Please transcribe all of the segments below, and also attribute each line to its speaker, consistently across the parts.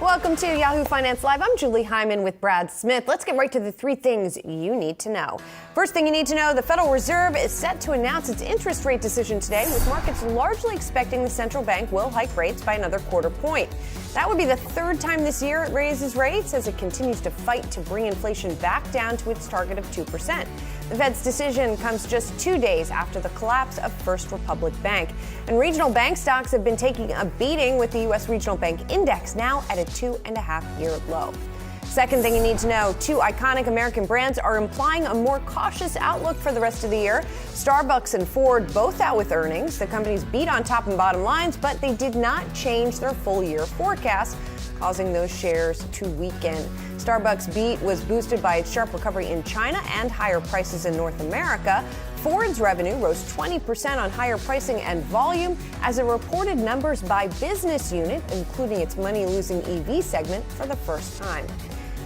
Speaker 1: welcome to Yahoo Finance Live. I'm Julie Hyman with Brad Smith. Let's get right to the three things you need to know. First thing you need to know, the Federal Reserve is set to announce its interest rate decision today, with markets largely expecting the central bank will hike rates by another quarter point. That would be the third time this year it raises rates as it continues to fight to bring inflation back down to its target of 2%. The Fed's decision comes just 2 days after the collapse of First Republic Bank. And regional bank stocks have been taking a beating, with the U.S. Regional Bank Index now at a 2.5-year low. Second thing you need to know, two iconic American brands are implying a more cautious outlook for the rest of the year. Starbucks and Ford both out with earnings. The companies beat on top and bottom lines, but they did not change their full-year forecast, causing those shares to weaken. Starbucks' beat was boosted by its sharp recovery in China and higher prices in North America. Ford's revenue rose 20% on higher pricing and volume as it reported numbers by business unit, including its money-losing EV segment, for the first time.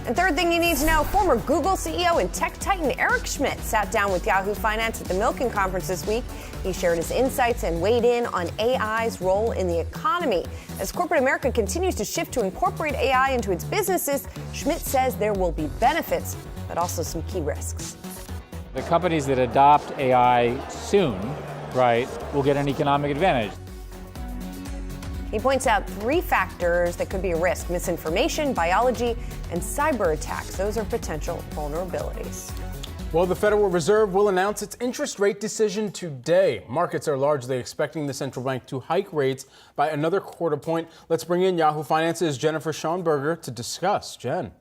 Speaker 1: And third thing you need to know, former Google CEO and tech titan Eric Schmidt sat down with Yahoo Finance at the Milken Conference this week. He shared his insights and weighed in on AI's role in the economy. As corporate America continues to shift to incorporate AI into its businesses, Schmidt says there will be benefits, but also some key risks.
Speaker 2: The companies that adopt AI soon, right, will get an economic advantage.
Speaker 1: He points out three factors that could be a risk: misinformation, biology, and cyber attacks. Those are potential vulnerabilities.
Speaker 3: Well, the Federal Reserve will announce its interest rate decision today. Markets are largely expecting the central bank to hike rates by another quarter point. Let's bring in Yahoo Finance's Jennifer Schonberger to discuss. Jen.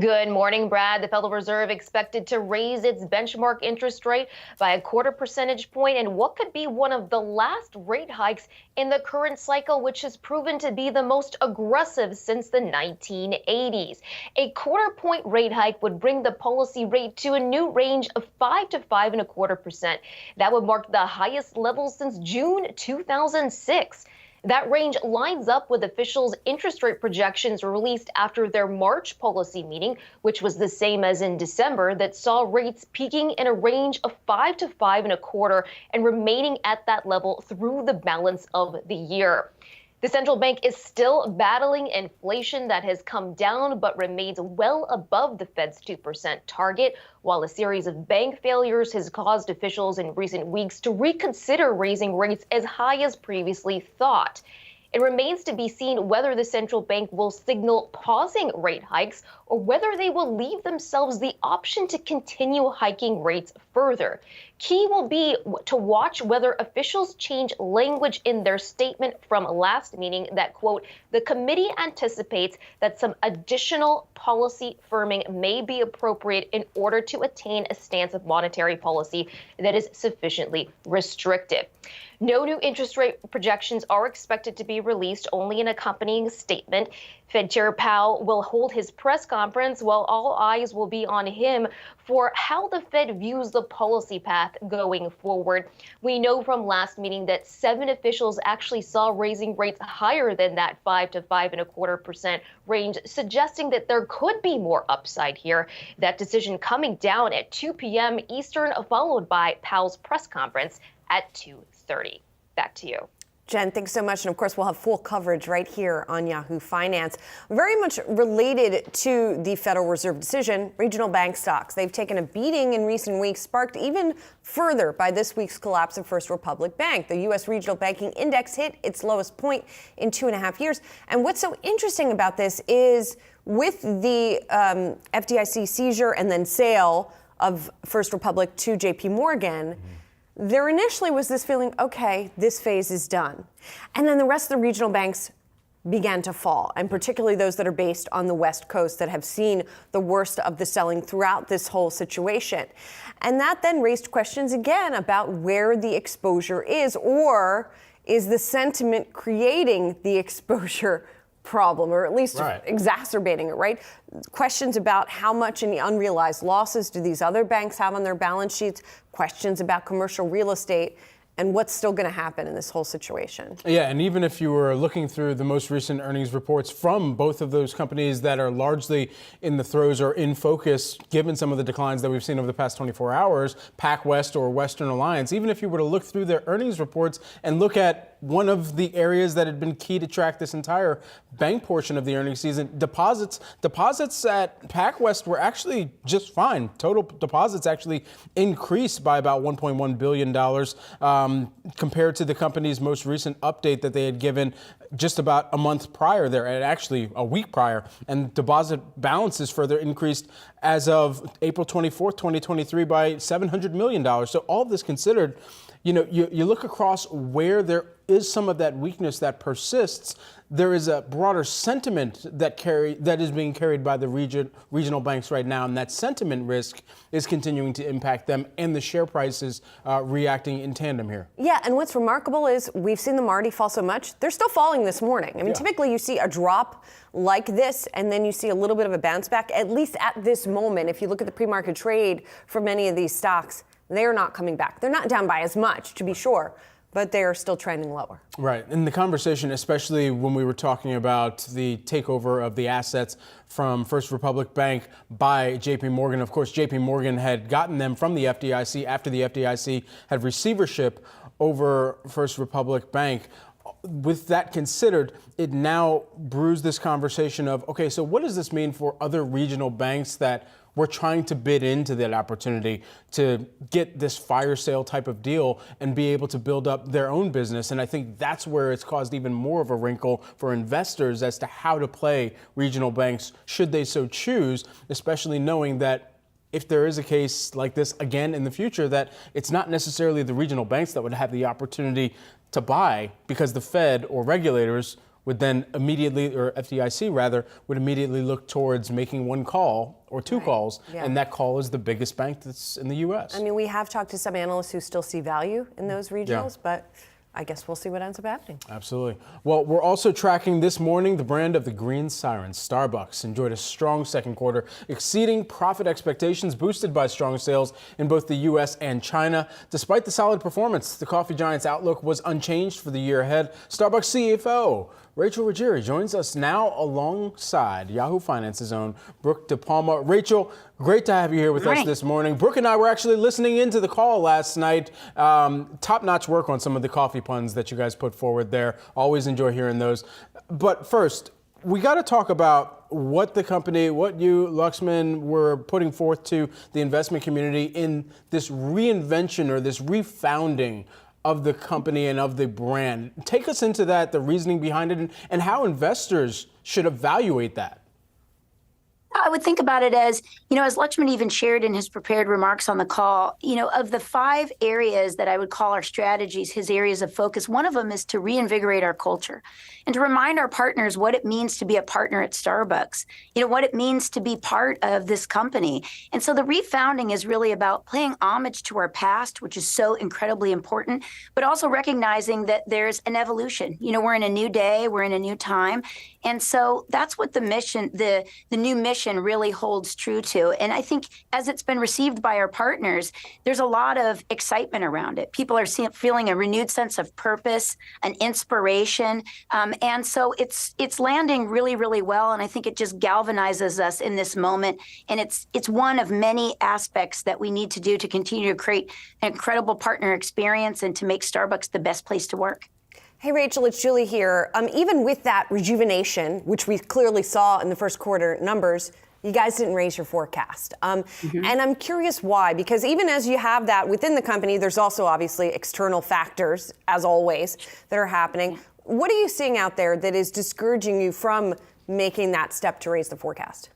Speaker 4: Good morning, Brad. The Federal Reserve expected to raise its benchmark interest rate by a quarter percentage point in what could be one of the last rate hikes in the current cycle, which has proven to be the most aggressive since the 1980s. A quarter point rate hike would bring the policy rate to a new range of 5 to 5.25%. That would mark the highest level since June 2006. That range lines up with officials' interest rate projections released after their March policy meeting, which was the same as in December, that saw rates peaking in a range of 5 to 5.25 and remaining at that level through the balance of the year. The central bank is still battling inflation that has come down but remains well above the Fed's 2% target, while a series of bank failures has caused officials in recent weeks to reconsider raising rates as high as previously thought. It remains to be seen whether the central bank will signal pausing rate hikes or whether they will leave themselves the option to continue hiking rates further. Key will be to watch whether officials change language in their statement from last meeting that, quote, the committee anticipates that some additional policy firming may be appropriate in order to attain a stance of monetary policy that is sufficiently restrictive. No new interest rate projections are expected to be released, only an accompanying statement. Fed Chair Powell will hold his press conference while all eyes will be on him for how the Fed views the policy path going forward. We know from last meeting that 7 officials actually saw raising rates higher than that 5 to 5.25% range, suggesting that there could be more upside here. That decision coming down at 2 p.m. Eastern, followed by Powell's press conference at 2:30. Back to you.
Speaker 1: Jen, thanks so much. And of course, we'll have full coverage right here on Yahoo Finance. Very much related to the Federal Reserve decision, regional bank stocks. They've taken a beating in recent weeks, sparked even further by this week's collapse of First Republic Bank. The U.S. Regional Banking Index hit its lowest point in 2.5 years. And what's so interesting about this is with the FDIC seizure and then sale of First Republic to J.P. Morgan, there initially was this feeling, okay, this phase is done. And then the rest of the regional banks began to fall, and particularly those that are based on the West Coast that have seen the worst of the selling throughout this whole situation. And that then raised questions again about where the exposure is, or is the sentiment creating the exposure problem, or at least exacerbating it, right? Questions about how much in the unrealized losses do these other banks have on their balance sheets, questions about commercial real estate. and what's still going to happen in this whole situation.
Speaker 3: Yeah, and even if you were looking through the most recent earnings reports from both of those companies that are largely in the throes or in focus, given some of the declines that we've seen over the past 24 hours, PacWest or Western Alliance, even if you were to look through their earnings reports and look at one of the areas that had been key to track this entire bank portion of the earnings season, deposits at PacWest were actually just fine. Total deposits actually increased by about $1.1 billion compared to the company's most recent update that they had given just about a month prior there, and actually a week prior. And deposit balances further increased as of April 24th, 2023 by $700 million. So all of this considered, you look across where there is some of that weakness that persists. There is a broader sentiment that is being carried by the regional banks right now, and that sentiment risk is continuing to impact them, and the share prices reacting in tandem here.
Speaker 1: Yeah, and what's remarkable is we've seen them already fall so much. They're still falling this morning. I mean, typically you see a drop like this, and then you see a little bit of a bounce back, at least at this moment. If you look at the pre-market trade for many of these stocks, they're not coming back. They're not down by as much, to be sure, but they are still trending lower.
Speaker 3: Right. In the conversation, especially when we were talking about the takeover of the assets from First Republic Bank by JP Morgan. Of course, JP Morgan had gotten them from the FDIC after the FDIC had receivership over First Republic Bank. With that considered, it now brews this conversation of, okay, so what does this mean for other regional banks that we're trying to bid into that opportunity to get this fire sale type of deal and be able to build up their own business? And I think that's where it's caused even more of a wrinkle for investors as to how to play regional banks should they so choose, especially knowing that if there is a case like this again in the future, that it's not necessarily the regional banks that would have the opportunity to buy, because the Fed or regulators would then immediately, or FDIC rather, would immediately look towards making one call or two calls, and that call is the biggest bank that's in the U.S.
Speaker 1: I mean, we have talked to some analysts who still see value in those regionals, but I guess we'll see what ends up happening.
Speaker 3: Absolutely. Well, we're also tracking this morning the brand of the green siren. Starbucks enjoyed a strong second quarter, exceeding profit expectations, boosted by strong sales in both the U.S. and China. Despite the solid performance, the coffee giant's outlook was unchanged for the year ahead. Starbucks CFO Rachel Ruggieri joins us now alongside Yahoo Finance's own Brooke DePalma. Rachel, great to have you here with us this morning. Brooke and I were actually listening into the call last night. Top-notch work on some of the coffee puns that you guys put forward there. Always enjoy hearing those. But first, we got to talk about what the company, what you, Luxman, were putting forth to the investment community in this reinvention or this refounding of the company and of the brand. Take us into that, the reasoning behind it, and how investors should evaluate that.
Speaker 5: I would think about it as, as Luxman even shared in his prepared remarks on the call, of the 5 areas that I would call our strategies, his areas of focus, one of them is to reinvigorate our culture and to remind our partners what it means to be a partner at Starbucks, what it means to be part of this company. And so the refounding is really about paying homage to our past, which is so incredibly important, but also recognizing that there's an evolution. We're in a new day, we're in a new time. And so that's what the mission, the new mission really holds true to. And I think as it's been received by our partners, there's a lot of excitement around it. People are feeling a renewed sense of purpose, an inspiration. And so it's landing really, really well. And I think it just galvanizes us in this moment. And it's one of many aspects that we need to do to continue to create an incredible partner experience and to make Starbucks the best place to work.
Speaker 1: Hey, Rachel, it's Julie here. Even with that rejuvenation, which we clearly saw in the first quarter numbers, you guys didn't raise your forecast. And I'm curious why, because even as you have that within the company, there's also obviously external factors, as always, that are happening. What are you seeing out there that is discouraging you from making that step to raise the forecast?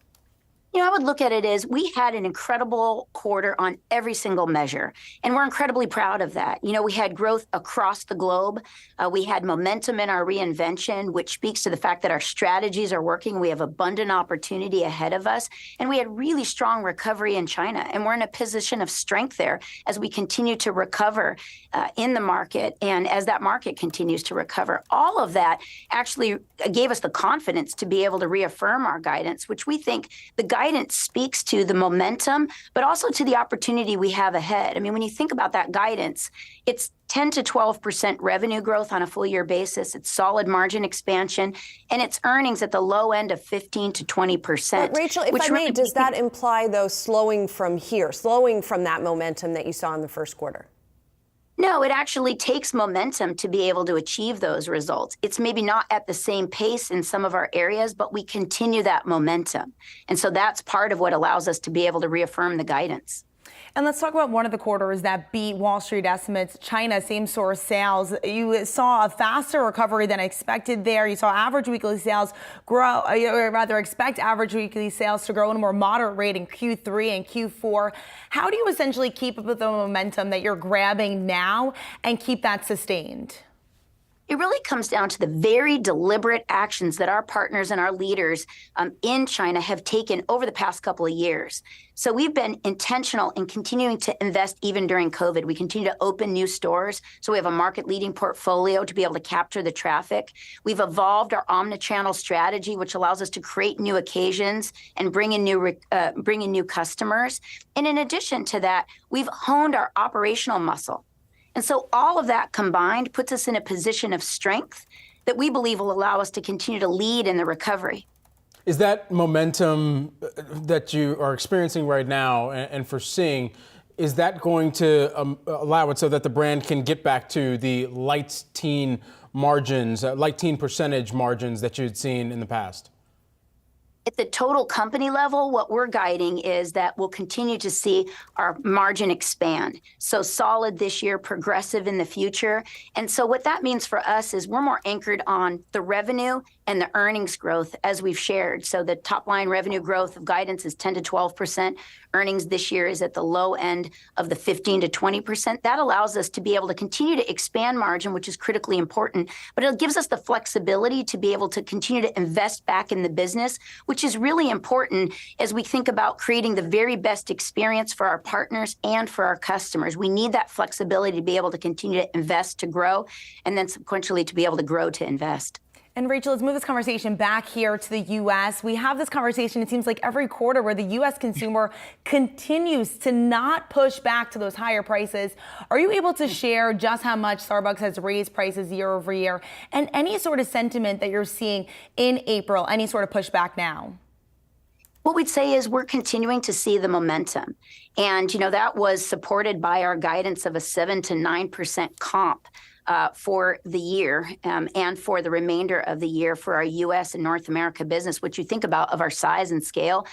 Speaker 5: I would look at it as we had an incredible quarter on every single measure, and we're incredibly proud of that. We had growth across the globe. We had momentum in our reinvention, which speaks to the fact that our strategies are working. We have abundant opportunity ahead of us, and we had really strong recovery in China, and we're in a position of strength there as we continue to recover in the market, and as that market continues to recover. All of that actually gave us the confidence to be able to reaffirm our guidance, which we think the guidance speaks to the momentum, but also to the opportunity we have ahead. I mean, when you think about that guidance, it's 10 to 12% revenue growth on a full year basis. It's solid margin expansion, and it's earnings at the low end of 15 to 20%.
Speaker 1: But Rachel, if I may, does that imply, though, slowing from here, slowing from that momentum that you saw in the first quarter?
Speaker 5: No, it actually takes momentum to be able to achieve those results. It's maybe not at the same pace in some of our areas, but we continue that momentum. And so that's part of what allows us to be able to reaffirm the guidance.
Speaker 6: And let's talk about one of the quarters that beat Wall Street estimates, China same-store sales. You saw a faster recovery than expected there. You saw average weekly sales grow, or rather expect average weekly sales to grow in a more moderate rate in Q3 and Q4. How do you essentially keep up with the momentum that you're grabbing now and keep that sustained?
Speaker 5: It really comes down to the very deliberate actions that our partners and our leaders in China have taken over the past couple of years. So we've been intentional in continuing to invest even during COVID. We continue to open new stores. So we have a market-leading portfolio to be able to capture the traffic. We've evolved our omnichannel strategy, which allows us to create new occasions and bring in new customers. And in addition to that, we've honed our operational muscle. And so all of that combined puts us in a position of strength that we believe will allow us to continue to lead in the recovery.
Speaker 3: Is that momentum that you are experiencing right now and foreseeing, is that going to allow it so that the brand can get back to the light teen margins, light teen percentage margins that you'd seen in the past?
Speaker 5: At the total company level, what we're guiding is that we'll continue to see our margin expand. So solid this year, progressive in the future. And so what that means for us is we're more anchored on the revenue and the earnings growth as we've shared. So the top line revenue growth of guidance is 10 to 12%. Earnings this year is at the low end of the 15 to 20%. That allows us to be able to continue to expand margin, which is critically important, but it gives us the flexibility to be able to continue to invest back in the business, which is really important as we think about creating the very best experience for our partners and for our customers. We need that flexibility to be able to continue to invest to grow, and then sequentially to be able to grow to invest.
Speaker 6: And Rachel, let's move this conversation back here to the U.S. We have this conversation, it seems like every quarter, where the U.S. consumer continues to not push back to those higher prices. Are you able to share just how much Starbucks has raised prices year over year, and any sort of sentiment that you're seeing in April, any sort of pushback now?
Speaker 5: What we'd say is we're continuing to see the momentum. And, that was supported by our guidance of a 7 to 9% comp for the year and for the remainder of the year for our U.S. and North America business, which you think about of our size and scale,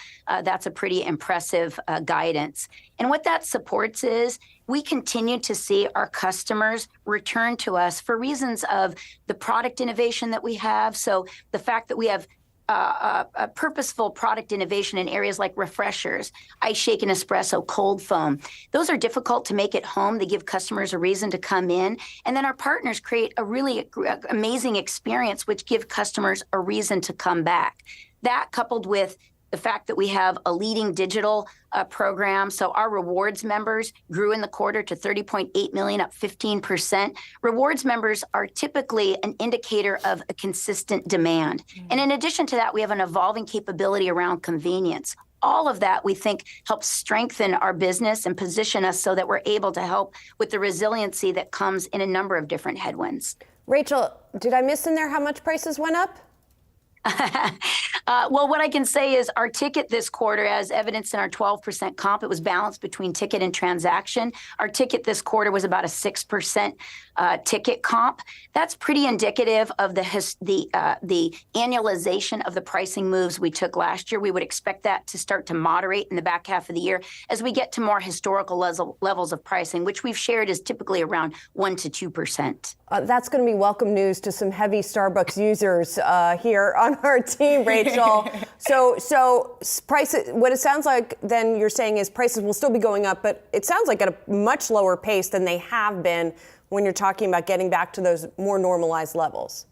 Speaker 5: that's a pretty impressive guidance. And what that supports is we continue to see our customers return to us for reasons of the product innovation that we have. So the fact that we have a purposeful product innovation in areas like refreshers, ice shake and espresso, cold foam. Those are difficult to make at home. They give customers a reason to come in. And then our partners create a really amazing experience, which give customers a reason to come back. That coupled with the fact that we have a leading digital program. So our rewards members grew in the quarter to 30.8 million, up 15%. Rewards members are typically an indicator of a consistent demand. And in addition to that, we have an evolving capability around convenience. All of that, we think, helps strengthen our business and position us so that we're able to help with the resiliency that comes in a number of different headwinds.
Speaker 1: Rachel, did I miss in there how much prices went up?
Speaker 5: Well, what I can say is our ticket this quarter, as evidenced in our 12% comp, it was balanced between ticket and transaction. Our ticket this quarter was about a 6% ticket comp. That's pretty indicative of the annualization of the pricing moves we took last year. We would expect that to start to moderate in the back half of the year as we get to more historical levels of pricing, which we've shared is typically around 1 to 2%.
Speaker 1: That's going to be welcome news to some heavy Starbucks users here on our team, Rachel. So prices, what it sounds like then you're saying is prices will still be going up, but it sounds like at a much lower pace than they have been when you're talking about getting back to those more normalized levels.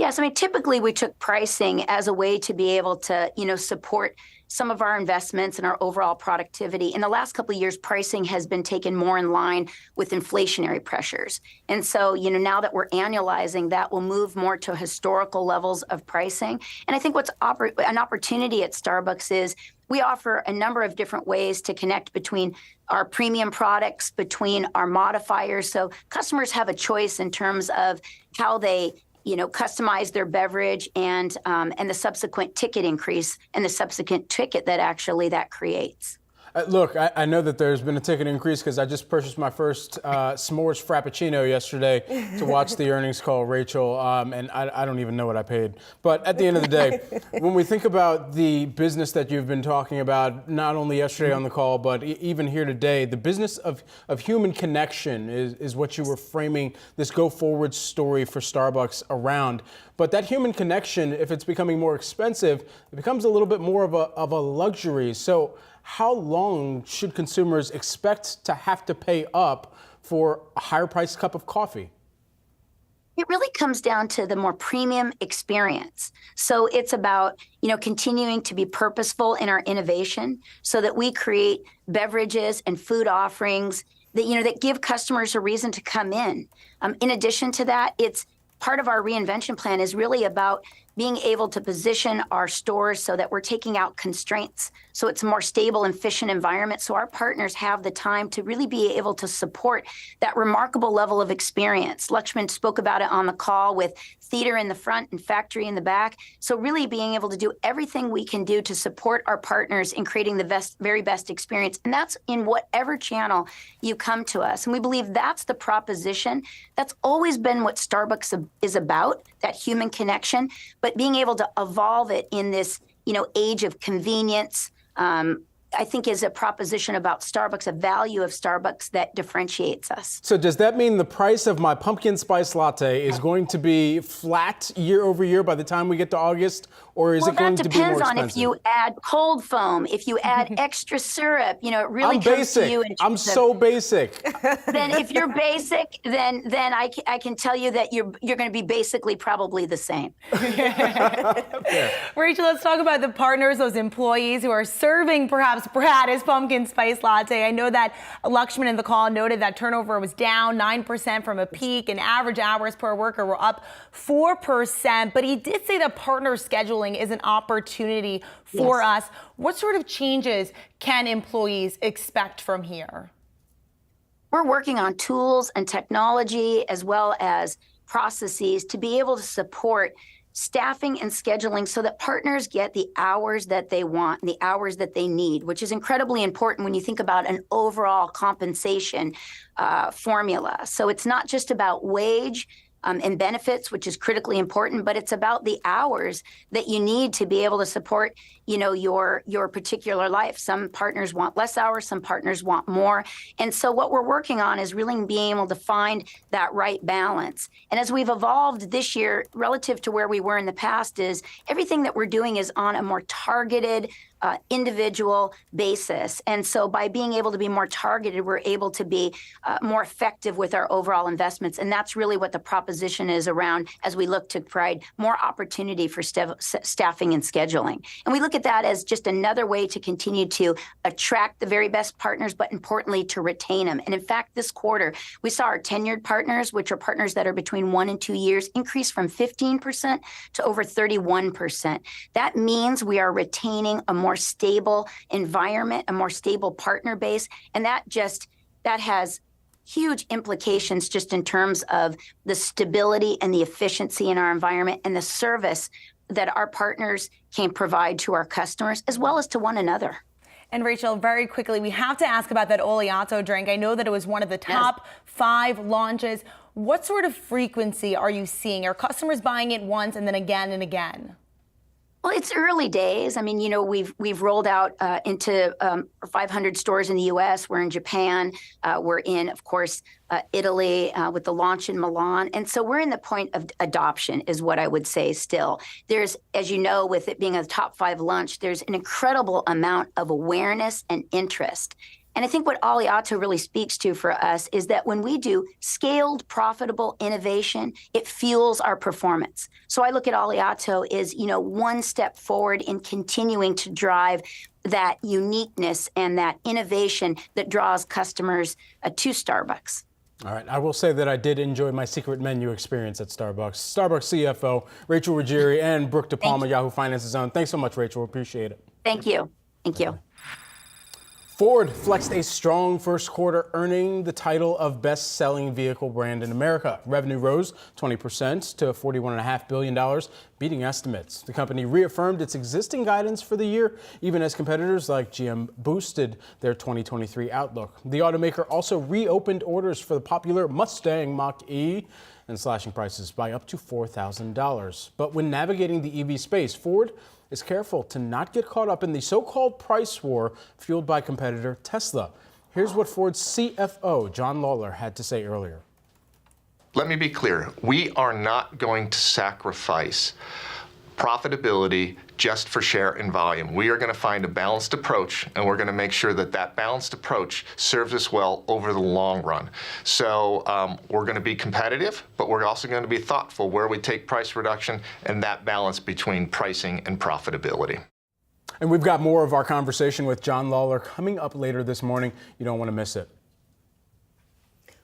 Speaker 5: Yes, I mean, typically we took pricing as a way to be able to, support some of our investments and our overall productivity. In the last couple of years, pricing has been taken more in line with inflationary pressures. And so, now that we're annualizing, that will move more to historical levels of pricing. And I think what's an opportunity at Starbucks is we offer a number of different ways to connect between our premium products, between our modifiers. So customers have a choice in terms of how they customize their beverage and the subsequent ticket increase and the subsequent ticket that creates.
Speaker 3: Look, I know that there's been a ticket increase because I just purchased my first s'mores frappuccino yesterday to watch the earnings call, Rachel, and I don't even know what I paid. But at the end of the day, when we think about the business that you've been talking about, not only yesterday on the call, but even here today, the business of human connection is what you were framing this go-forward story for Starbucks around. But that human connection, if it's becoming more expensive, it becomes a little bit more of a luxury. So how long should consumers expect to have to pay up for a higher priced cup of coffee?
Speaker 5: It really comes down to the more premium experience. So it's about, continuing to be purposeful in our innovation so that we create beverages and food offerings that, that give customers a reason to come in. In addition to that, it's part of our reinvention plan is really about being able to position our stores so that we're taking out constraints. So it's a more stable and efficient environment. So our partners have the time to really be able to support that remarkable level of experience. Lakshman spoke about it on the call with theater in the front and factory in the back. So really being able to do everything we can do to support our partners in creating the very best experience. And that's in whatever channel you come to us. And we believe that's the proposition. That's always been what Starbucks is about, that human connection. But being able to evolve it in this, age of convenience, I think is a proposition about Starbucks, a value of Starbucks that differentiates us.
Speaker 3: So does that mean the price of my pumpkin spice latte is going to be flat year over year by the time we get to August? Or is it going to be more expensive?
Speaker 5: That depends on if you add cold foam, if you add extra syrup, it really comes to you.
Speaker 3: I'm so basic.
Speaker 5: Then if you're basic, then I can tell you that you're going to be basically probably the same.
Speaker 6: Rachel, let's talk about the partners, those employees who are serving perhaps Brad pumpkin spice latte. I know that Lakshman in the call noted that turnover was down 9% from a peak and average hours per worker were up 4%. But he did say that partner scheduling is an opportunity for us. What sort of changes can employees expect from here?
Speaker 5: We're working on tools and technology as well as processes to be able to support staffing and scheduling so that partners get the hours that they want and the hours that they need, which is incredibly important when you think about an overall compensation formula. So it's not just about wage and benefits, which is critically important, but it's about the hours that you need to be able to support, your particular life. Some partners want less hours, some partners want more. And so what we're working on is really being able to find that right balance. And as we've evolved this year relative to where we were in the past is everything that we're doing is on a more targeted individual basis. And so by being able to be more targeted, we're able to be more effective with our overall investments. And that's really what the proposition is around as we look to provide more opportunity for staffing and scheduling. And we look at that as just another way to continue to attract the very best partners, but importantly, to retain them. And in fact, this quarter, we saw our tenured partners, which are partners that are between 1 and 2 years, increase from 15% to over 31%. That means we are retaining a more stable environment, a more stable partner base, and that has huge implications just in terms of the stability and the efficiency in our environment and the service that our partners can provide to our customers as well as to one another.
Speaker 6: And Rachel, very quickly, we have to ask about that Oleato drink. I know that it was one of the top 5 launches. What sort of frequency are you seeing? Are customers buying it once and then again and again?
Speaker 5: Well, it's early days. I mean, we've rolled out into 500 stores in the U.S. We're in Japan. We're in, of course, Italy with the launch in Milan. And so we're in the point of adoption is what I would say still. There's, as you know, with it being a top 5 launch, there's an incredible amount of awareness and interest. And I think what Aliato really speaks to for us is that when we do scaled, profitable innovation, it fuels our performance. So I look at Aliato as, one step forward in continuing to drive that uniqueness and that innovation that draws customers to Starbucks.
Speaker 3: All right, I will say that I did enjoy my secret menu experience at Starbucks. Starbucks CFO Rachel Ruggieri and Brooke DePalma, Yahoo Finance's own. Thanks so much, Rachel. Appreciate it.
Speaker 5: Thank you. Thank you.
Speaker 3: Ford flexed a strong first quarter, earning the title of best-selling vehicle brand in America. Revenue rose 20% to $41.5 billion, beating estimates. The company reaffirmed its existing guidance for the year, even as competitors like GM boosted their 2023 outlook. The automaker also reopened orders for the popular Mustang Mach-E and slashing prices by up to $4,000. But when navigating the EV space, Ford is careful to not get caught up in the so-called price war fueled by competitor Tesla. Here's what Ford's CFO, John Lawler, had to say earlier.
Speaker 7: Let me be clear. We are not going to sacrifice profitability just for share and volume. We are going to find a balanced approach, and we're going to make sure that that balanced approach serves us well over the long run. So we're going to be competitive, but we're also going to be thoughtful where we take price reduction and that balance between pricing and profitability.
Speaker 3: And we've got more of our conversation with John Lawler coming up later this morning. You don't want to miss it.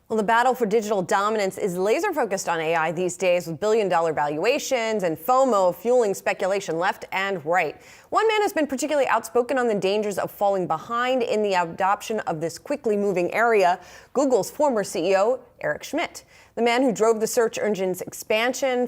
Speaker 1: Well, the battle for digital dominance is laser focused on AI these days, with billion-dollar valuations and FOMO fueling speculation left and right. One man has been particularly outspoken on the dangers of falling behind in the adoption of this quickly moving area, Google's former CEO, Eric Schmidt. The man who drove the search engine's expansion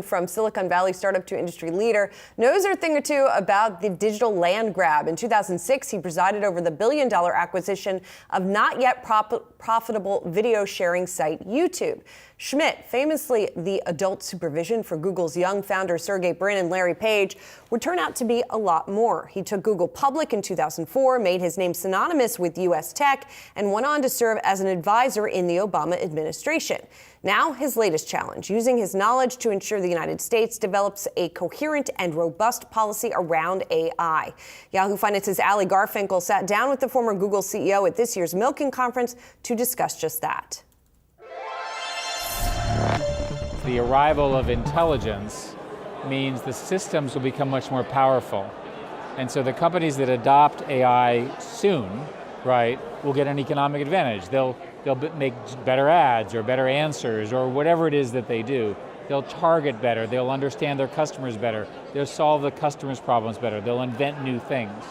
Speaker 1: from Silicon Valley startup to industry leader knows a thing or two about the digital land grab. In 2006, he presided over the billion-dollar acquisition of not yet profitable video sharing site YouTube. Schmidt, famously the adult supervision for Google's young founder Sergey Brin and Larry Page, would turn out to be a lot more. He took Google public in 2004, made his name synonymous with U.S. tech, and went on to serve as an advisor in the Obama administration. Now, his latest challenge, using his knowledge to ensure the United States develops a coherent and robust policy around AI. Yahoo Finance's Ali Garfinkel sat down with the former Google CEO at this year's Milken Conference to discuss just that.
Speaker 2: The arrival of intelligence means the systems will become much more powerful. And so the companies that adopt AI soon, right, will get an economic advantage. They'll make better ads or better answers or whatever it is that they do. They'll target better. They'll understand their customers better. They'll solve the customers' problems better. They'll invent new things.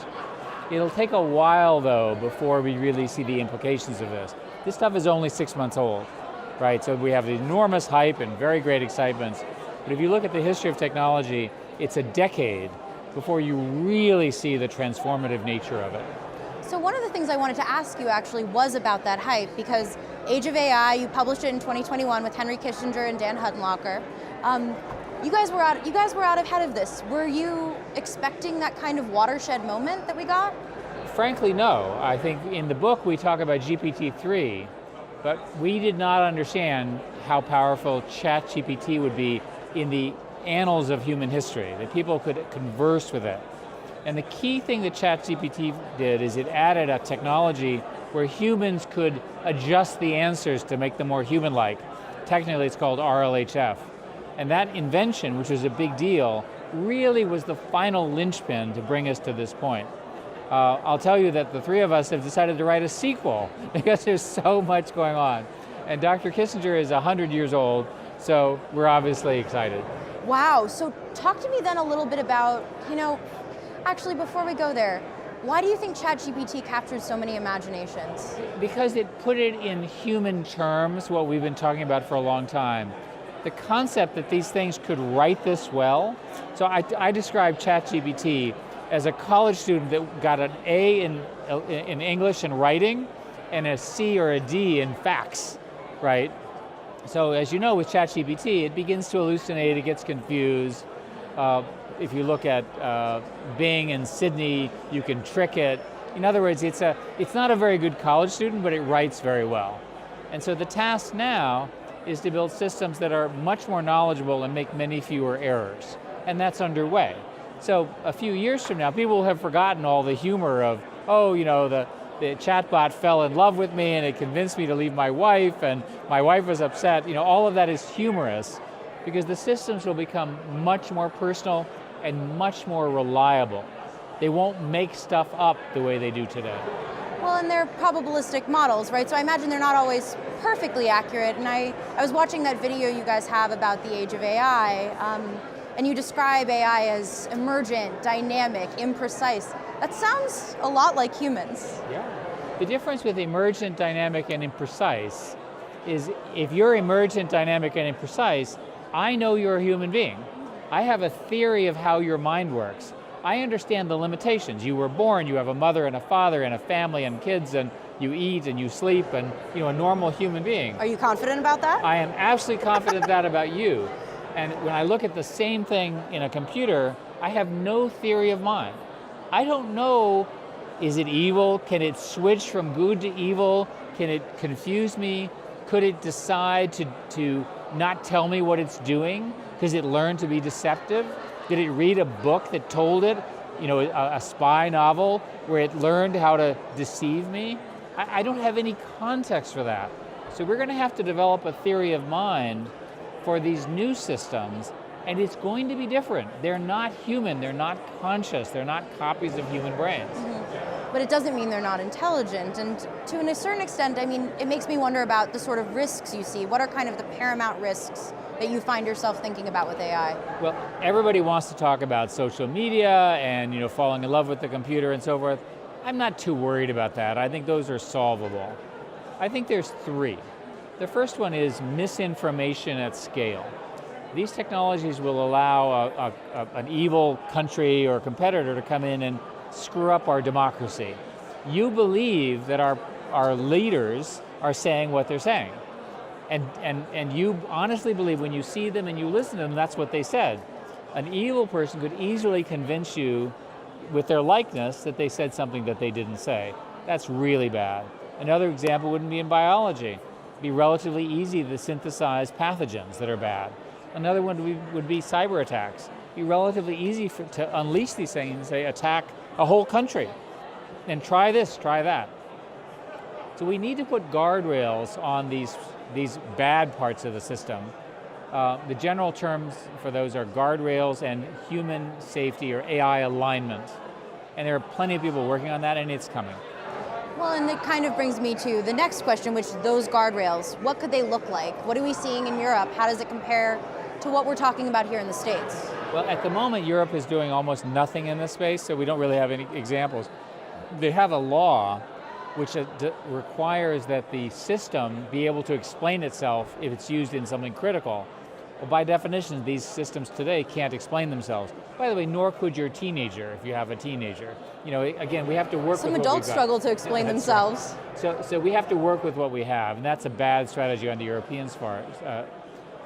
Speaker 2: It'll take a while, though, before we really see the implications of this. This stuff is only 6 months old. Right, so we have enormous hype and very great excitements. But if you look at the history of technology, it's a decade before you really see the transformative nature of it.
Speaker 8: So one of the things I wanted to ask you actually was about that hype, because Age of AI, you published it in 2021 with Henry Kissinger and Dan Huttenlocher. You guys were out ahead of this. Were you expecting that kind of watershed moment that we got?
Speaker 2: Frankly, no. I think in the book we talk about GPT-3. But we did not understand how powerful ChatGPT would be in the annals of human history, that people could converse with it. And the key thing that ChatGPT did is it added a technology where humans could adjust the answers to make them more human-like. Technically, it's called RLHF. And that invention, which was a big deal, really was the final linchpin to bring us to this point. I'll tell you that the three of us have decided to write a sequel because there's so much going on. And Dr. Kissinger is 100 years old, so we're obviously excited.
Speaker 8: Wow, so talk to me then a little bit about, actually before we go there, why do you think ChatGPT captured so many imaginations?
Speaker 2: Because it put it in human terms, what we've been talking about for a long time. The concept that these things could write this well, so I describe ChatGPT as a college student that got an A in English and writing and a C or a D in facts, right? So as you know, with ChatGPT, it begins to hallucinate, it gets confused. If you look at Bing and Sydney, you can trick it. In other words, it's not a very good college student, but it writes very well. And so the task now is to build systems that are much more knowledgeable and make many fewer errors. And that's underway. So a few years from now, people will have forgotten all the humor of oh, the chatbot fell in love with me and it convinced me to leave my wife and my wife was upset. All of that is humorous because the systems will become much more personal and much more reliable. They won't make stuff up the way they do today.
Speaker 8: Well, and they're probabilistic models, right? So I imagine they're not always perfectly accurate. And I was watching that video you guys have about the age of AI, and you describe AI as emergent, dynamic, imprecise. That sounds a lot like humans.
Speaker 2: Yeah. The difference with emergent, dynamic, and imprecise is if you're emergent, dynamic, and imprecise, I know you're a human being. I have a theory of how your mind works. I understand the limitations. You were born, you have a mother and a father and a family and kids, and you eat and you sleep, and a normal human being.
Speaker 8: Are you confident about that?
Speaker 2: I am absolutely confident that about you. And when I look at the same thing in a computer, I have no theory of mind. I don't know, is it evil? Can it switch from good to evil? Can it confuse me? Could it decide to not tell me what it's doing because it learned to be deceptive? Did it read a book that told it, a spy novel where it learned how to deceive me? I don't have any context for that. So we're going to have to develop a theory of mind for these new systems, and it's going to be different. They're not human, they're not conscious, they're not copies of human brains.
Speaker 8: Mm-hmm. But it doesn't mean they're not intelligent, and to a certain extent, it makes me wonder about the sort of risks you see. What are kind of the paramount risks that you find yourself thinking about with AI?
Speaker 2: Well, everybody wants to talk about social media and falling in love with the computer and so forth. I'm not too worried about that. I think those are solvable. I think there's three. The first one is misinformation at scale. These technologies will allow an evil country or competitor to come in and screw up our democracy. You believe that our leaders are saying what they're saying. And you honestly believe when you see them and you listen to them, that's what they said. An evil person could easily convince you with their likeness that they said something that they didn't say. That's really bad. Another example wouldn't be in biology. It'd be relatively easy to synthesize pathogens that are bad. Another one would be cyber attacks. It'd be relatively easy to unleash these things and say attack a whole country. And try this, try that. So we need to put guardrails on these bad parts of the system. The general terms for those are guardrails and human safety or AI alignment. And there are plenty of people working on that, and it's coming.
Speaker 8: Well, and it kind of brings me to the next question, which is those guardrails. What could they look like? What are we seeing in Europe? How does it compare to what we're talking about here in the States?
Speaker 2: Well, at the moment, Europe is doing almost nothing in this space, so we don't really have any examples. They have a law which requires that the system be able to explain itself if it's used in something critical. Well, by definition, these systems today can't explain themselves. By the way, nor could your teenager if you have a teenager. Again, we have to work with what we've got.
Speaker 8: Some adults struggle to explain themselves.
Speaker 2: Right. So we have to work with what we have, and that's a bad strategy on the European part.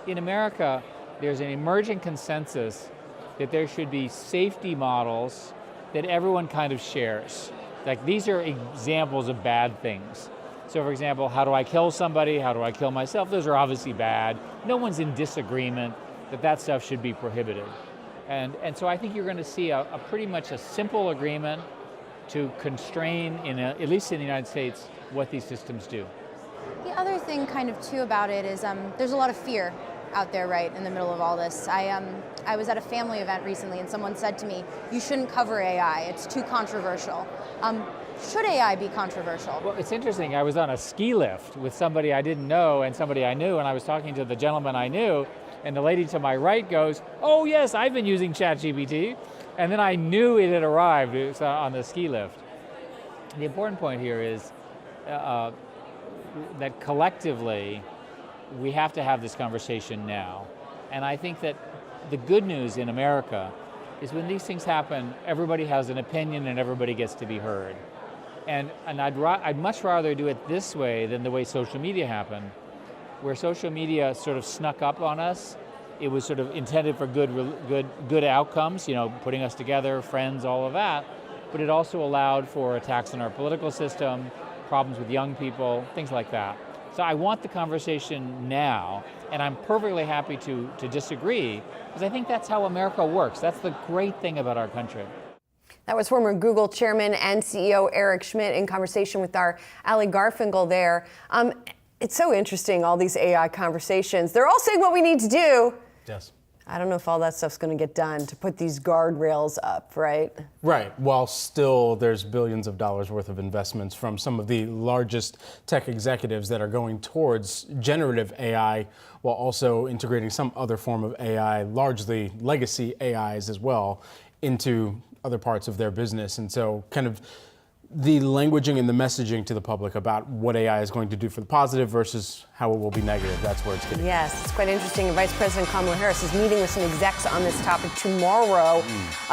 Speaker 2: In America, there's an emerging consensus that there should be safety models that everyone kind of shares. Like, these are examples of bad things. So for example, how do I kill somebody? How do I kill myself? Those are obviously bad. No one's in disagreement that stuff should be prohibited. And so I think you're going to see a pretty much a simple agreement to constrain, at least in the United States, what these systems do.
Speaker 8: The other thing kind of too about it is there's a lot of fear out there right in the middle of all this. I was at a family event recently and someone said to me, you shouldn't cover AI, it's too controversial. Should AI be controversial?
Speaker 2: Well, it's interesting. I was on a ski lift with somebody I didn't know and somebody I knew, and I was talking to the gentleman I knew, and the lady to my right goes, oh yes, I've been using ChatGPT. And then I knew it had arrived. It was on the ski lift. The important point here is that collectively, we have to have this conversation now. And I think that the good news in America is when these things happen, everybody has an opinion and everybody gets to be heard. And I'd much rather do it this way than the way social media happened, where social media sort of snuck up on us. It was sort of intended for good outcomes, putting us together, friends, all of that. But it also allowed for attacks on our political system, problems with young people, things like that. So I want the conversation now, and I'm perfectly happy to disagree, because I think that's how America works. That's the great thing about our country.
Speaker 1: That was former Google chairman and CEO Eric Schmidt in conversation with our Ali Garfinkel there. It's so interesting, all these AI conversations. They're all saying what we need to do.
Speaker 3: Yes.
Speaker 1: I don't know if all that stuff's going to get done to put these guardrails up, right?
Speaker 3: Right. While still there's billions of dollars worth of investments from some of the largest tech executives that are going towards generative AI, while also integrating some other form of AI, largely legacy AIs as well, into other parts of their business. And so kind of the languaging and the messaging to the public about what AI is going to do for the positive versus how it will be negative. That's where it's getting.
Speaker 1: Yes, it's quite interesting. And Vice President Kamala Harris is meeting with some execs on this topic tomorrow.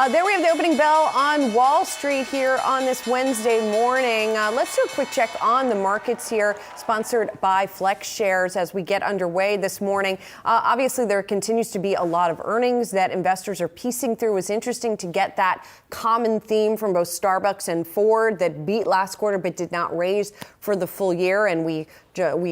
Speaker 1: There we have the opening bell on Wall Street here on this Wednesday morning. Let's do a quick check on the markets here, sponsored by Flex Shares as we get underway this morning. Obviously, there continues to be a lot of earnings that investors are piecing through. It was interesting to get that common theme from both Starbucks and Ford that beat last quarter but did not raise for the full year. And we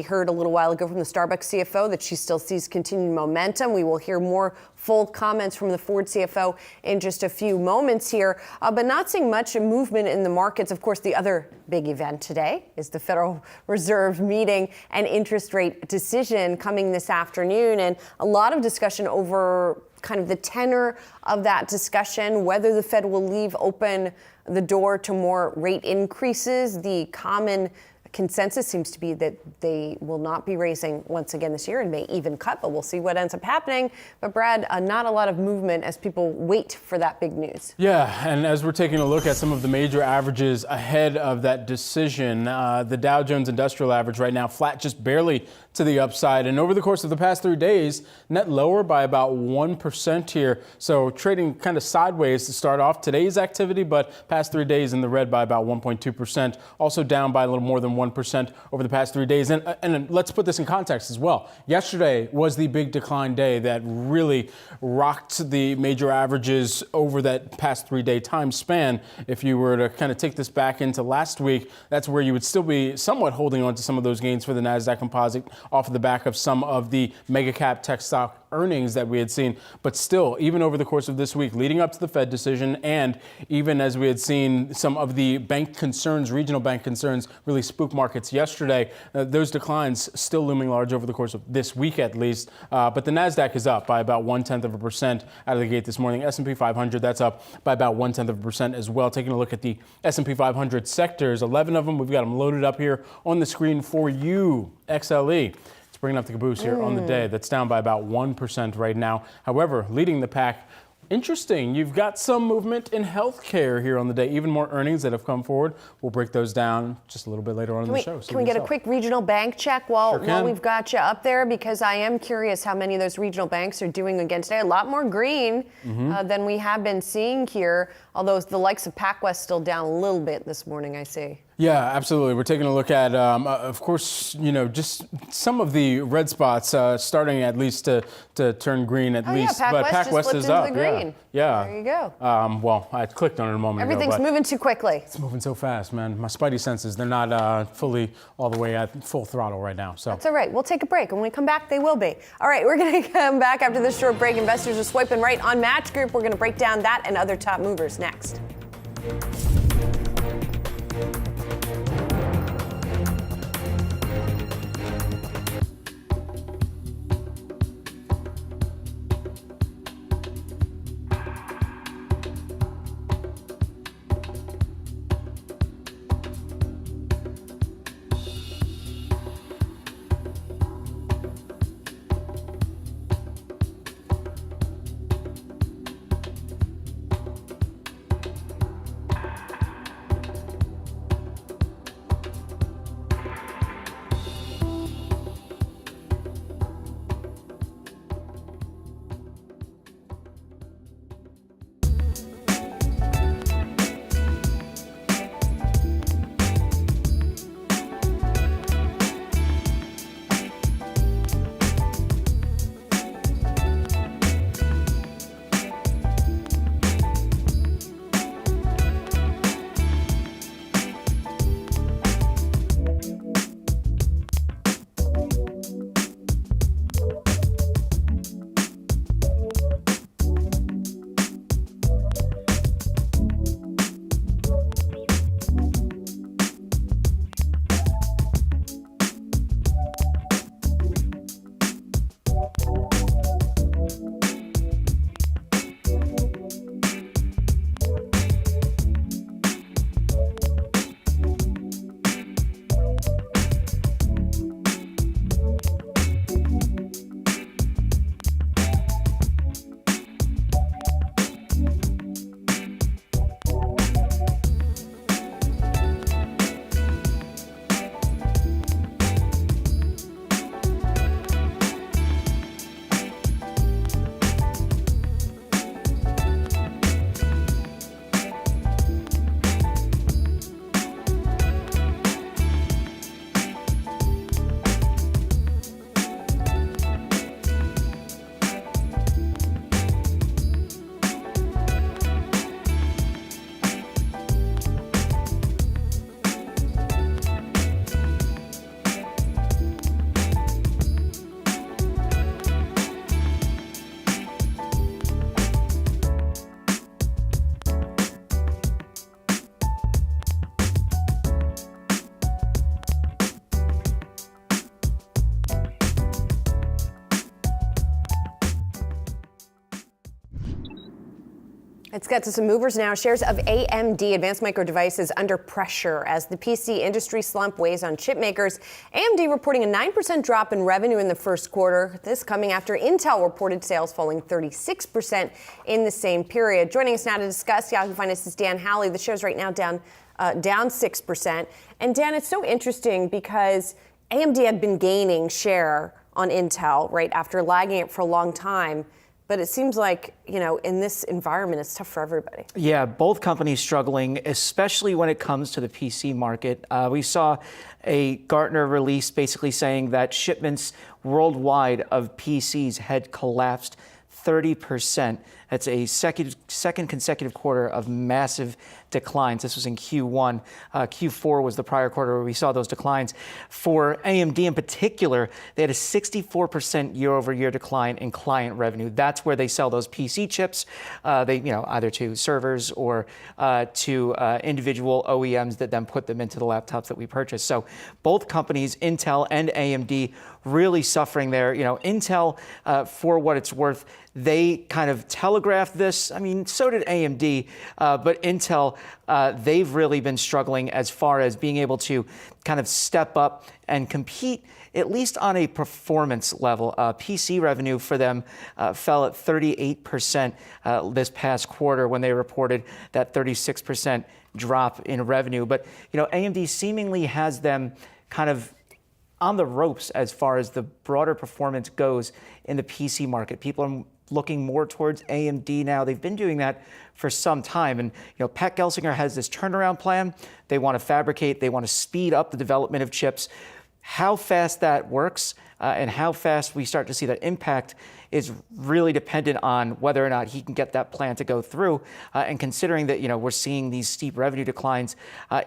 Speaker 1: heard a little while ago from the Starbucks CFO that she still sees continued momentum. We will hear more full comments from the Ford CFO in just a few moments here, but not seeing much movement in the markets. Of course, the other big event today is the Federal Reserve meeting and interest rate decision coming this afternoon, and a lot of discussion over kind of the tenor of that discussion, whether the Fed will leave open the door to more rate increases. The common consensus seems to be that they will not be raising once again this year and may even cut, but we'll see what ends up happening. But Brad, not a lot of movement as people wait for that big news.
Speaker 3: Yeah, and as we're taking a look at some of the major averages ahead of that decision, the Dow Jones Industrial Average right now flat, just barely to the upside. And over the course of the past 3 days, net lower by about 1% here. So trading kind of sideways to start off today's activity, but past 3 days in the red by about 1.2%. Also down by a little more than 1% over the past 3 days. And let's put this in context as well. Yesterday was the big decline day that really rocked the major averages over that past 3 day time span. If you were to kind of take this back into last week, that's where you would still be somewhat holding on to some of those gains for the Nasdaq Composite off of the back of some of the mega cap tech stock earnings that we had seen. But still, even over the course of this week, leading up to the Fed decision, and even as we had seen some of the bank concerns, regional bank concerns, really spook markets yesterday, those declines still looming large over the course of this week at least. But the Nasdaq is up by about 0.1% out of the gate this morning. S&P 500, that's up by about 0.1% as well. Taking a look at the S&P 500 sectors, 11 of them, we've got them loaded up here on the screen for you. XLE. It's bringing up the caboose here on the day. That's down by about 1% right now. However, leading the pack. Interesting. You've got some movement in healthcare here on the day. Even more earnings that have come forward. We'll break those down just a little bit later on in the show.
Speaker 1: Can we get a quick regional bank check while we've got you up there? Because I am curious how many of those regional banks are doing again today. A lot more green than we have been seeing here. Although the likes of PacWest still down a little bit this morning, I see.
Speaker 3: Yeah, absolutely. We're taking a look at, of course, just some of the red spots starting at least to turn green at least.
Speaker 1: Yeah,
Speaker 3: but
Speaker 1: PacWest
Speaker 3: is up.
Speaker 1: The green.
Speaker 3: Yeah.
Speaker 1: There you go.
Speaker 3: Well, I clicked on it a moment
Speaker 1: Everything's
Speaker 3: ago.
Speaker 1: moving too quickly.
Speaker 3: It's moving so fast, man. My spidey senses, they're not fully all the way at full throttle right now. So
Speaker 1: that's all right. We'll take a break. When we come back, they will be. All right, we're going to come back after this short break. Investors are swiping right on Match Group. We're going to break down that and other top movers next. Let's get to some movers now. Shares of AMD, Advanced Micro Devices, under pressure as the PC industry slump weighs on chip makers. AMD reporting a 9% drop in revenue in the first quarter. This coming after Intel reported sales falling 36% in the same period. Joining us now to discuss Yahoo Finance's Dan Howley. The shares right now down 6%. And Dan, it's so interesting because AMD had been gaining share on Intel, right, after lagging it for a long time. But it seems like, in this environment, it's tough for everybody.
Speaker 9: Yeah, both companies struggling, especially when it comes to the PC market. We saw a Gartner release basically saying that shipments worldwide of PCs had collapsed 30%. That's a second consecutive quarter of massive declines. This was in Q1. Q4 was the prior quarter where we saw those declines. For AMD in particular, they had a 64% year-over-year decline in client revenue. That's where they sell those PC chips, either to servers or to individual OEMs that then put them into the laptops that we purchase. So both companies, Intel and AMD, really suffering there. Intel, for what it's worth, they kind of telegraphed this. I mean, so did AMD, but Intel, they've really been struggling as far as being able to kind of step up and compete, at least on a performance level. PC revenue for them fell at 38% this past quarter when they reported that 36% drop in revenue. But, AMD seemingly has them kind of on the ropes as far as the broader performance goes in the PC market. People are looking more towards AMD now. They've been doing that for some time. And, Pat Gelsinger has this turnaround plan. They want to fabricate. They want to speed up the development of chips. How fast that works and how fast we start to see that impact is really dependent on whether or not he can get that plan to go through. And considering that, we're seeing these steep revenue declines,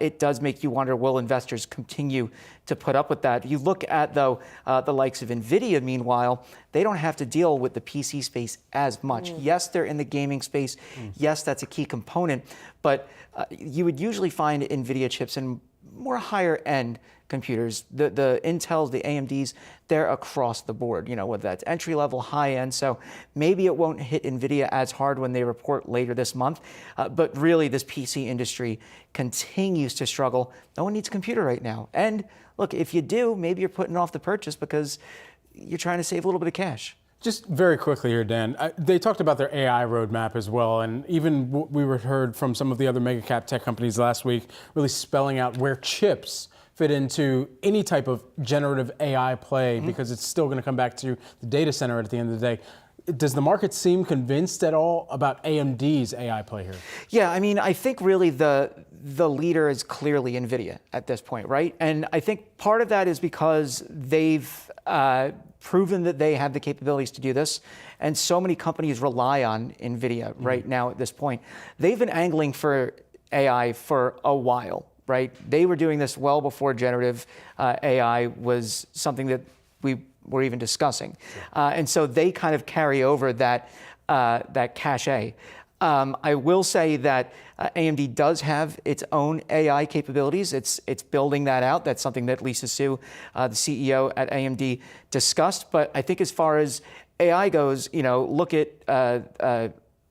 Speaker 9: it does make you wonder, will investors continue to put up with that? You look at, though, the likes of NVIDIA, meanwhile, they don't have to deal with the PC space as much. Yes, they're in the gaming space. Yes, that's a key component. But you would usually find NVIDIA chips in more higher end computers. The Intels, the AMDs, they're across the board, whether that's entry level, high end. So maybe it won't hit NVIDIA as hard when they report later this month. But really, this PC industry continues to struggle. No one needs a computer right now. And look, if you do, maybe you're putting off the purchase because you're trying to save a little bit of cash.
Speaker 3: Just very quickly here, Dan, they talked about their AI roadmap as well, and even we heard from some of the other mega cap tech companies last week really spelling out where chips fit into any type of generative AI play, because it's still going to come back to the data center at the end of the day. Does the market seem convinced at all about AMD's AI play here? Yeah,
Speaker 9: I mean, I think really the leader is clearly NVIDIA at this point, right? And I think part of that is because they've proven that they have the capabilities to do this. And so many companies rely on NVIDIA right now at this point. They've been angling for AI for a while, right? They were doing this well before generative AI was something that we were even discussing. And so they kind of carry over that cachet. I will say that AMD does have its own AI capabilities. It's building that out. That's something that Lisa Su, the CEO at AMD, discussed. But I think as far as AI goes, look at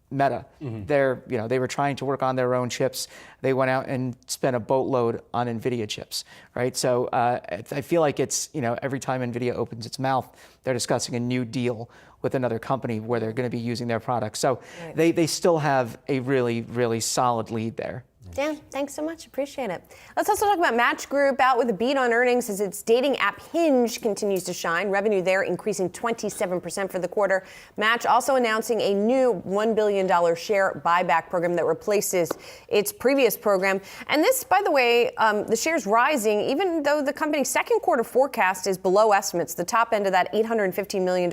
Speaker 9: Meta. They were trying to work on their own chips. They went out and spent a boatload on NVIDIA chips, right? So I feel like it's, every time NVIDIA opens its mouth, they're discussing a new deal with another company where they're going to be using their products. So they still have a really, really solid lead there.
Speaker 1: Dan, thanks so much. Appreciate it. Let's also talk about Match Group, out with a beat on earnings as its dating app Hinge continues to shine. Revenue there increasing 27% for the quarter. Match also announcing a new $1 billion share buyback program that replaces its previous program. And this, by the way, the share's rising, even though the company's second quarter forecast is below estimates, the top end of that $815 million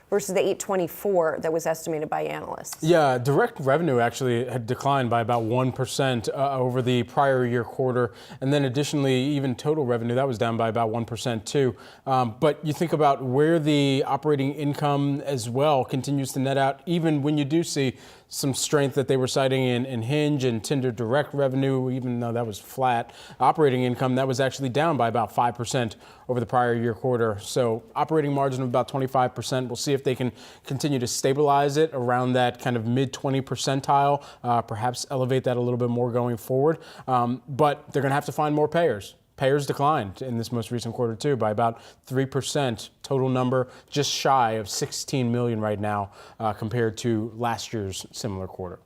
Speaker 1: versus the $824 that was estimated by analysts. Yeah, direct revenue actually had declined by about 1% over the prior year quarter. And then additionally, even total revenue, that was down by about 1% too. But you think about where the operating income as well continues to net out, even when you do see some strength that they were citing in Hinge and Tinder direct revenue, even though that was flat. Operating income, that was actually down by about 5%
Speaker 3: over the prior year quarter. So operating margin of about 25%. We'll see if they can continue to stabilize it around that kind of mid-20 percentile, perhaps elevate that a little bit more going forward. But they're going to have to find more payers. Payers declined in this most recent quarter too by about 3%. Total number just shy of 16 million right now compared to last year's similar quarter.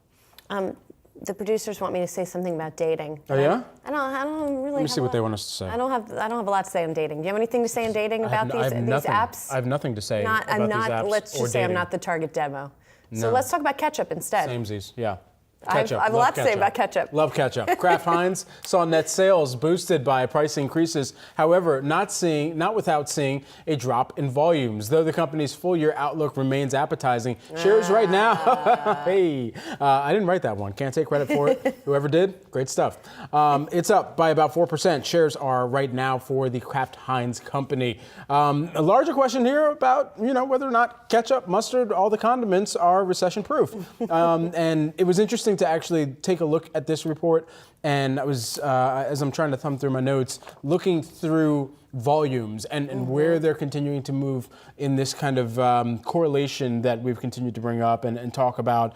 Speaker 1: The producers want me to say something about dating.
Speaker 3: Oh yeah?
Speaker 1: I don't really.
Speaker 3: Let me see what they want us to say.
Speaker 1: I don't have a lot to say on dating. Do you have anything to say on dating about these apps?
Speaker 3: I have nothing to say about these apps.
Speaker 1: Let's just say I'm not the target demo. So
Speaker 3: No.
Speaker 1: let's talk about ketchup instead.
Speaker 3: Samesies, yeah.
Speaker 1: I have a lot to say about ketchup.
Speaker 3: Love ketchup. Kraft Heinz saw net sales boosted by price increases. However, not without seeing a drop in volumes. Though the company's full-year outlook remains appetizing, shares right now. Hey, I didn't write that one. Can't take credit for it. Whoever did, great stuff. It's up by about 4%. Shares are right now for the Kraft Heinz company. A larger question here about whether or not ketchup, mustard, all the condiments are recession-proof. And it was interesting to actually take a look at this report, and I was, as I'm trying to thumb through my notes, looking through volumes and where they're continuing to move in this kind of correlation that we've continued to bring up and talk about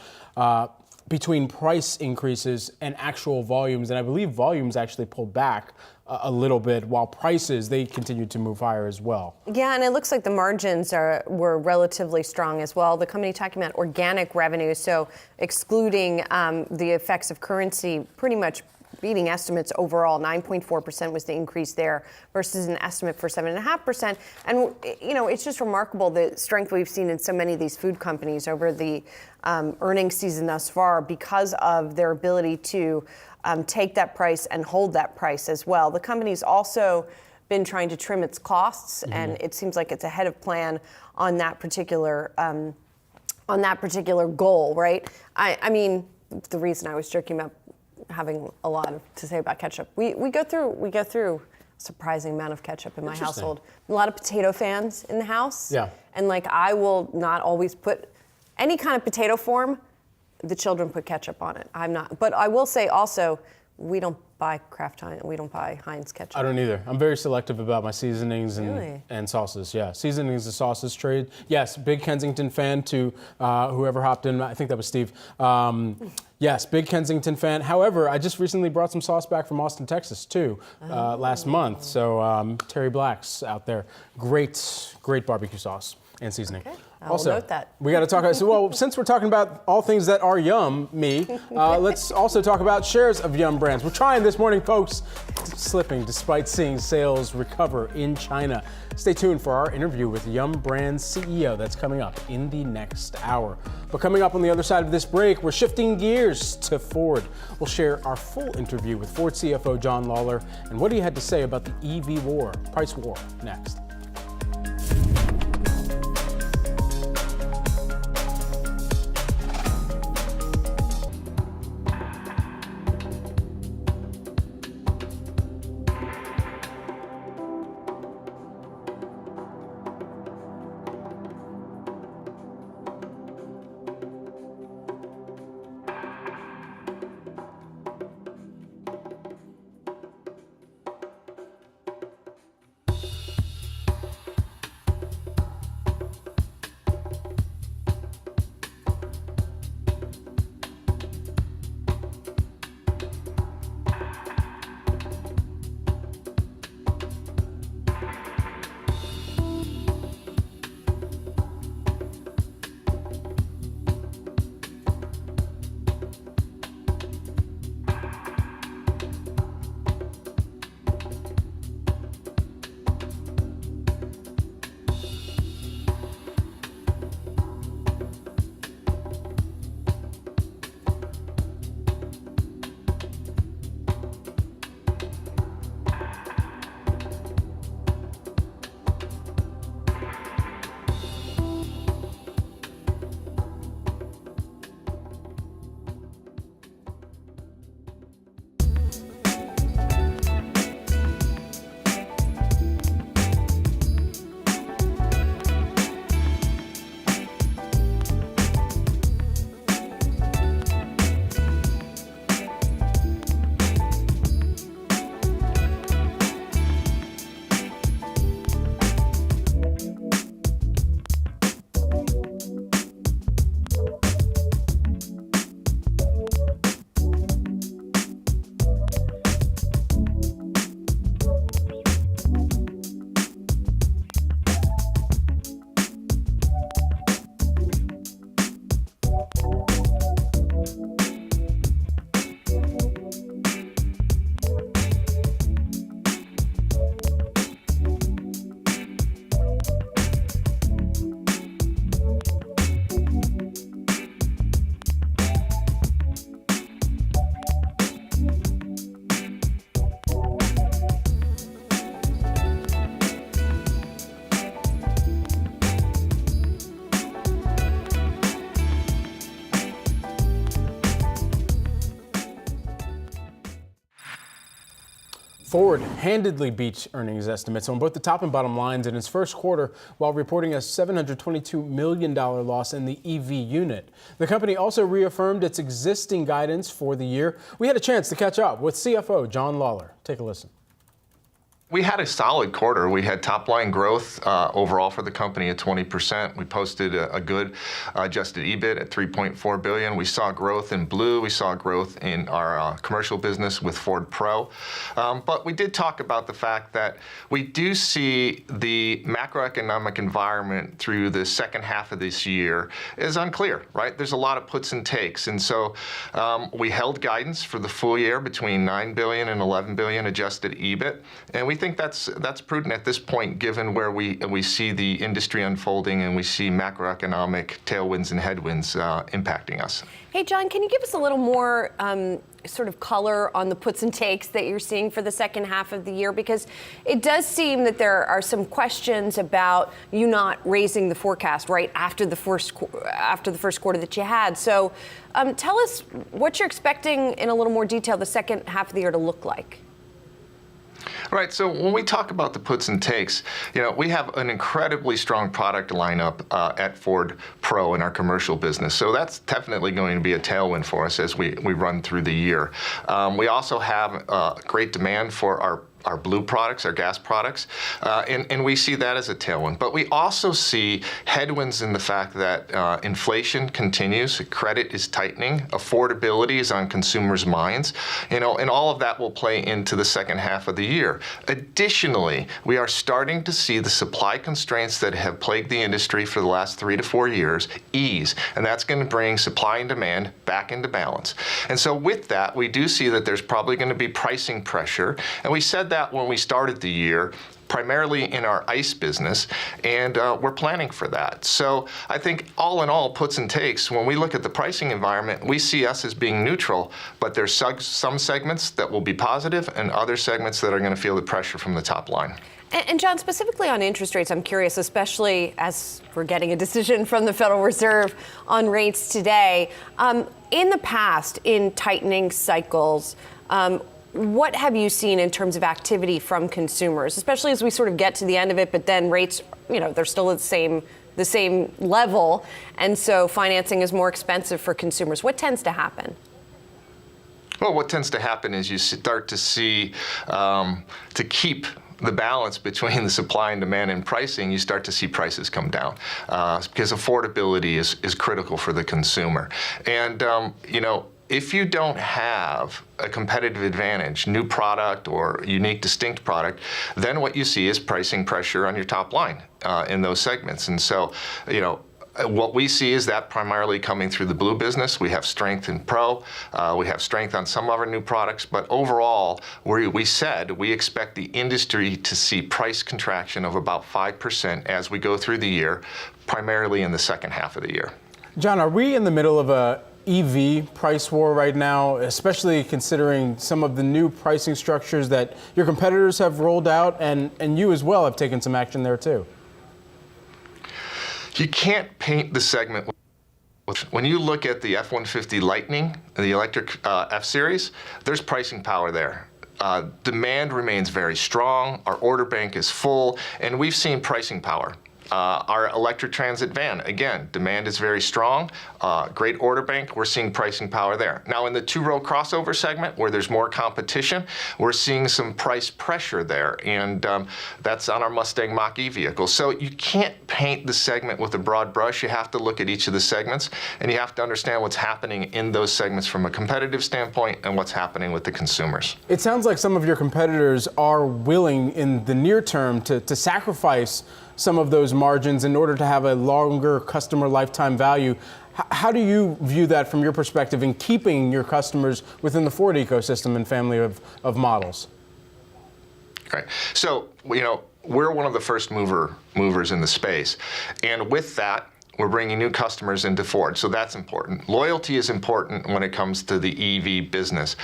Speaker 3: between price increases and actual volumes. And I believe volumes actually pulled back a little bit, while prices, they continued to move higher as well.
Speaker 1: Yeah, and it looks like the margins were relatively strong as well. The company talking about organic revenue, so excluding the effects of currency, pretty much beating estimates overall. 9.4% was the increase there versus an estimate for 7.5%. And it's just remarkable the strength we've seen in so many of these food companies over the earnings season thus far because of their ability to take that price and hold that price as well. The company's also been trying to trim its costs, and it seems like it's ahead of plan on that particular goal, right? I mean, the reason I was joking about having a lot to say about ketchup, we go through a surprising amount of ketchup in my household. A lot of potato fans in the house. Yeah. And I will not always put any kind of potato form. The children put ketchup on it. I'm not. But I will say also, we don't buy Kraft Heinz. We don't buy Heinz ketchup.
Speaker 3: I don't either. I'm very selective about my seasonings and sauces. Yeah, seasonings and sauces trade. Yes, big Kensington fan to whoever hopped in. I think that was Steve. Yes, big Kensington fan. However, I just recently brought some sauce back from Austin, Texas, too, last month. So Terry Black's out there. Great barbecue sauce and seasoning.
Speaker 1: Okay. I'll note that.
Speaker 3: We got to talk about, since we're talking about all things that are yum, let's also talk about shares of Yum Brands. We're trying this morning, folks, slipping despite seeing sales recover in China. Stay tuned for our interview with Yum Brands CEO that's coming up in the next hour. But coming up on the other side of this break, we're shifting gears to Ford. We'll share our full interview with Ford CFO John Lawler and what he had to say about the EV war, price war, next. Ford handedly beat earnings estimates on both the top and bottom lines in its first quarter while reporting a $722 million loss in the EV unit. The company also reaffirmed its existing guidance for the year. We had a chance to catch up with CFO John Lawler. Take a listen.
Speaker 7: We had a solid quarter. We had top-line growth overall for the company at 20%. We posted a good adjusted EBIT at $3.4 billion. We saw growth in Blue. We saw growth in our commercial business with Ford Pro. But we did talk about the fact that we do see the macroeconomic environment through the second half of this year is unclear, right? There's a lot of puts and takes. And so we held guidance for the full year between $9 billion and $11 billion adjusted EBIT. And we think that's prudent at this point, given where we see the industry unfolding and we see macroeconomic tailwinds and headwinds impacting us.
Speaker 1: Hey, John, can you give us a little more sort of color on the puts and takes that you're seeing for the second half of the year? Because it does seem that there are some questions about you not raising the forecast right after the first quarter that you had. So tell us what you're expecting in a little more detail the second half of the year to look like.
Speaker 7: Right. So when we talk about the puts and takes, we have an incredibly strong product lineup at Ford Pro in our commercial business. So that's definitely going to be a tailwind for us as we run through the year. We also have great demand for our Blue products, our gas products, and we see that as a tailwind. But we also see headwinds in the fact that inflation continues, credit is tightening, affordability is on consumers' minds, and all of that will play into the second half of the year. Additionally, we are starting to see the supply constraints that have plagued the industry for the last 3 to 4 years ease, and that's going to bring supply and demand back into balance. And so with that, we do see that there's probably going to be pricing pressure, and we said that when we started the year, primarily in our ICE business, and we're planning for that. So I think all in all, puts and takes, when we look at the pricing environment, we see us as being neutral, but there's some segments that will be positive and other segments that are going to feel the pressure from the top line.
Speaker 1: And John, specifically on interest rates, I'm curious, especially as we're getting a decision from the Federal Reserve on rates today. In the past, in tightening cycles, what have you seen in terms of activity from consumers, especially as we sort of get to the end of it, but then rates, they're still at the same level, and so financing is more expensive for consumers. What tends to happen?
Speaker 7: Well, what tends to happen is you start to see, to keep the balance between the supply and demand and pricing, you start to see prices come down because affordability is critical for the consumer. And, if you don't have a competitive advantage, new product or unique, distinct product, then what you see is pricing pressure on your top line in those segments. And so, what we see is that primarily coming through the Blue business. We have strength in Pro. We have strength on some of our new products. But overall, we said we expect the industry to see price contraction of about 5% as we go through the year, primarily in the second half of the year.
Speaker 3: John, are we in the middle of a EV price war right now, especially considering some of the new pricing structures that your competitors have rolled out, and you as well have taken some action there too?
Speaker 7: You can't paint the segment. When you look at the F-150 Lightning, the electric F-Series, there's pricing power there. Demand remains very strong, our order bank is full, and we've seen pricing power. Our electric transit van, again, demand is very strong, great order bank, we're seeing pricing power there. Now in the two-row crossover segment where there's more competition, we're seeing some price pressure there, and that's on our Mustang Mach-E vehicle. So you can't paint the segment with a broad brush, you have to look at each of the segments, and you have to understand what's happening in those segments from a competitive standpoint and what's happening with the consumers.
Speaker 3: It sounds like some of your competitors are willing in the near term to sacrifice some of those margins in order to have a longer customer lifetime value. How do you view that from your perspective in keeping your customers within the Ford ecosystem and family of models?
Speaker 7: Right. So, we're one of the first movers in the space. And with that, we're bringing new customers into Ford, so that's important. Loyalty is important when it comes to the EV business.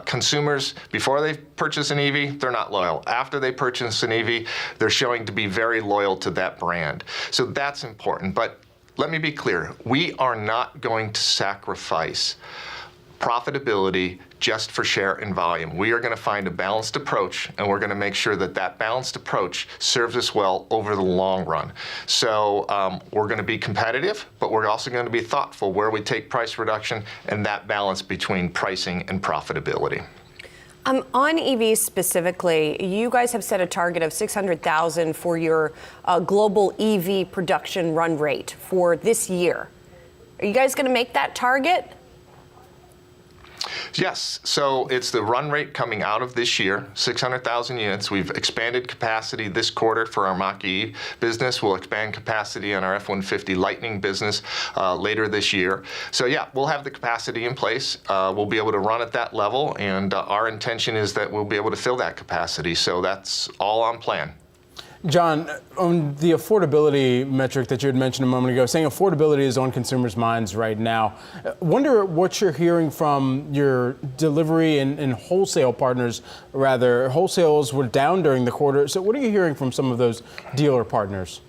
Speaker 7: Consumers, before they purchase an EV, they're not loyal. After they purchase an EV, they're showing to be very loyal to that brand. So that's important. But let me be clear, we are not going to sacrifice profitability just for share and volume. We are going to find a balanced approach, and we're going to make sure that that balanced approach serves us well over the long run. So we're going to be competitive, but we're also going to be thoughtful where we take price reduction and that balance between pricing and profitability.
Speaker 1: On EVs specifically, you guys have set a target of 600,000 for your global EV production run rate for this year. Are you guys going to make that target?
Speaker 7: Yes, so it's the run rate coming out of this year, 600,000 units. We've expanded capacity this quarter for our Mach-E business. We'll expand capacity on our F-150 Lightning business later this year. So yeah, we'll have the capacity in place. We'll be able to run at that level, and our intention is that we'll be able to fill that capacity. So that's all on plan.
Speaker 3: John, on the affordability metric that you had mentioned a moment ago, saying affordability is on consumers' minds right now. Wonder what you're hearing from your delivery and wholesale partners, rather. Wholesales were down during the quarter. So what are you hearing from some of those dealer partners?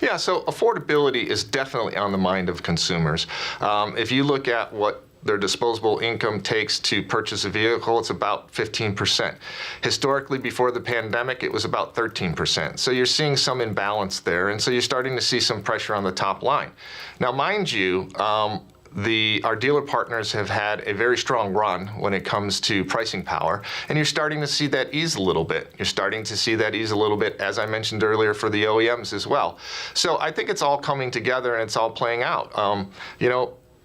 Speaker 7: Yeah, so affordability is definitely on the mind of consumers. If you look at what their disposable income takes to purchase a vehicle, it's about 15%. Historically, before the pandemic, it was about 13%. So you're seeing some imbalance there, and so you're starting to see some pressure on the top line. Now, mind you, our dealer partners have had a very strong run when it comes to pricing power, and you're starting to see that ease a little bit. You're starting to see that ease a little bit, as I mentioned earlier, for the OEMs as well. So I think it's all coming together and it's all playing out.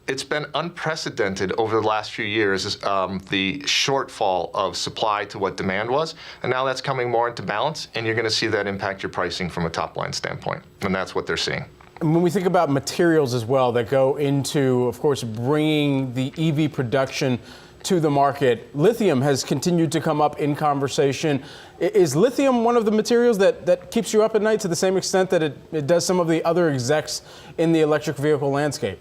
Speaker 7: It's been unprecedented over the last few years, the shortfall of supply to what demand was, and now that's coming more into balance, and you're going to see that impact your pricing from a top-line standpoint, and that's what they're seeing.
Speaker 3: And when we think about materials as well that go into, of course, bringing the EV production to the market, lithium has continued to come up in conversation. Is lithium one of the materials that keeps you up at night to the same extent that it does some of the other execs in the electric vehicle landscape?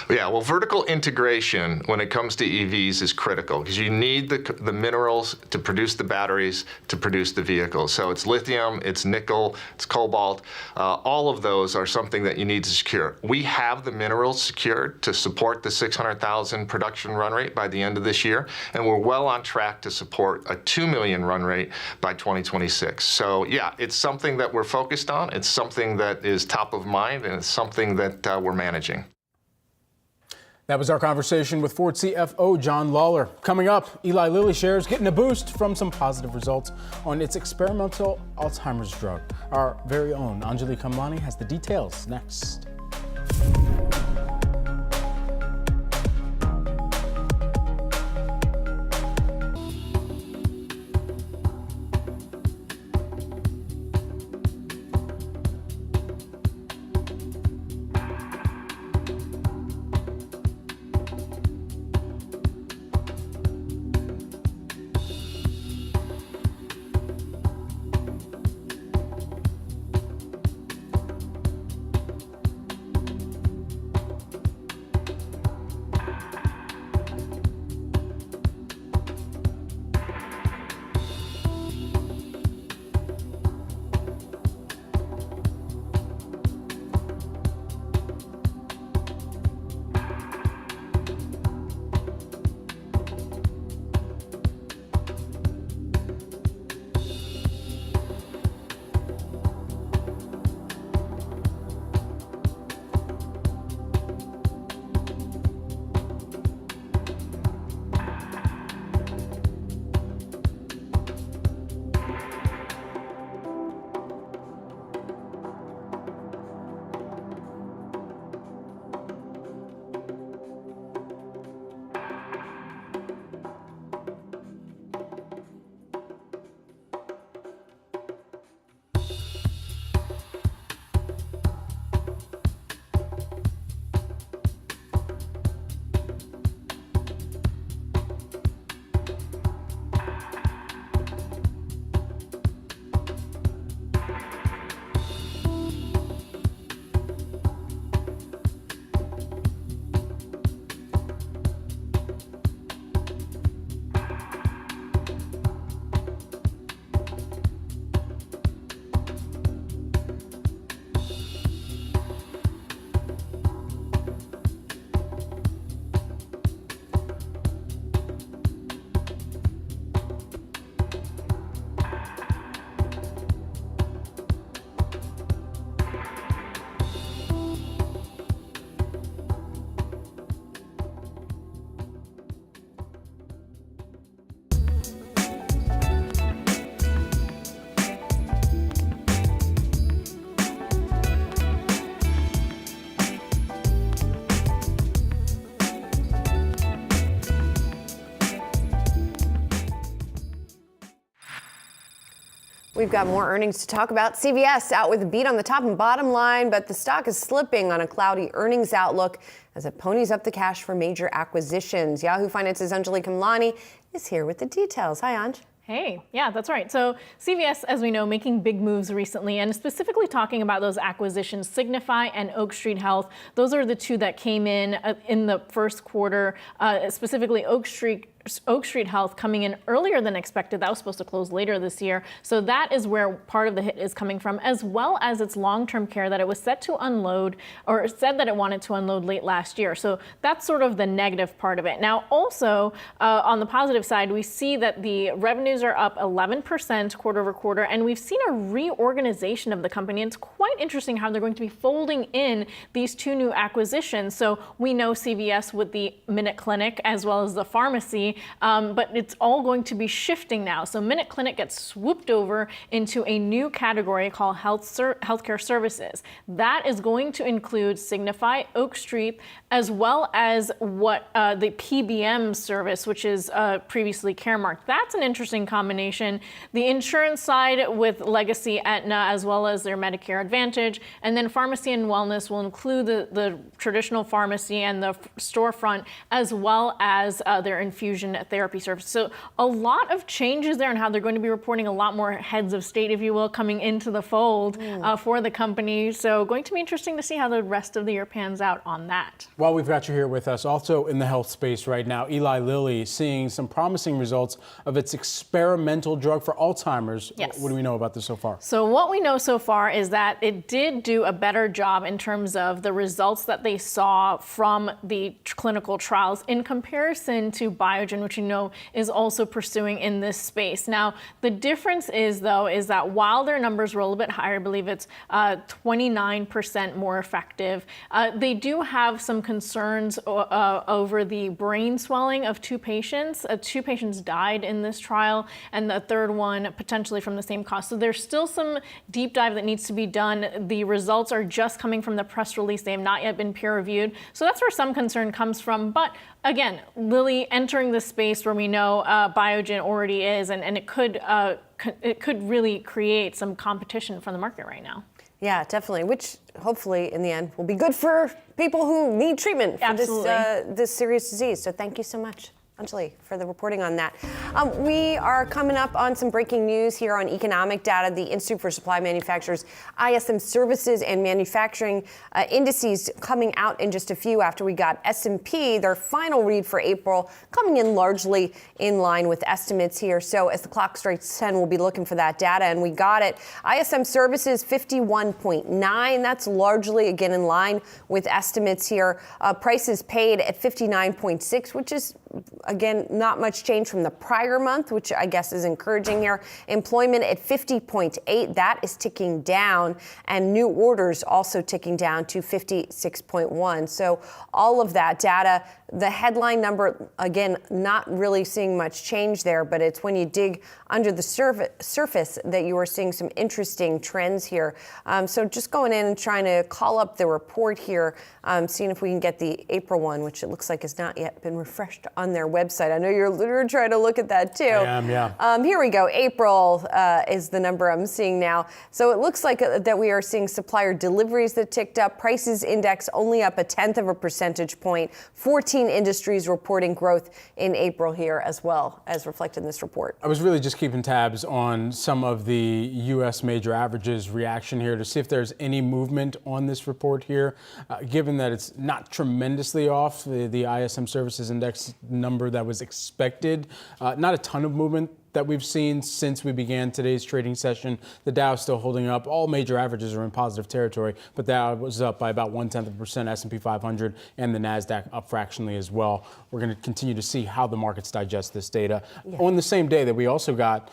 Speaker 7: Yeah, well, vertical integration when it comes to EVs is critical because you need the minerals to produce the batteries to produce the vehicles. So it's lithium, it's nickel, it's cobalt. All of those are something that you need to secure. We have the minerals secured to support the 600,000 production run rate by the end of this year, and we're well on track to support a 2 million run rate by 2026. So yeah, it's something that we're focused on. It's something that is top of mind, and it's something that we're managing.
Speaker 3: That was our conversation with Ford CFO John Lawler. Coming up, Eli Lilly shares getting a boost from some positive results on its experimental Alzheimer's drug. Our very own Anjali Kamlani has the details next.
Speaker 1: We've got more earnings to talk about. CVS out with a beat on the top and bottom line, but the stock is slipping on a cloudy earnings outlook as it ponies up the cash for major acquisitions. Yahoo Finance's Anjali Kamlani is here with the details. Hi, Anj.
Speaker 10: Hey, yeah, that's right. So CVS, as we know, making big moves recently, and specifically talking about those acquisitions, Signify and Oak Street Health. Those are the two that came in the first quarter, specifically Oak Street Health coming in earlier than expected. That was supposed to close later this year. So that is where part of the hit is coming from, as well as its long-term care that it was set to unload, or said that it wanted to unload late last year. So that's sort of the negative part of it. Now, also on the positive side, we see that the revenues are up 11% quarter over quarter, and we've seen a reorganization of the company. It's quite interesting how they're going to be folding in these two new acquisitions. So we know CVS with the Minute Clinic as well as the pharmacy, but it's all going to be shifting now. So Minute Clinic gets swooped over into a new category called healthcare services. That is going to include Signify, Oak Street, as well as what the PBM service, which is previously Caremark. That's an interesting combination. The insurance side with Legacy, Aetna, as well as their Medicare Advantage, and then pharmacy and wellness will include the traditional pharmacy and the storefront, as well as their infusion therapy service. So a lot of changes there and how they're going to be reporting, a lot more heads of state, if you will, coming into the fold for the company. So going to be interesting to see how the rest of the year pans out on that.
Speaker 3: Well, we've got you here with us also in the health space right now. Eli Lilly seeing some promising results of its experimental drug for Alzheimer's.
Speaker 10: Yes.
Speaker 3: What do we know about this so far?
Speaker 10: So what we know so far is that it did do a better job in terms of the results that they saw from the clinical trials in comparison to Biogen, which you know is also pursuing in this space. Now, the difference is, though, is that while their numbers were a little bit higher, I believe it's 29% more effective, they do have some concerns over the brain swelling of two patients. Two patients died in this trial, and the third one potentially from the same cause. So there's still some deep dive that needs to be done. The results are just coming from the press release. They have not yet been peer reviewed. So that's where some concern comes from. But again, Lilly entering the space where we know Biogen already is, and it could really create some competition from the market right now.
Speaker 1: Yeah, definitely, which hopefully in the end will be good for people who need treatment for this serious disease. So thank you so much, Anjali, for the reporting on that. We are coming up on some breaking news here on economic data. The Institute for Supply Manufacturers, ISM Services and Manufacturing indices coming out in just a few after we got S&P, their final read for April, coming in largely in line with estimates here. So as the clock strikes 10, we'll be looking for that data, and we got it. ISM Services 51.9. That's largely, again, in line with estimates here. Prices paid at 59.6, which is, again, not much change from the prior month, which I guess is encouraging here. Employment at 50.8, that is ticking down, and new orders also ticking down to 56.1. So all of that data, the headline number, again, not really seeing much change there, but it's when you dig under the surface that you are seeing some interesting trends here. So just going in and trying to call up the report here, seeing if we can get the April one, which it looks like has not yet been refreshed on their website. I know you're trying to look at that too.
Speaker 3: I am, yeah.
Speaker 1: Here we go. April is the number I'm seeing now. So it looks like that we are seeing supplier deliveries that ticked up. Prices index only up 0.1 of a percentage point. 14 industries reporting growth in April here as well, as reflected in this report.
Speaker 3: I was really just keeping tabs on some of the U.S. major averages reaction here to see if there's any movement on this report here, given that it's not tremendously off the ISM Services Index number that was expected. Not a ton of movement that we've seen since we began today's trading session. The Dow is still holding up. All major averages are in positive territory, but the Dow was up by about 0.1%, S&P 500 and the Nasdaq up fractionally as well. We're going to continue to see how the markets digest this data. Yeah. On the same day that we also got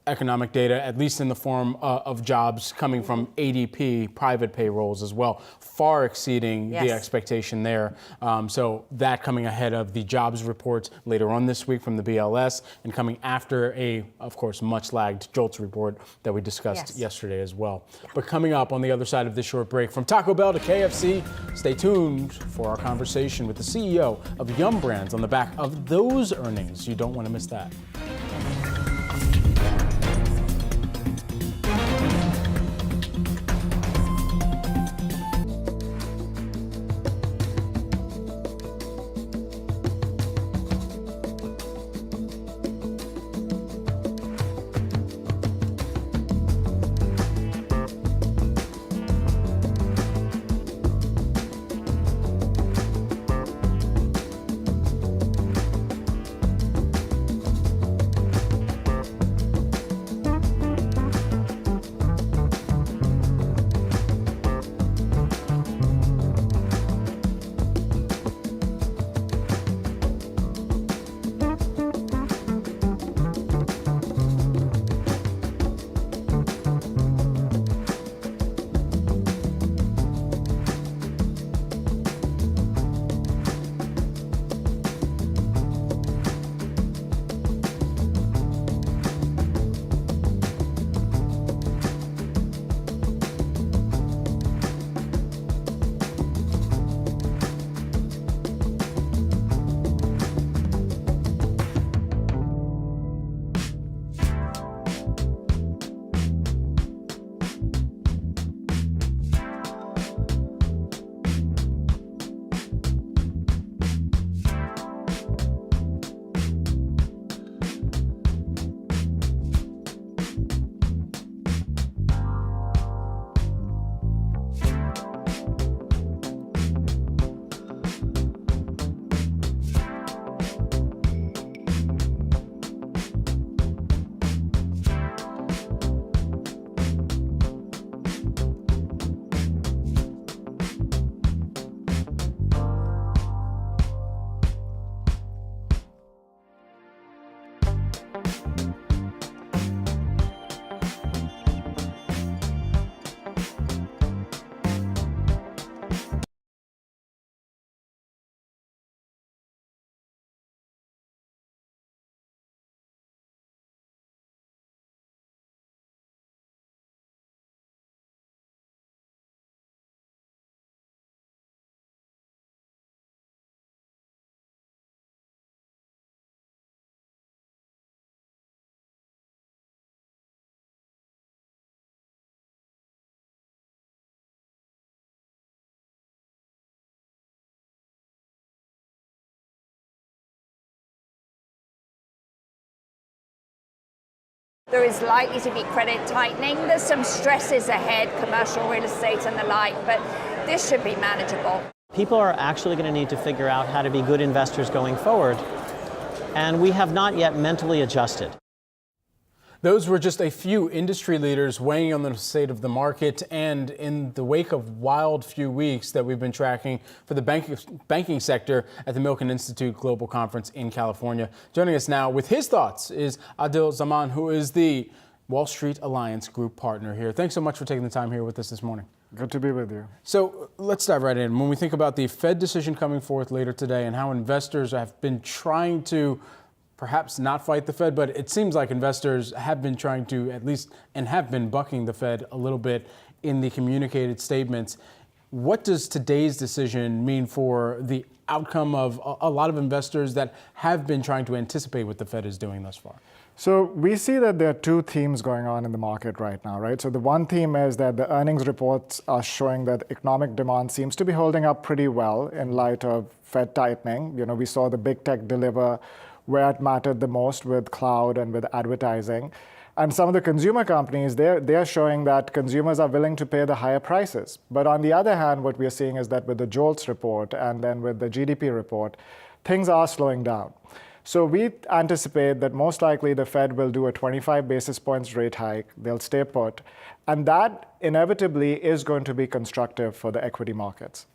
Speaker 3: economic data, at least in the form of jobs coming from ADP, private payrolls as well, far exceeding the expectation there. So that coming ahead of the jobs reports later on this week from the BLS, and coming after a, of course, much lagged JOLTS report that we discussed yesterday as well. Yeah. But coming up on the other side of this short break, from Taco Bell to KFC, stay tuned for our conversation with the CEO of Yum Brands on the back of those earnings. You don't want to miss that.
Speaker 11: There is likely to be credit tightening. There's some stresses ahead, commercial real estate and the like, but this should be manageable.
Speaker 12: People are actually going to need to figure out how to be good investors going forward, and we have not yet mentally adjusted.
Speaker 3: Those were just a few industry leaders weighing on the state of the market, and in the wake of wild few weeks that we've been tracking for the banking sector at the Milken Institute Global Conference in California. Joining us now with his thoughts is Adil Zaman, who is the Wall Street Alliance Group partner here. Thanks so much for taking the time here with us this morning.
Speaker 13: Good to be with you.
Speaker 3: So let's dive right in. When we think about the Fed decision coming forth later today and how investors have been trying to perhaps not fight the Fed, but it seems like investors have been trying to at least, and have been bucking the Fed a little bit in the communicated statements. What does today's decision mean for the outcome of a lot of investors that have been trying to anticipate what the Fed is doing thus far?
Speaker 13: So we see that there are two themes going on in the market right now, right? So the one theme is that the earnings reports are showing that economic demand seems to be holding up pretty well in light of Fed tightening. You know, we saw the big tech deliver where it mattered the most with cloud and with advertising. And some of the consumer companies, they're showing that consumers are willing to pay the higher prices. But on the other hand, what we're seeing is that with the JOLTS report and then with the GDP report, things are slowing down. So we anticipate that most likely the Fed will do a 25 basis points rate hike. They'll stay put. And that inevitably is going to be constructive for the equity markets.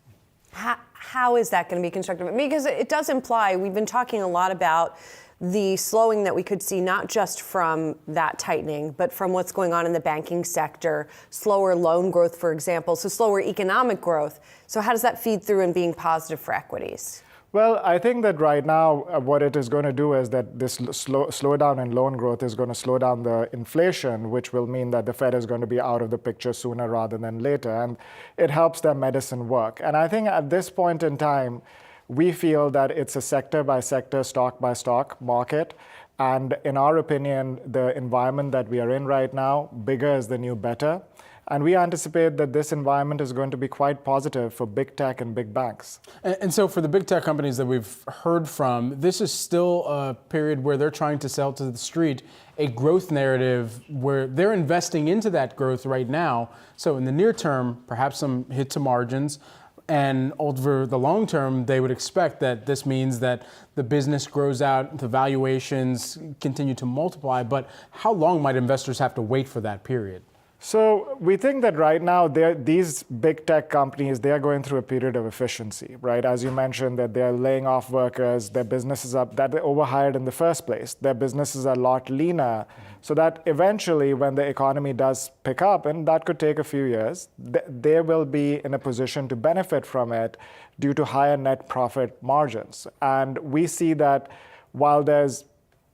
Speaker 1: How is that going to be constructive? Because it does imply, we've been talking a lot about the slowing that we could see, not just from that tightening, but from what's going on in the banking sector, slower loan growth, for example, so slower economic growth. So how does that feed through in being positive for equities?
Speaker 13: Well, I think that right now what it is going to do is that this slowdown in loan growth is going to slow down the inflation, which will mean that the Fed is going to be out of the picture sooner rather than later. And it helps their medicine work. And I think at this point in time, we feel that it's a sector by sector, stock by stock market. And in our opinion, the environment that we are in right now, bigger is the new better. And we anticipate that this environment is going to be quite positive for big tech and big banks.
Speaker 3: And so for the big tech companies that we've heard from, this is still a period where they're trying to sell to the street a growth narrative where they're investing into that growth right now. So in the near term, perhaps some hit to margins. And over the long term, they would expect that this means that the business grows out, the valuations continue to multiply. But how long might investors have to wait for that period?
Speaker 13: So we think that right now, these big tech companies, they are going through a period of efficiency, right? As you mentioned, that they're laying off workers, their businesses are, that they overhired in the first place, their businesses are a lot leaner, so that eventually when the economy does pick up, and that could take a few years, they will be in a position to benefit from it due to higher net profit margins. And we see that while there's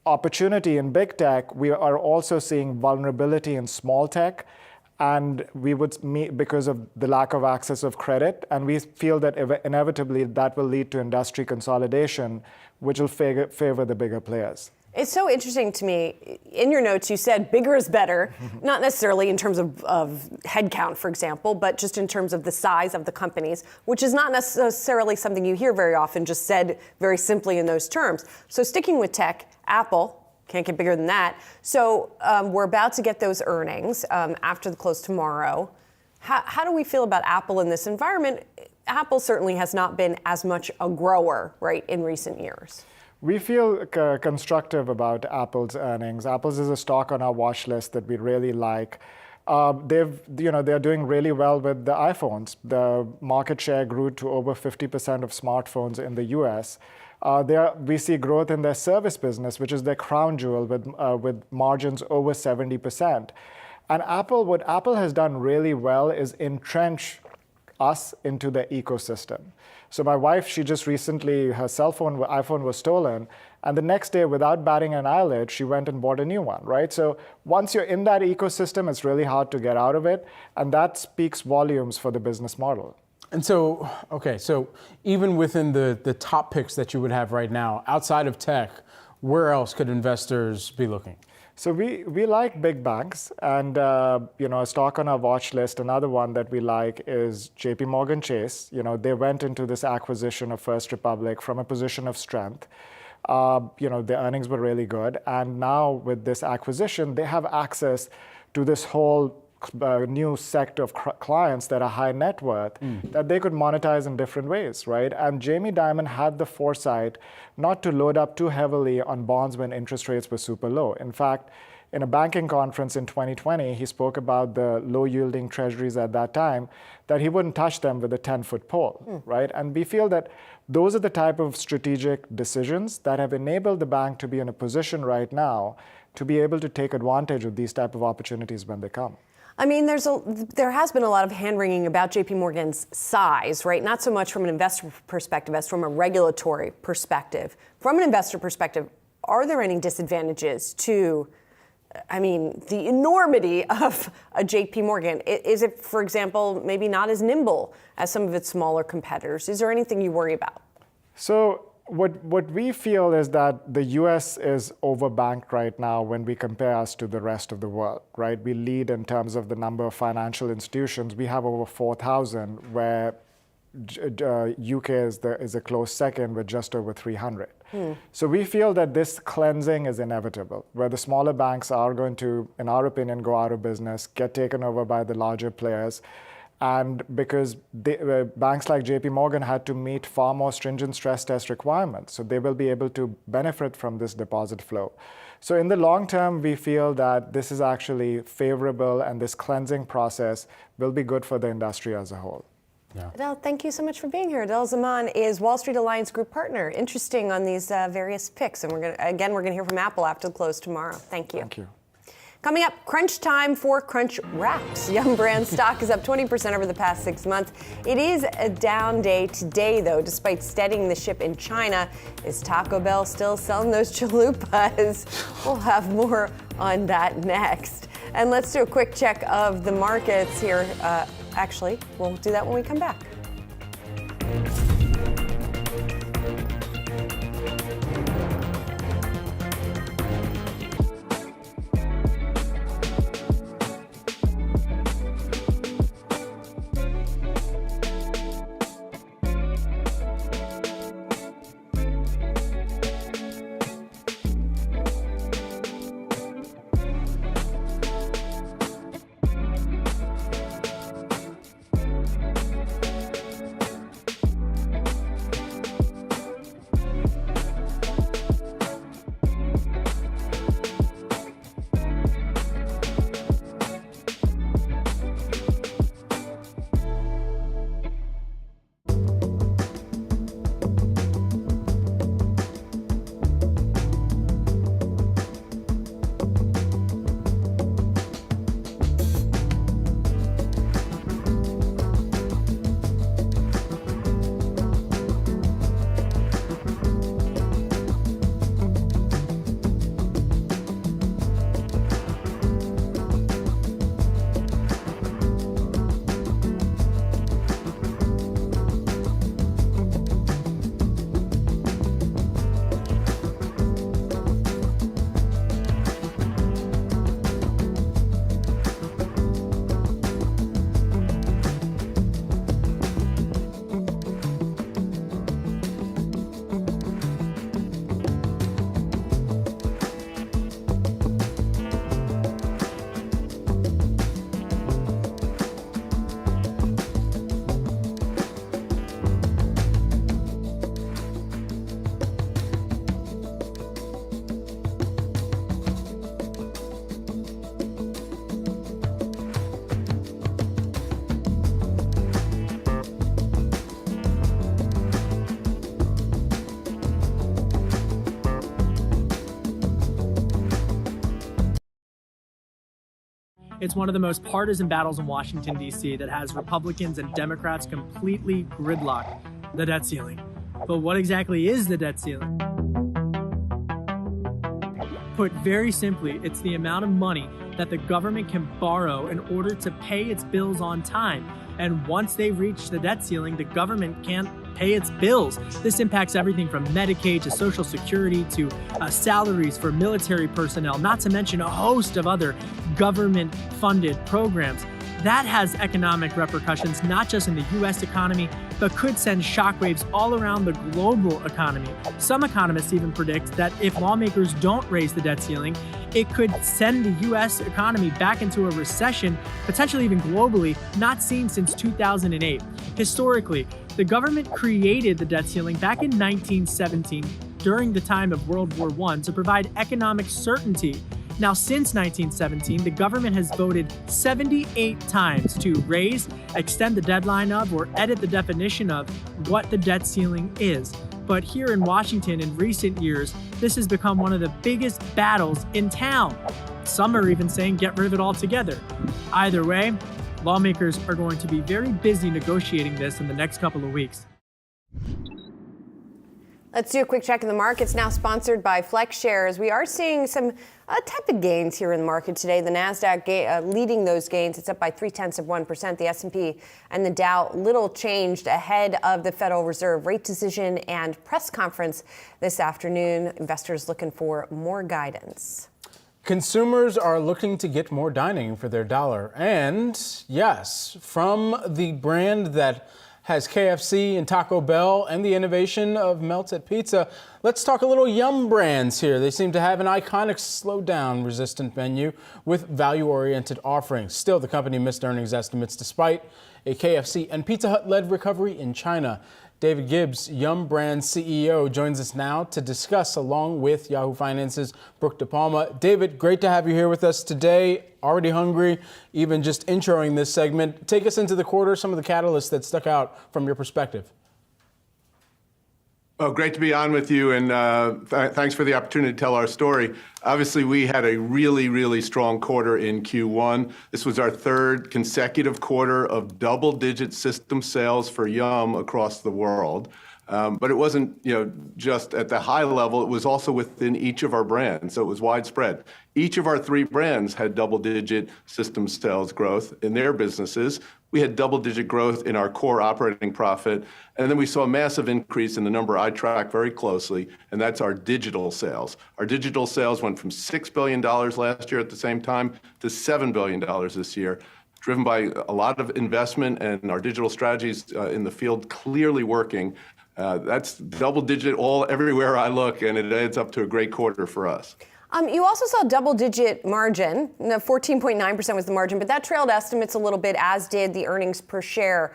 Speaker 13: opportunity in big tech, we are also seeing vulnerability in small tech, and we would meet because of the lack of access of credit, and we feel that inevitably that will lead to industry consolidation, which will favor the bigger players.
Speaker 1: It's so interesting to me. In your notes, you said bigger is better, not necessarily in terms of headcount, for example, but just in terms of the size of the companies, which is not necessarily something you hear very often, just said very simply in those terms. So sticking with tech, Apple can't get bigger than that. So we're about to get those earnings after the close tomorrow. How do we feel about Apple in this environment? Apple certainly has not been as much a grower, right, in recent years.
Speaker 13: We feel constructive about Apple's earnings. Apple's is a stock on our watch list that we really like. They're doing really well with the iPhones. The market share grew to over 50% of smartphones in the US. We see growth in their service business, which is their crown jewel, with margins over 70%. And what Apple has done really well is entrench us into the ecosystem. So my wife, she just recently, her iPhone was stolen, and the next day, without batting an eyelid, she went and bought a new one, right? So once you're in that ecosystem, it's really hard to get out of it, and that speaks volumes for the business model.
Speaker 3: And so, okay, so even within the top picks that you would have right now, outside of tech, where else could investors be looking?
Speaker 13: So we like big banks, and a stock on our watch list. Another one that we like is JP Morgan Chase. They went into this acquisition of First Republic from a position of strength. The earnings were really good. And now with this acquisition, they have access to this whole new sector of clients that are high net worth that they could monetize in different ways, right? And Jamie Dimon had the foresight not to load up too heavily on bonds when interest rates were super low. In fact, in a banking conference in 2020, he spoke about the low-yielding treasuries at that time, that he wouldn't touch them with a 10-foot pole, right? And we feel that those are the type of strategic decisions that have enabled the bank to be in a position right now to be able to take advantage of these type of opportunities when they come.
Speaker 1: I mean, there has been a lot of hand-wringing about JP Morgan's size, right? Not so much from an investor perspective as from a regulatory perspective. From an investor perspective, are there any disadvantages to, the enormity of a JP Morgan? Is it, for example, maybe not as nimble as some of its smaller competitors? Is there anything you worry about?
Speaker 13: So what we feel is that the US is overbanked right now when we compare us to the rest of the world, right? We lead in terms of the number of financial institutions. We have over 4,000, where UK is a close second with just over 300. So we feel that this cleansing is inevitable, where the smaller banks are going to, in our opinion, go out of business, get taken over by the larger players. And because banks like JP Morgan had to meet far more stringent stress test requirements, so they will be able to benefit from this deposit flow. So in the long term, we feel that this is actually favorable, and this cleansing process will be good for the industry as a whole.
Speaker 3: Yeah.
Speaker 1: Adel, thank you so much for being here. Adel Zaman is Wall Street Alliance Group Partner. Interesting on these various picks. And we're going to hear from Apple after the close tomorrow. Thank you.
Speaker 13: Thank you.
Speaker 1: Coming up, crunch time for Crunch Wraps. Yum Brand stock is up 20% over the past 6 months. It is a down day today, though, despite steadying the ship in China. Is Taco Bell still selling those chalupas? We'll have more on that next. And let's do a quick check of the markets here. Actually, we'll do that when we come back.
Speaker 14: It's one of the most partisan battles in Washington, D.C. that has Republicans and Democrats completely gridlocked, the debt ceiling. But what exactly is the debt ceiling? Put very simply, it's the amount of money that the government can borrow in order to pay its bills on time. And once they reach the debt ceiling, the government can't pay its bills. This impacts everything from Medicaid to Social Security to salaries for military personnel, not to mention a host of other government-funded programs. That has economic repercussions, not just in the U.S. economy, but could send shockwaves all around the global economy. Some economists even predict that if lawmakers don't raise the debt ceiling, it could send the U.S. economy back into a recession, potentially even globally, not seen since 2008. Historically, the government created the debt ceiling back in 1917 during the time of World War I to provide economic certainty. Now, since 1917, the government has voted 78 times to raise, extend the deadline of, or edit the definition of what the debt ceiling is. But here in Washington in recent years, this has become one of the biggest battles in town. Some are even saying get rid of it altogether. Either way, lawmakers are going to be very busy negotiating this in the next couple of weeks.
Speaker 1: Let's do a quick check in the markets, now sponsored by FlexShares. We are seeing some tepid gains here in the market today. The Nasdaq leading those gains. It's up by 0.3%. The S&P and the Dow little changed ahead of the Federal Reserve rate decision and press conference this afternoon. Investors looking for more guidance.
Speaker 3: Consumers are looking to get more dining for their dollar. And yes, from the brand that has KFC and Taco Bell and the innovation of melted pizza, let's talk a little Yum brands here. They seem to have an iconic slow-down resistant menu with value-oriented offerings. Still, the company missed earnings estimates despite a KFC and Pizza Hut-led recovery in China. David Gibbs, Yum Brands CEO, joins us now to discuss along with Yahoo Finance's Brooke DePalma. David, great to have you here with us today. Already hungry, even just introing this segment. Take us into the quarter, some of the catalysts that stuck out from your perspective.
Speaker 15: Oh, great to be on with you, and thanks for the opportunity to tell our story. Obviously, we had a really, really strong quarter in Q1. This was our third consecutive quarter of double-digit system sales for Yum across the world. But it wasn't, just at the high level. It was also within each of our brands, so it was widespread. Each of our three brands had double-digit system sales growth in their businesses. We had double-digit growth in our core operating profit, and then we saw a massive increase in the number I track very closely, and that's our digital sales. Our digital sales went from $6 billion last year at the same time to $7 billion this year, driven by a lot of investment, and our digital strategies in the field clearly working. That's double-digit everywhere I look, and it adds up to a great quarter for us.
Speaker 1: You also saw double-digit margin. 14.9% was the margin, but that trailed estimates a little bit, as did the earnings per share.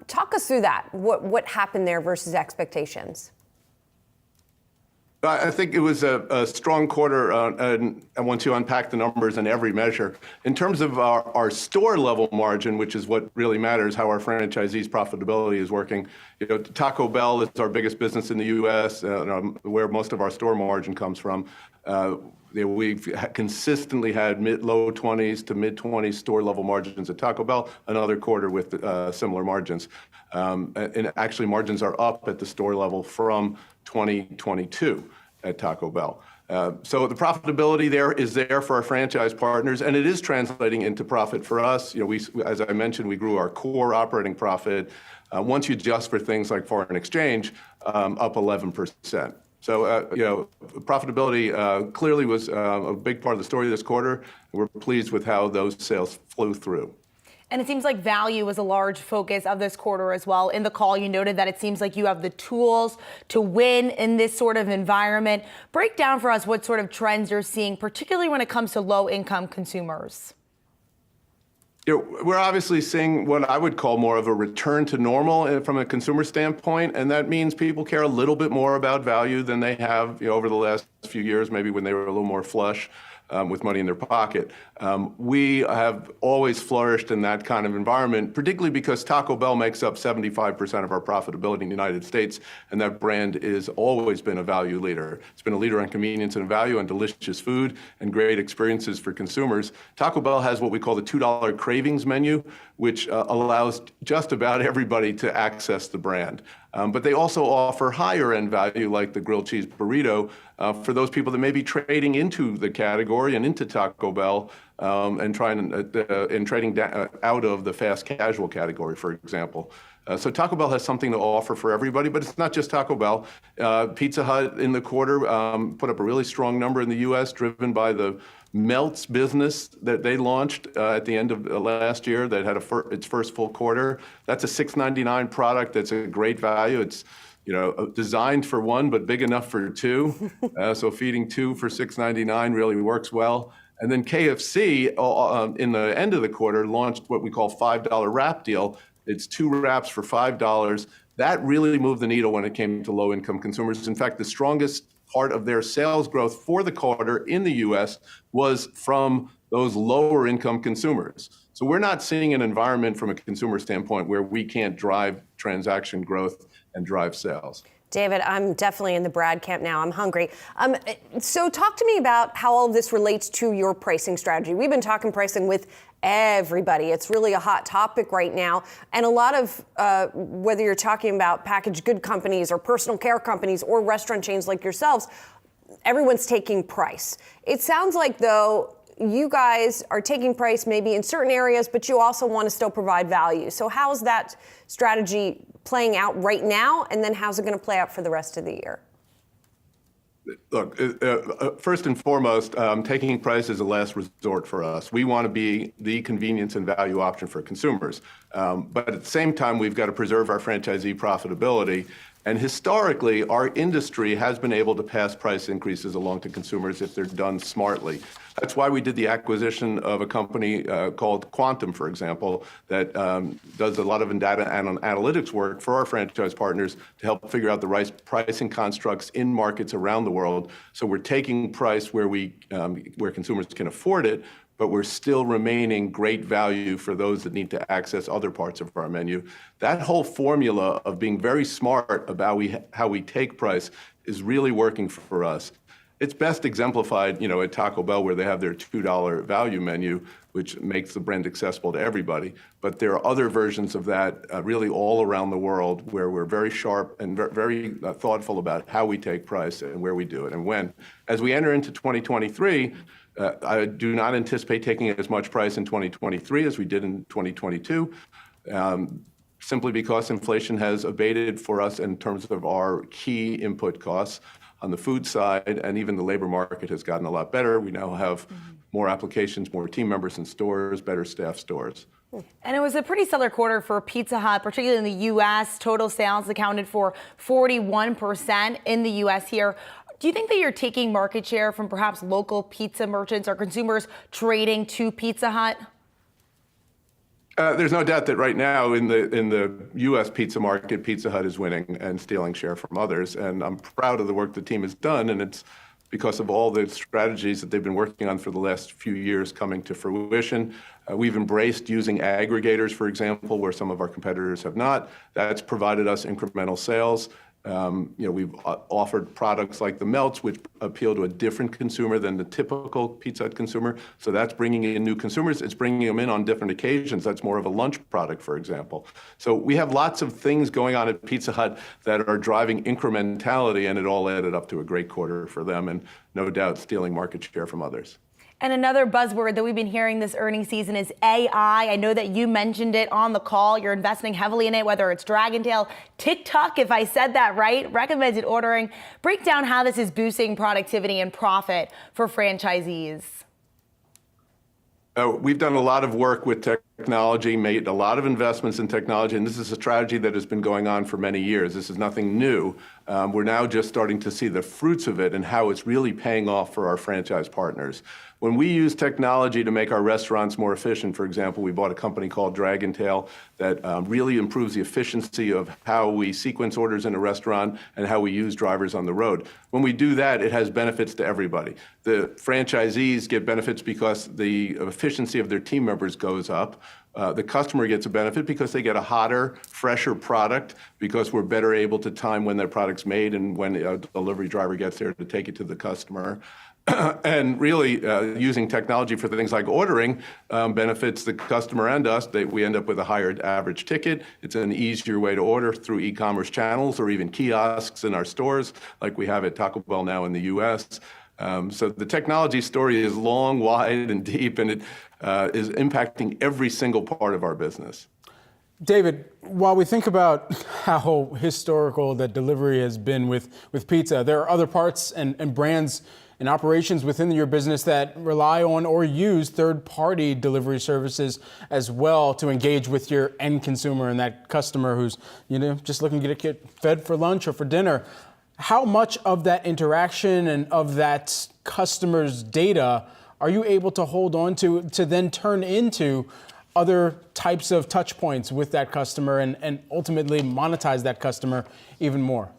Speaker 1: Talk us through that. What happened there versus expectations?
Speaker 15: I think it was a strong quarter, and I want to unpack the numbers in every measure. In terms of our store-level margin, which is what really matters, how our franchisees' profitability is working, Taco Bell is our biggest business in the U.S., where most of our store margin comes from. We've consistently had low 20s to mid-20s store-level margins at Taco Bell, another quarter with similar margins. And actually, margins are up at the store level from 2022 at Taco Bell. So the profitability there is there for our franchise partners, and it is translating into profit for us. As I mentioned, we grew our core operating profit, once you adjust for things like foreign exchange, up 11%. So, profitability clearly was a big part of the story this quarter. We're pleased with how those sales flew through.
Speaker 6: And it seems like value was a large focus of this quarter as well. In the call, you noted that it seems like you have the tools to win in this sort of environment. Break down for us what sort of trends you're seeing, particularly when it comes to low-income consumers.
Speaker 15: We're obviously seeing what I would call more of a return to normal from a consumer standpoint, and that means people care a little bit more about value than they have over the last few years, maybe when they were a little more flush with money in their pocket. We have always flourished in that kind of environment, particularly because Taco Bell makes up 75% of our profitability in the United States, and that brand has always been a value leader. It's been a leader on convenience and value and delicious food and great experiences for consumers. Taco Bell has what we call the $2 cravings menu, which allows just about everybody to access the brand. But they also offer higher end value like the grilled cheese burrito for those people that may be trading into the category and into Taco Bell and trading out of the fast casual category, for example. So Taco Bell has something to offer for everybody, but it's not just Taco Bell. Pizza Hut in the quarter put up a really strong number in the U.S., driven by the Melts business that they launched at the end of last year that had its first full quarter. That's a $6.99 product. That's a great value. It's designed for one, but big enough for two. So feeding two for $6.99 really works well. And then KFC, in the end of the quarter, launched what we call $5 wrap deal. It's 2 wraps for $5. That really moved the needle when it came to low-income consumers. In fact, the strongest part of their sales growth for the quarter in the U.S. was from those lower-income consumers. So we're not seeing an environment from a consumer standpoint where we can't drive transaction growth and drive sales.
Speaker 1: David, I'm definitely in the Brad camp now. I'm hungry. So talk to me about how all of this relates to your pricing strategy. We've been talking pricing with everybody. It's really a hot topic right now. And a lot of, whether you're talking about packaged good companies or personal care companies or restaurant chains like yourselves, everyone's taking price. It sounds like, though, you guys are taking price maybe in certain areas, but you also want to still provide value. So how's that strategy playing out right now? And then how's it going to play out for the rest of the year?
Speaker 15: Look, first and foremost, taking price is a last resort for us. We want to be the convenience and value option for consumers. But at the same time, we've got to preserve our franchisee profitability. And historically, our industry has been able to pass price increases along to consumers if they're done smartly. That's why we did the acquisition of a company called Quantum, for example, that does a lot of data and analytics work for our franchise partners to help figure out the right pricing constructs in markets around the world. So we're taking price where consumers can afford it, but we're still remaining great value for those that need to access other parts of our menu. That whole formula of being very smart about how we take price is really working for us. It's best exemplified, at Taco Bell, where they have their $2 value menu, which makes the brand accessible to everybody. But there are other versions of that really all around the world where we're very sharp and very thoughtful about how we take price and where we do it and when. As we enter into 2023, I do not anticipate taking as much price in 2023 as we did in 2022, simply because inflation has abated for us in terms of our key input costs on the food side, and even the labor market has gotten a lot better. We now have more applications, more team members in stores, better staffed stores.
Speaker 6: And it was a pretty stellar quarter for Pizza Hut, particularly in the U.S. Total sales accounted for 41% in the U.S. here. Do you think that you're taking market share from perhaps local pizza merchants or consumers trading to Pizza Hut?
Speaker 15: There's no doubt that right now in the U.S. pizza market, Pizza Hut is winning and stealing share from others. And I'm proud of the work the team has done, and it's because of all the strategies that they've been working on for the last few years coming to fruition. We've embraced using aggregators, for example, where some of our competitors have not. That's provided us incremental sales. We've offered products like the melts, which appeal to a different consumer than the typical Pizza Hut consumer. So that's bringing in new consumers. It's bringing them in on different occasions. That's more of a lunch product, for example. So we have lots of things going on at Pizza Hut that are driving incrementality, and it all added up to a great quarter for them, and no doubt stealing market share from others.
Speaker 6: And another buzzword that we've been hearing this earnings season is AI. I know that you mentioned it on the call. You're investing heavily in it, whether it's Dragontail, TikTok, if I said that right, recommended ordering. Break down how this is boosting productivity and profit for franchisees.
Speaker 15: We've done a lot of work with technology, made a lot of investments in technology, and this is a strategy that has been going on for many years. This is nothing new. We're now just starting to see the fruits of it and how it's really paying off for our franchise partners. When we use technology to make our restaurants more efficient, for example, we bought a company called Dragontail that really improves the efficiency of how we sequence orders in a restaurant and how we use drivers on the road. When we do that, it has benefits to everybody. The franchisees get benefits because the efficiency of their team members goes up. The customer gets a benefit because they get a hotter, fresher product because we're better able to time when their product's made and when a delivery driver gets there to take it to the customer. And really, using technology for things like ordering benefits the customer and us. We end up with a higher average ticket. It's an easier way to order through e-commerce channels or even kiosks in our stores, like we have at Taco Bell now in the U.S. So the technology story is long, wide, and deep, and it is impacting every single part of our business.
Speaker 3: David, while we think about how historical that delivery has been with pizza, there are other parts and brands and operations within your business that rely on or use third-party delivery services as well to engage with your end consumer and that customer who's, just looking to get fed for lunch or for dinner. How much of that interaction and of that customer's data are you able to hold on to then turn into other types of touch points with that customer and ultimately monetize that customer even more?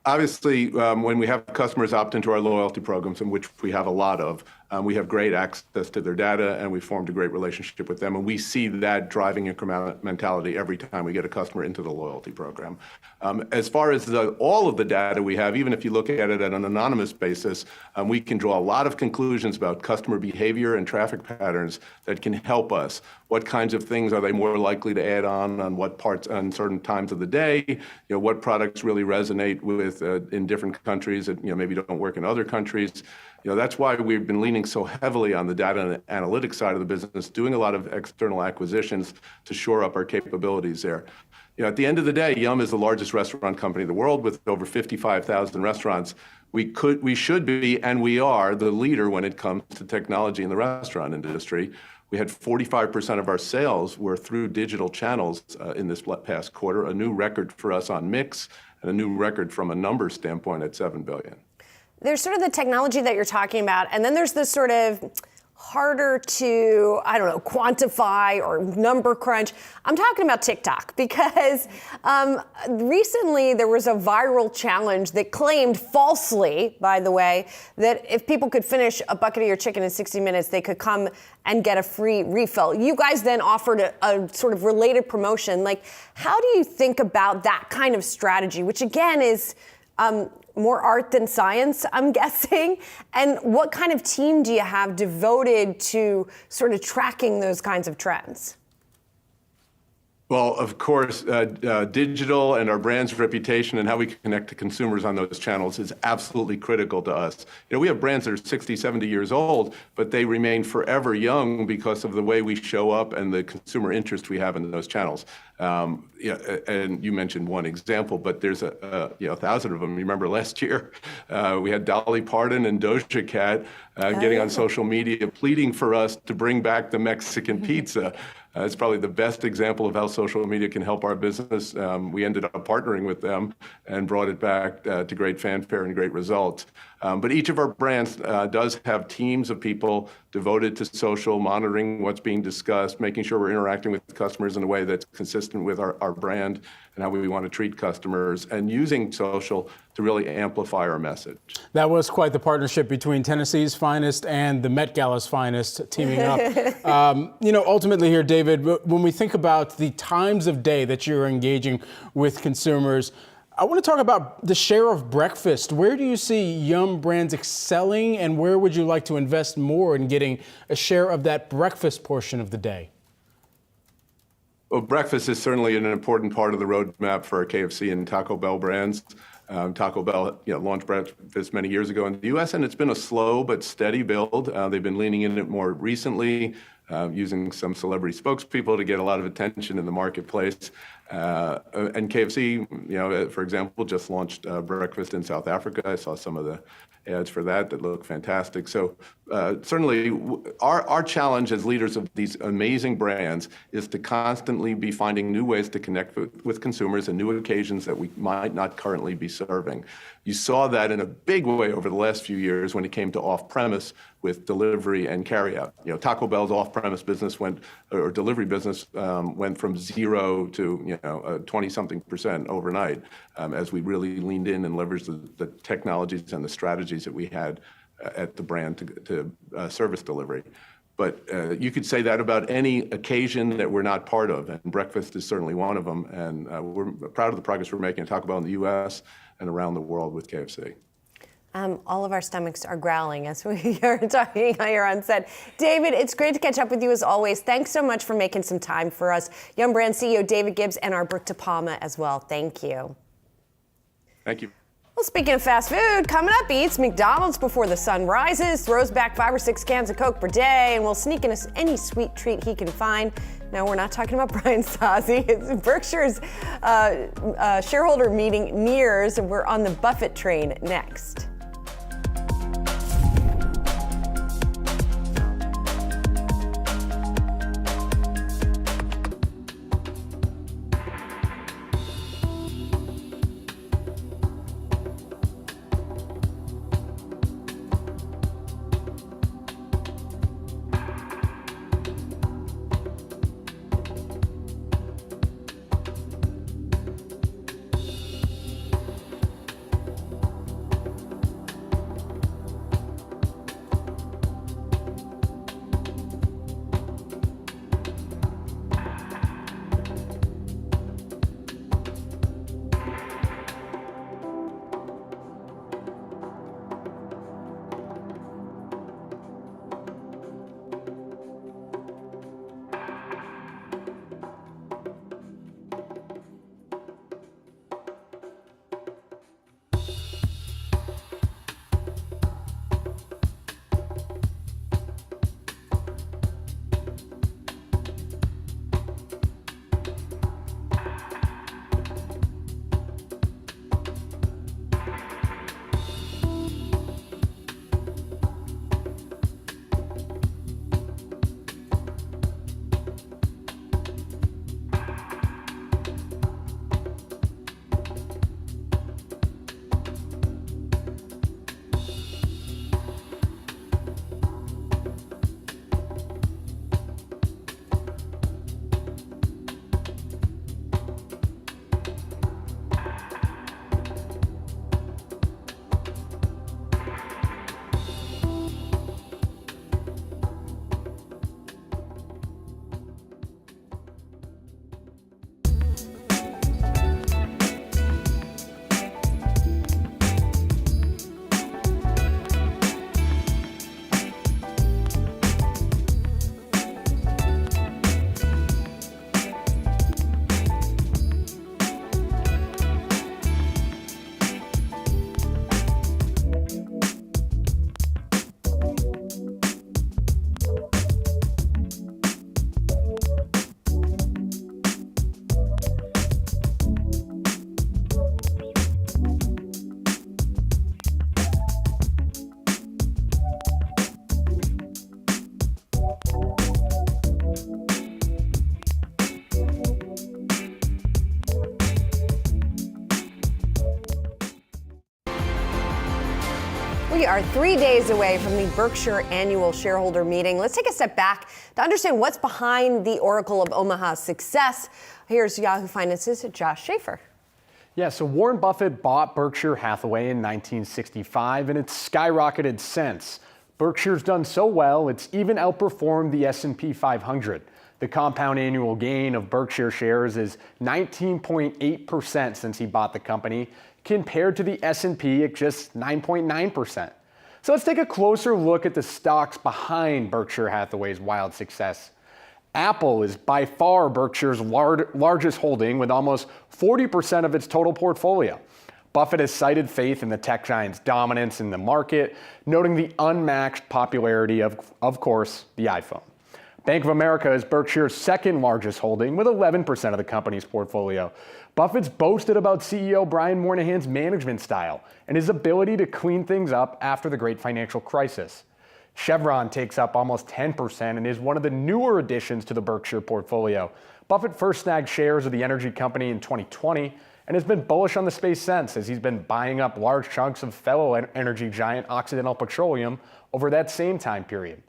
Speaker 15: Obviously, when we have customers opt into our loyalty programs, in which we have a lot of, we have great access to their data, and we formed a great relationship with them. And we see that driving incrementality every time we get a customer into the loyalty program. As far as all of the data we have, even if you look at it at an anonymous basis, we can draw a lot of conclusions about customer behavior and traffic patterns that can help us. What kinds of things are they more likely to add on what parts, on certain times of the day? What products really resonate with in different countries that maybe don't work in other countries. That's why we've been leaning so heavily on the data and analytics side of the business, doing a lot of external acquisitions to shore up our capabilities there. At the end of the day, Yum is the largest restaurant company in the world with over 55,000 restaurants. We should be, and we are, the leader when it comes to technology in the restaurant industry. We had 45% of our sales were through digital channels in this past quarter, a new record for us on mix, and a new record from a number standpoint at 7 billion.
Speaker 1: There's sort of the technology that you're talking about, and then there's this sort of harder to, quantify or number crunch. I'm talking about TikTok because recently there was a viral challenge that claimed falsely, by the way, that if people could finish a bucket of your chicken in 60 minutes, they could come and get a free refill. You guys then offered a sort of related promotion. Like, how do you think about that kind of strategy, which again is more art than science, I'm guessing? And what kind of team do you have devoted to sort of tracking those kinds of trends?
Speaker 15: Well, of course, digital and our brand's reputation and how we connect to consumers on those channels is absolutely critical to us. We have brands that are 60, 70 years old, but they remain forever young because of the way we show up and the consumer interest we have in those channels. And you mentioned one example, but there's 1,000 of them. You remember last year, we had Dolly Parton and Doja Cat getting on social media pleading for us to bring back the Mexican pizza. It's probably the best example of how social media can help our business. We ended up partnering with them and brought it back to great fanfare and great results. But each of our brands does have teams of people devoted to social, monitoring what's being discussed, making sure we're interacting with customers in a way that's consistent with our brand and how we want to treat customers, and using social to really amplify our message.
Speaker 3: That was quite the partnership between Tennessee's finest and the Met Gala's finest teaming up. Ultimately here, David, when we think about the times of day that you're engaging with consumers, I want to talk about the share of breakfast. Where do you see Yum Brands excelling, and where would you like to invest more in getting a share of that breakfast portion of the day?
Speaker 15: Well, breakfast is certainly an important part of the roadmap for our KFC and Taco Bell brands. Taco Bell launched breakfast many years ago in the U.S., and it's been a slow but steady build. They've been leaning in it more recently, using some celebrity spokespeople to get a lot of attention in the marketplace. And KFC, for example, just launched breakfast in South Africa. I saw some of the ads for that look fantastic. So certainly our challenge as leaders of these amazing brands is to constantly be finding new ways to connect with consumers and new occasions that we might not currently be serving. You saw that in a big way over the last few years when it came to off-premise with delivery and carryout. Taco Bell's off-premise business delivery business went from 0 to 20-something% overnight as we really leaned in and leveraged the technologies and the strategies that we had at the brand to service delivery. But you could say that about any occasion that we're not part of, and breakfast is certainly one of them. And we're proud of the progress we're making at Taco Bell in the U.S. and around the world with KFC.
Speaker 1: All of our stomachs are growling as we are talking here on set. David, it's great to catch up with you as always. Thanks so much for making some time for us. Yum Brands CEO David Gibbs and our Brooke DePalma as well. Thank you.
Speaker 15: Thank you.
Speaker 1: Well, speaking of fast food, coming up, he eats McDonald's before the sun rises, throws back 5 or 6 cans of Coke per day, and will sneak in any sweet treat he can find. Now, we're not talking about Brian Stassi. It's Berkshire's shareholder meeting nears. We're on the Buffett train next. We are 3 days away from the Berkshire annual shareholder meeting. Let's take a step back to understand what's behind the Oracle of Omaha's success. Here's Yahoo Finance's Josh Schaefer.
Speaker 16: Yeah, so Warren Buffett bought Berkshire Hathaway in 1965, and it's skyrocketed since. Berkshire's done so well, it's even outperformed the S&P 500. The compound annual gain of Berkshire shares is 19.8% since he bought the company, compared to the S&P at just 9.9%. So let's take a closer look at the stocks behind Berkshire Hathaway's wild success. Apple is by far Berkshire's largest holding, with almost 40% of its total portfolio. Buffett has cited faith in the tech giant's dominance in the market, noting the unmatched popularity of course, the iPhone. Bank of America is Berkshire's second largest holding, with 11% of the company's portfolio. Buffett's boasted about CEO Brian Moynihan's management style and his ability to clean things up after the great financial crisis. Chevron takes up almost 10% and is one of the newer additions to the Berkshire portfolio. Buffett first snagged shares of the energy company in 2020 and has been bullish on the space since, as he's been buying up large chunks of fellow energy giant Occidental Petroleum over that same time period.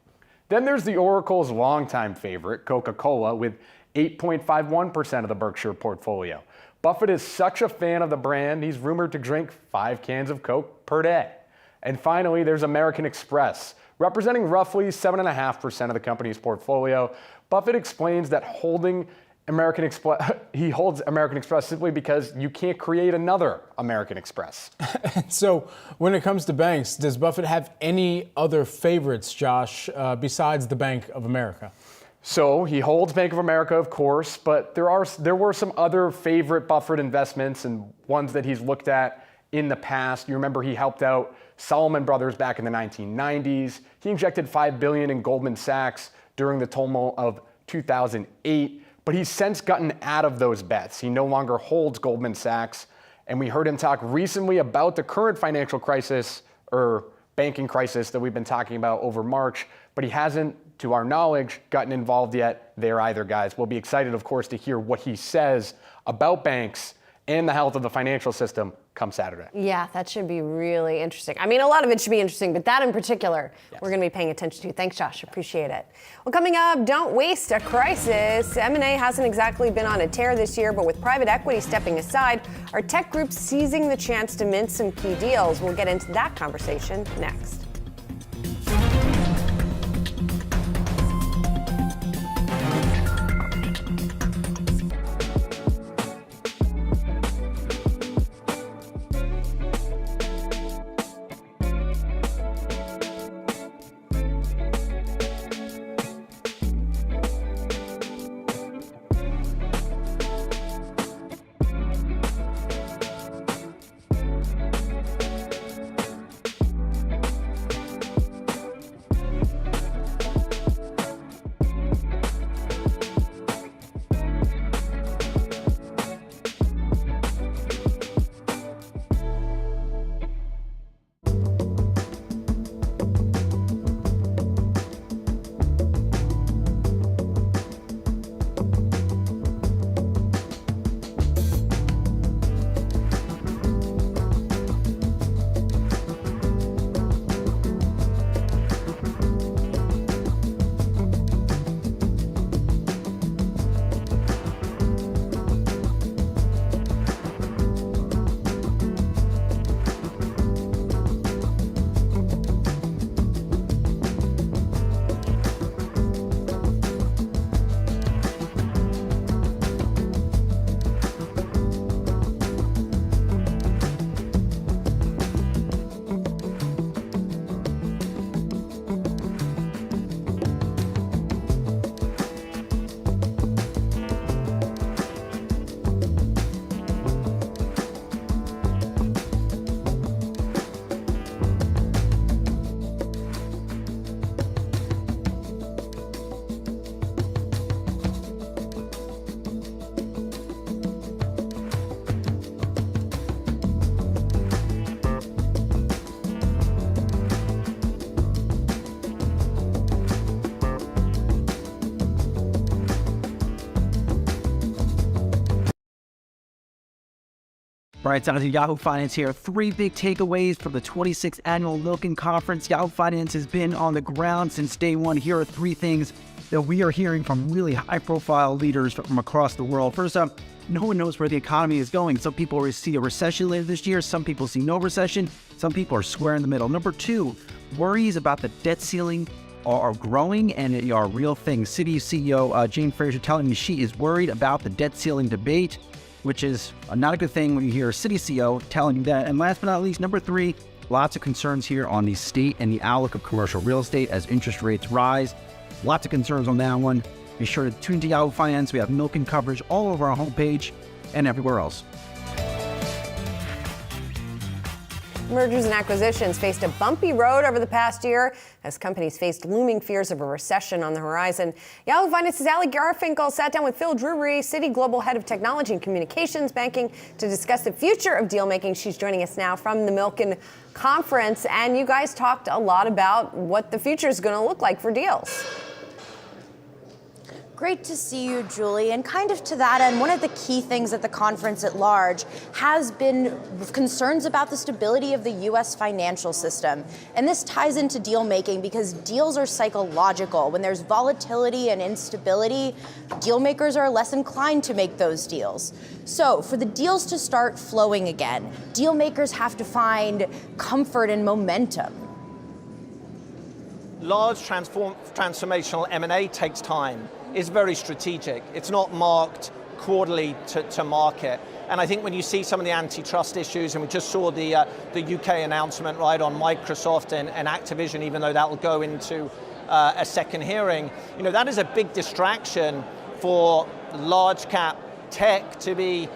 Speaker 16: Then there's the Oracle's longtime favorite, Coca-Cola, with 8.51% of the Berkshire portfolio. Buffett is such a fan of the brand, he's rumored to drink 5 cans of Coke per day. And finally, there's American Express, representing roughly 7.5% of the company's portfolio. Buffett explains that he holds American Express simply because you can't create another American Express.
Speaker 3: So when it comes to banks, does Buffett have any other favorites, Josh, besides the Bank of America?
Speaker 16: So he holds Bank of America, of course, but there were some other favorite Buffett investments and ones that he's looked at in the past. You remember he helped out Salomon Brothers back in the 1990s. He injected $5 billion in Goldman Sachs during the turmoil of 2008, but he's since gotten out of those bets. He no longer holds Goldman Sachs, and we heard him talk recently about the current financial crisis or banking crisis that we've been talking about over March, but he hasn't, to our knowledge, gotten involved yet there either, guys. We'll be excited, of course, to hear what he says about banks and the health of the financial system come Saturday.
Speaker 1: Yeah, that should be really interesting. I mean, a lot of it should be interesting, but that in particular, we're going to be paying attention to. Thanks, Josh. Appreciate it. Well, coming up, don't waste a crisis. M&A hasn't exactly been on a tear this year, but with private equity stepping aside, are tech groups seizing the chance to mint some key deals? We'll get into that conversation next.
Speaker 17: Brian Sanders, Yahoo Finance here. 3 big takeaways from the 26th Annual Milken Conference. Yahoo Finance has been on the ground since day one. Here are 3 things that we are hearing from really high-profile leaders from across the world. First up, no one knows where the economy is going. Some people see a recession later this year. Some people see no recession. Some people are square in the middle. Number 2, worries about the debt ceiling are growing and are real things. Citi CEO Jane Fraser telling me she is worried about the debt ceiling debate, which is not a good thing when you hear a Citi CEO telling you that. And last but not least, number 3, lots of concerns here on the state and the outlook of commercial real estate as interest rates rise. Lots of concerns on that one. Be sure to tune to Yahoo Finance. We have Milken coverage all over our homepage and everywhere else.
Speaker 1: Mergers and acquisitions faced a bumpy road over the past year as companies faced looming fears of a recession on the horizon. Yahoo Finance's Ali Garfinkel sat down with Phil Drury, Citi Global Head of Technology and Communications Banking, to discuss the future of deal making. She's joining us now from the Milken Conference, and you guys talked a lot about what the future is going to look like for deals.
Speaker 8: Great to see you, Julie. And kind of to that end, one of the key things at the conference at large has been concerns about the stability of the U.S. financial system. And this ties into deal making because deals are psychological. When there's volatility and instability, deal makers are less inclined to make those deals. So for the deals to start flowing again, deal makers have to find comfort and momentum.
Speaker 18: Large transformational M&A takes time. It's very strategic. It's not marked quarterly to market. And I think when you see some of the antitrust issues, and we just saw the UK announcement right on Microsoft and Activision, even though that will go into a second hearing, that is a big distraction for large cap tech to be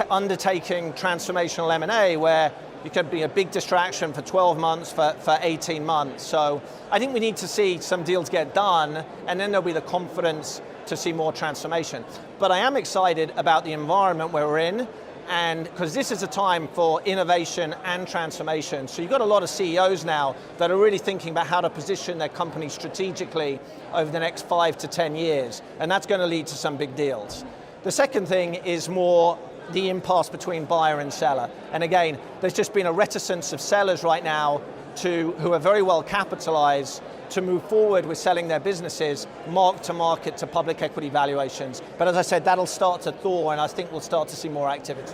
Speaker 18: undertaking transformational M&A, where you could be a big distraction for 12 months, for 18 months. So I think we need to see some deals get done, and then there'll be the confidence to see more transformation. But I am excited about the environment where we're in, and because this is a time for innovation and transformation. So you've got a lot of CEOs now that are really thinking about how to position their company strategically over the next 5 to 10 years, and that's going to lead to some big deals. The second thing is more the impasse between buyer and seller. And again, there's just been a reticence of sellers right now who are very well capitalized to move forward with selling their businesses mark to market to public equity valuations. But as I said, that'll start to thaw, and I think we'll start to see more activity.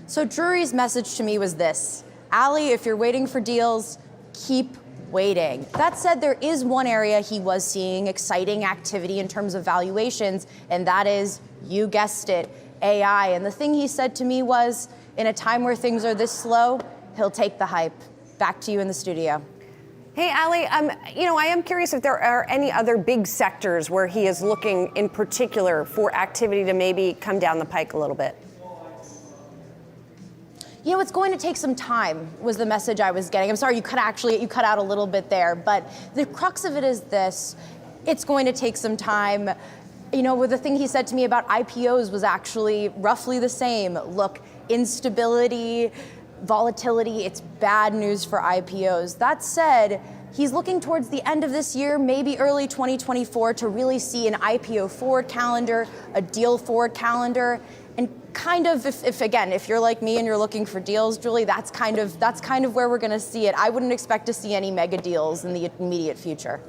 Speaker 8: So Drury's message to me was this: Ali, if you're waiting for deals, keep waiting. That said, there is one area he was seeing exciting activity in terms of valuations, and that is, you guessed it, AI. And the thing he said to me was, in a time where things are this slow, he'll take the hype. Back to you in the studio.
Speaker 1: Hey, Ali, I am curious if there are any other big sectors where he is looking in particular for activity to maybe come down the pike a little bit.
Speaker 8: It's going to take some time, was the message I was getting. I'm sorry, you cut out a little bit there, but the crux of it is this: it's going to take some time. The thing he said to me about IPOs was actually roughly the same. Look, instability, volatility, it's bad news for IPOs. That said, he's looking towards the end of this year, maybe early 2024, to really see an IPO forward calendar, a deal forward calendar. And kind of, if you're like me and you're looking for deals, Julie, that's kind of where we're going to see it. I wouldn't expect to see any mega deals in the immediate future.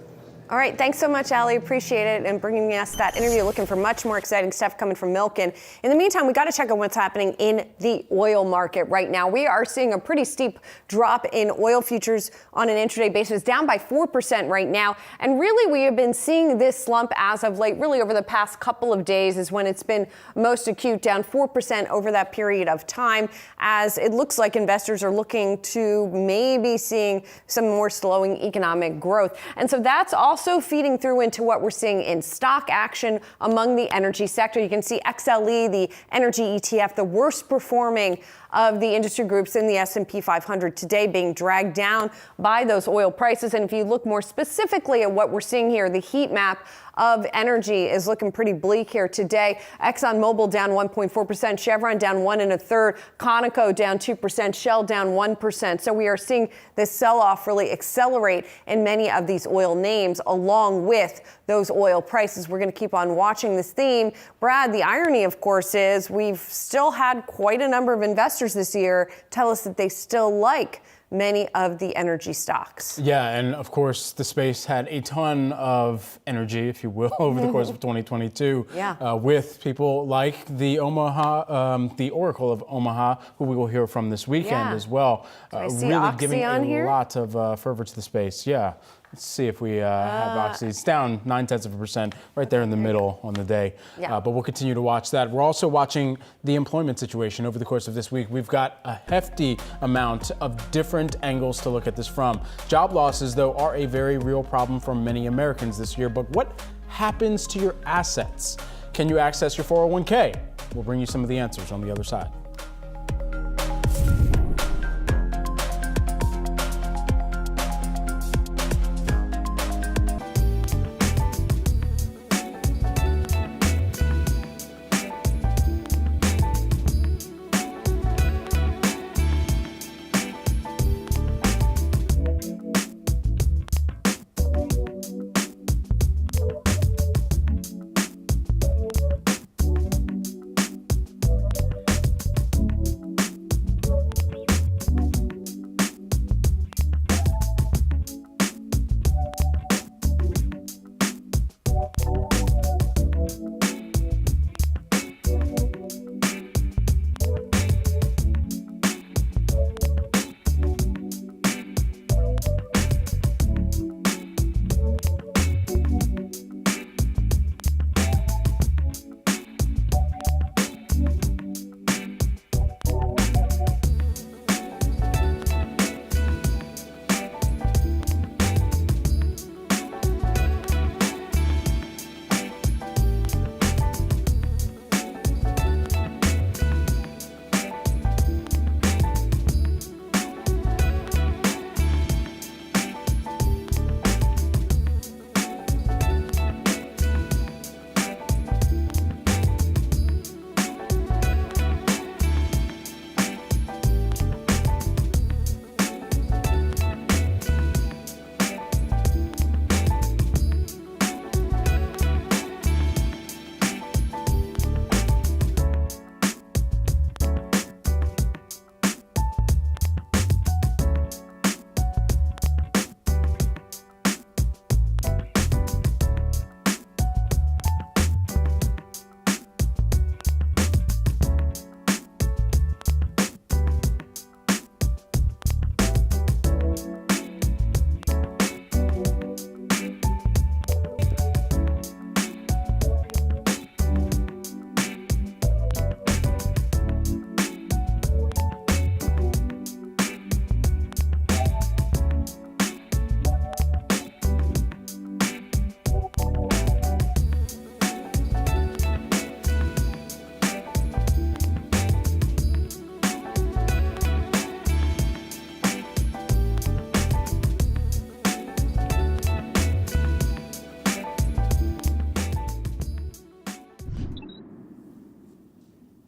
Speaker 1: All right, thanks so much, Ali. Appreciate it, and bringing us that interview. Looking for much more exciting stuff coming from Milken. In the meantime, we got to check on what's happening in the oil market right now. We are seeing a pretty steep drop in oil futures on an intraday basis, down by 4% right now. And really, we have been seeing this slump as of late. Really, over the past couple of days is when it's been most acute, down 4% over that period of time, as it looks like investors are looking to maybe seeing some more slowing economic growth. And so that's also feeding through into what we're seeing in stock action among the energy sector. You can see XLE, the energy ETF, the worst performing of the industry groups in the S&P 500 today, being dragged down by those oil prices. And if you look more specifically at what we're seeing here, the heat map of energy is looking pretty bleak here today. ExxonMobil down 1.4%, Chevron down 1 1/3, Conoco down 2%, Shell down 1%. So we are seeing this sell-off really accelerate in many of these oil names. along with those oil prices. We're going to keep on watching this theme. Brad, the irony, of course, is we've still had quite a number of investors this year tell us that they still like many of the energy stocks.
Speaker 3: Yeah, and of course, the space had a ton of energy, if you will, over the course of 2022.
Speaker 1: Yeah.
Speaker 3: With people like the Oracle of Omaha, who we will hear from this weekend as well.
Speaker 1: I see
Speaker 3: really
Speaker 1: Oxy
Speaker 3: giving
Speaker 1: on
Speaker 3: a
Speaker 1: here?
Speaker 3: lot of fervor to the space. Yeah. Let's see if we have Oxy. It's down 0.9%, right there in the middle on the day.
Speaker 1: Yeah.
Speaker 3: But we'll continue to watch that. We're also watching the employment situation over the course of this week. We've got a hefty amount of different angles to look at this from. Job losses, though, are a very real problem for many Americans this year. But what happens to your assets? Can you access your 401k? We'll bring you some of the answers on the other side.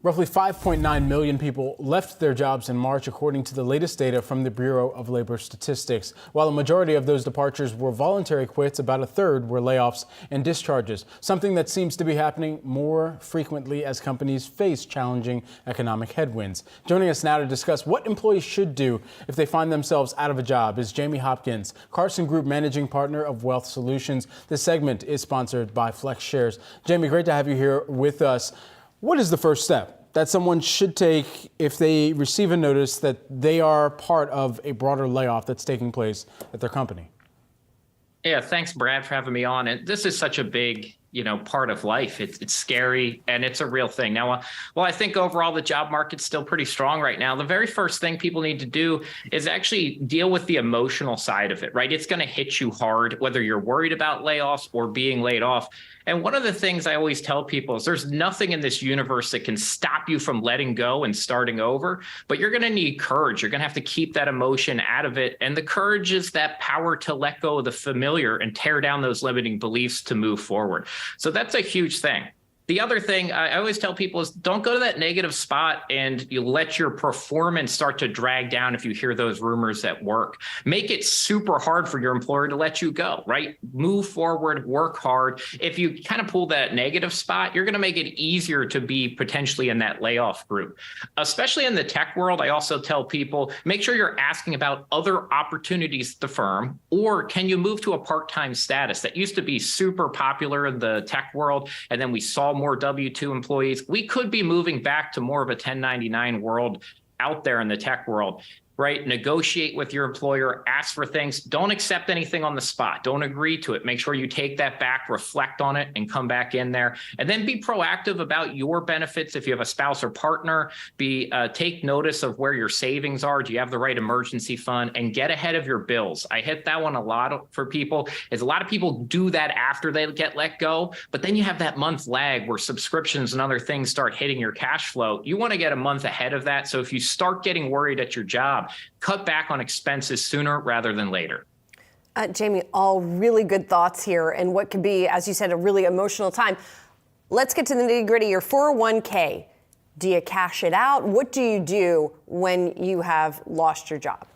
Speaker 3: Roughly 5.9 million people left their jobs in March, according to the latest data from the Bureau of Labor Statistics. While a majority of those departures were voluntary quits, about a third were layoffs and discharges, something that seems to be happening more frequently as companies face challenging economic headwinds. Joining us now to discuss what employees should do if they find themselves out of a job is Jamie Hopkins, Carson Group Managing Partner of Wealth Solutions. This segment is sponsored by Flex Shares. Jamie, great to have you here with us. What is the first step that someone should take if they receive a notice that they are part of a broader layoff that's taking place at their company?
Speaker 19: Yeah, thanks, Brad, for having me on. And this is such a big, part of life. It's scary and it's a real thing. Now, while I think overall the job market's still pretty strong right now, the very first thing people need to do is actually deal with the emotional side of it, right? It's going to hit you hard, whether you're worried about layoffs or being laid off. And one of the things I always tell people is there's nothing in this universe that can stop you from letting go and starting over, but you're going to need courage. You're going to have to keep that emotion out of it. And the courage is that power to let go of the familiar and tear down those limiting beliefs to move forward. So that's a huge thing. The other thing I always tell people is don't go to that negative spot and you let your performance start to drag down if you hear those rumors at work. Make it super hard for your employer to let you go, right? Move forward, work hard. If you kind of pull that negative spot, you're going to make it easier to be potentially in that layoff group. Especially in the tech world, I also tell people, make sure you're asking about other opportunities at the firm, or can you move to a part-time status? That used to be super popular in the tech world, and then we saw more W-2 employees. We could be moving back to more of a 1099 world out there in the tech world, right? Negotiate with your employer, ask for things. Don't accept anything on the spot. Don't agree to it. Make sure you take that back, reflect on it, and come back in there. And then be proactive about your benefits. If you have a spouse or partner, take notice of where your savings are. Do you have the right emergency fund? And get ahead of your bills. I hit that one a lot for people, is a lot of people do that after they get let go, but then you have that month lag where subscriptions and other things start hitting your cash flow. You want to get a month ahead of that. So if you start getting worried at your job, cut back on expenses sooner rather than later.
Speaker 1: Jamie, all really good thoughts here, and what could be, as you said, a really emotional time. Let's get to the nitty-gritty. Your 401k, do you cash it out? What do you do when you have lost your job?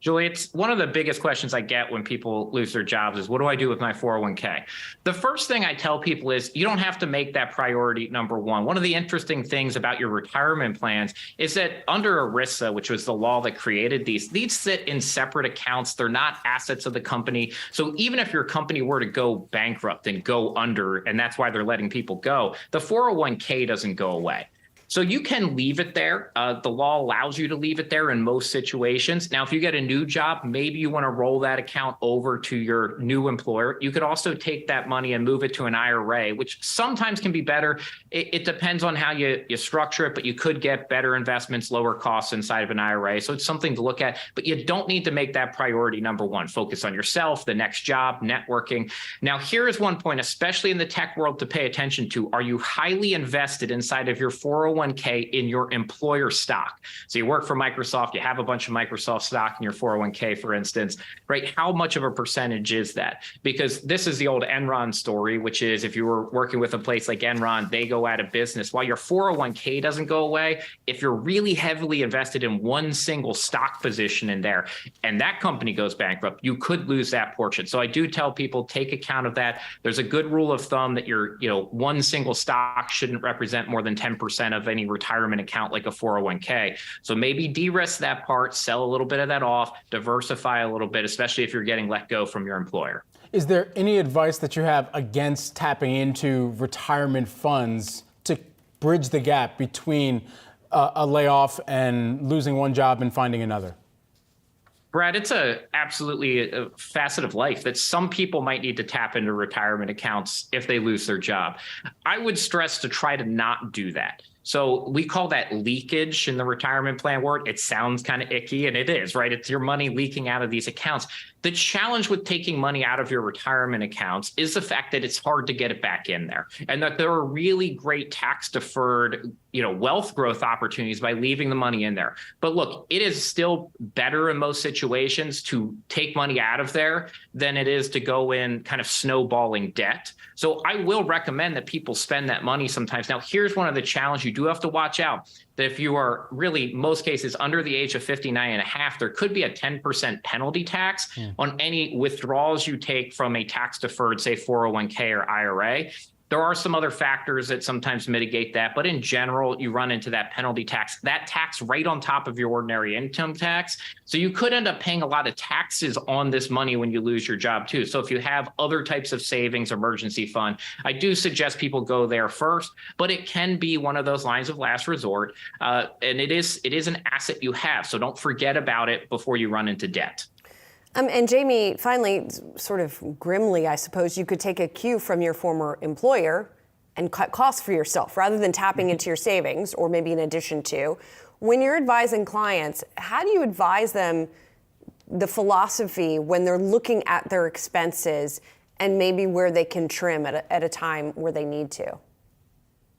Speaker 19: Julie, it's one of the biggest questions I get when people lose their jobs is, what do I do with my 401k? The first thing I tell people is you don't have to make that priority number one. One of the interesting things about your retirement plans is that under ERISA, which was the law that created these sit in separate accounts. They're not assets of the company. So even if your company were to go bankrupt and go under, and that's why they're letting people go, the 401k doesn't go away. So you can leave it there. The law allows you to leave it there in most situations. Now, if you get a new job, maybe you want to roll that account over to your new employer. You could also take that money and move it to an IRA, which sometimes can be better. It depends on how you structure it, but you could get better investments, lower costs inside of an IRA. So it's something to look at, but you don't need to make that priority number one. Focus on yourself, the next job, networking. Now, here is one point, especially in the tech world, to pay attention to. Are you highly invested inside of your 401k in your employer stock? So you work for Microsoft, you have a bunch of Microsoft stock in your 401k, for instance, right? How much of a percentage is that? Because this is the old Enron story, which is if you were working with a place like Enron, they go out of business. While your 401k doesn't go away, if you're really heavily invested in one single stock position in there and that company goes bankrupt, you could lose that portion. So I do tell people, take account of that. There's a good rule of thumb that your one single stock shouldn't represent more than 10% of any retirement account like a 401k. So maybe de-risk that part, sell a little bit of that off, diversify a little bit, especially if you're getting let go from your employer.
Speaker 3: Is there any advice that you have against tapping into retirement funds to bridge the gap between a layoff and losing one job and finding another?
Speaker 19: Brad, it's absolutely a facet of life that some people might need to tap into retirement accounts if they lose their job. I would stress to try to not do that. So we call that leakage in the retirement plan word. It sounds kind of icky, and it is, right? It's your money leaking out of these accounts. The challenge with taking money out of your retirement accounts is the fact that it's hard to get it back in there, and that there are really great tax deferred, wealth growth opportunities by leaving the money in there. But look, it is still better in most situations to take money out of there than it is to go in kind of snowballing debt. So I will recommend that people spend that money sometimes. Now, here's one of the challenges you do have to watch out. That if you are really, most cases, under the age of 59 and a half, there could be a 10% penalty tax on any withdrawals you take from a tax-deferred, say, 401k or IRA. There are some other factors that sometimes mitigate that, but in general, you run into that penalty tax, that tax right on top of your ordinary income tax. So you could end up paying a lot of taxes on this money when you lose your job too. So if you have other types of savings, emergency fund, I do suggest people go there first, but it can be one of those lines of last resort. And it is an asset you have. So don't forget about it before you run into debt.
Speaker 1: And Jamie, finally, sort of grimly, I suppose, you could take a cue from your former employer and cut costs for yourself rather than tapping into your savings, or maybe in addition to. When you're advising clients, how do you advise them the philosophy when they're looking at their expenses and maybe where they can trim at a time where they need to?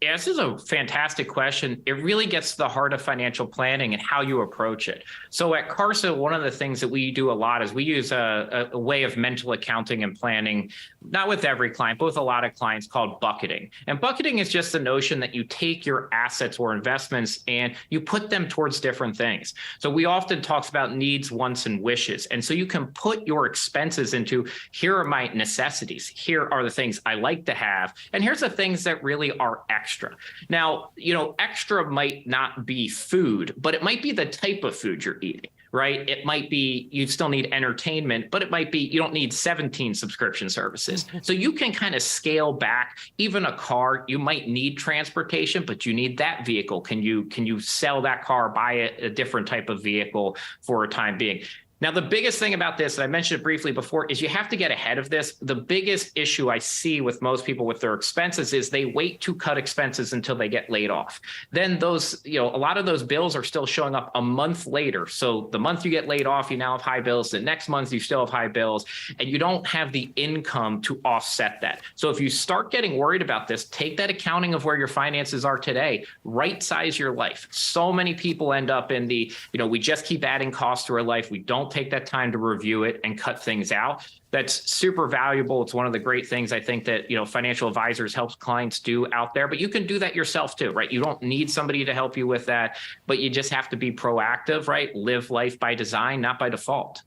Speaker 19: Yeah, this is a fantastic question. It really gets to the heart of financial planning and how you approach it. So at Carsa, one of the things that we do a lot is we use a way of mental accounting and planning, not with every client, but with a lot of clients, called bucketing. And bucketing is just the notion that you take your assets or investments and you put them towards different things. So we often talk about needs, wants, and wishes. And so you can put your expenses into, here are my necessities, here are the things I like to have, and here's the things that really are extra. Now, extra might not be food, but it might be the type of food you're eating, right? It might be you still need entertainment, but it might be you don't need 17 subscription services. So you can kind of scale back. Even a car, you might need transportation, but you need that vehicle. Can you sell that car, buy a different type of vehicle for a time being? Now, the biggest thing about this, and I mentioned it briefly before, is you have to get ahead of this. The biggest issue I see with most people with their expenses is they wait to cut expenses until they get laid off. Then those, a lot of those bills are still showing up a month later. So the month you get laid off, you now have high bills. The next month you still have high bills, and you don't have the income to offset that. So if you start getting worried about this, take that accounting of where your finances are today, right size your life. So many people end up in the, we just keep adding costs to our life. We don't take that time to review it and cut things out. That's super valuable. It's one of the great things I think that, financial advisors help clients do out there, but you can do that yourself too, right? You don't need somebody to help you with that, but you just have to be proactive, right? Live life by design, not by default.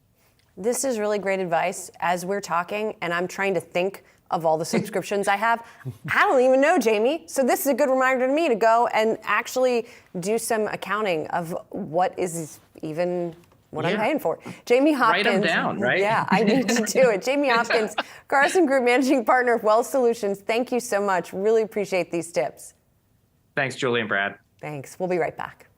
Speaker 1: This is really great advice as we're talking, and I'm trying to think of all the subscriptions I have. I don't even know, Jamie. So this is a good reminder to me to go and actually do some accounting of what is even what I'm paying for. Jamie Hopkins.
Speaker 19: Write them down, right?
Speaker 1: Yeah, I need to do it. Jamie Hopkins, Carson Group Managing Partner of Wealth Solutions. Thank you so much. Really appreciate these tips.
Speaker 19: Thanks, Julie and Brad.
Speaker 1: Thanks. We'll be right back.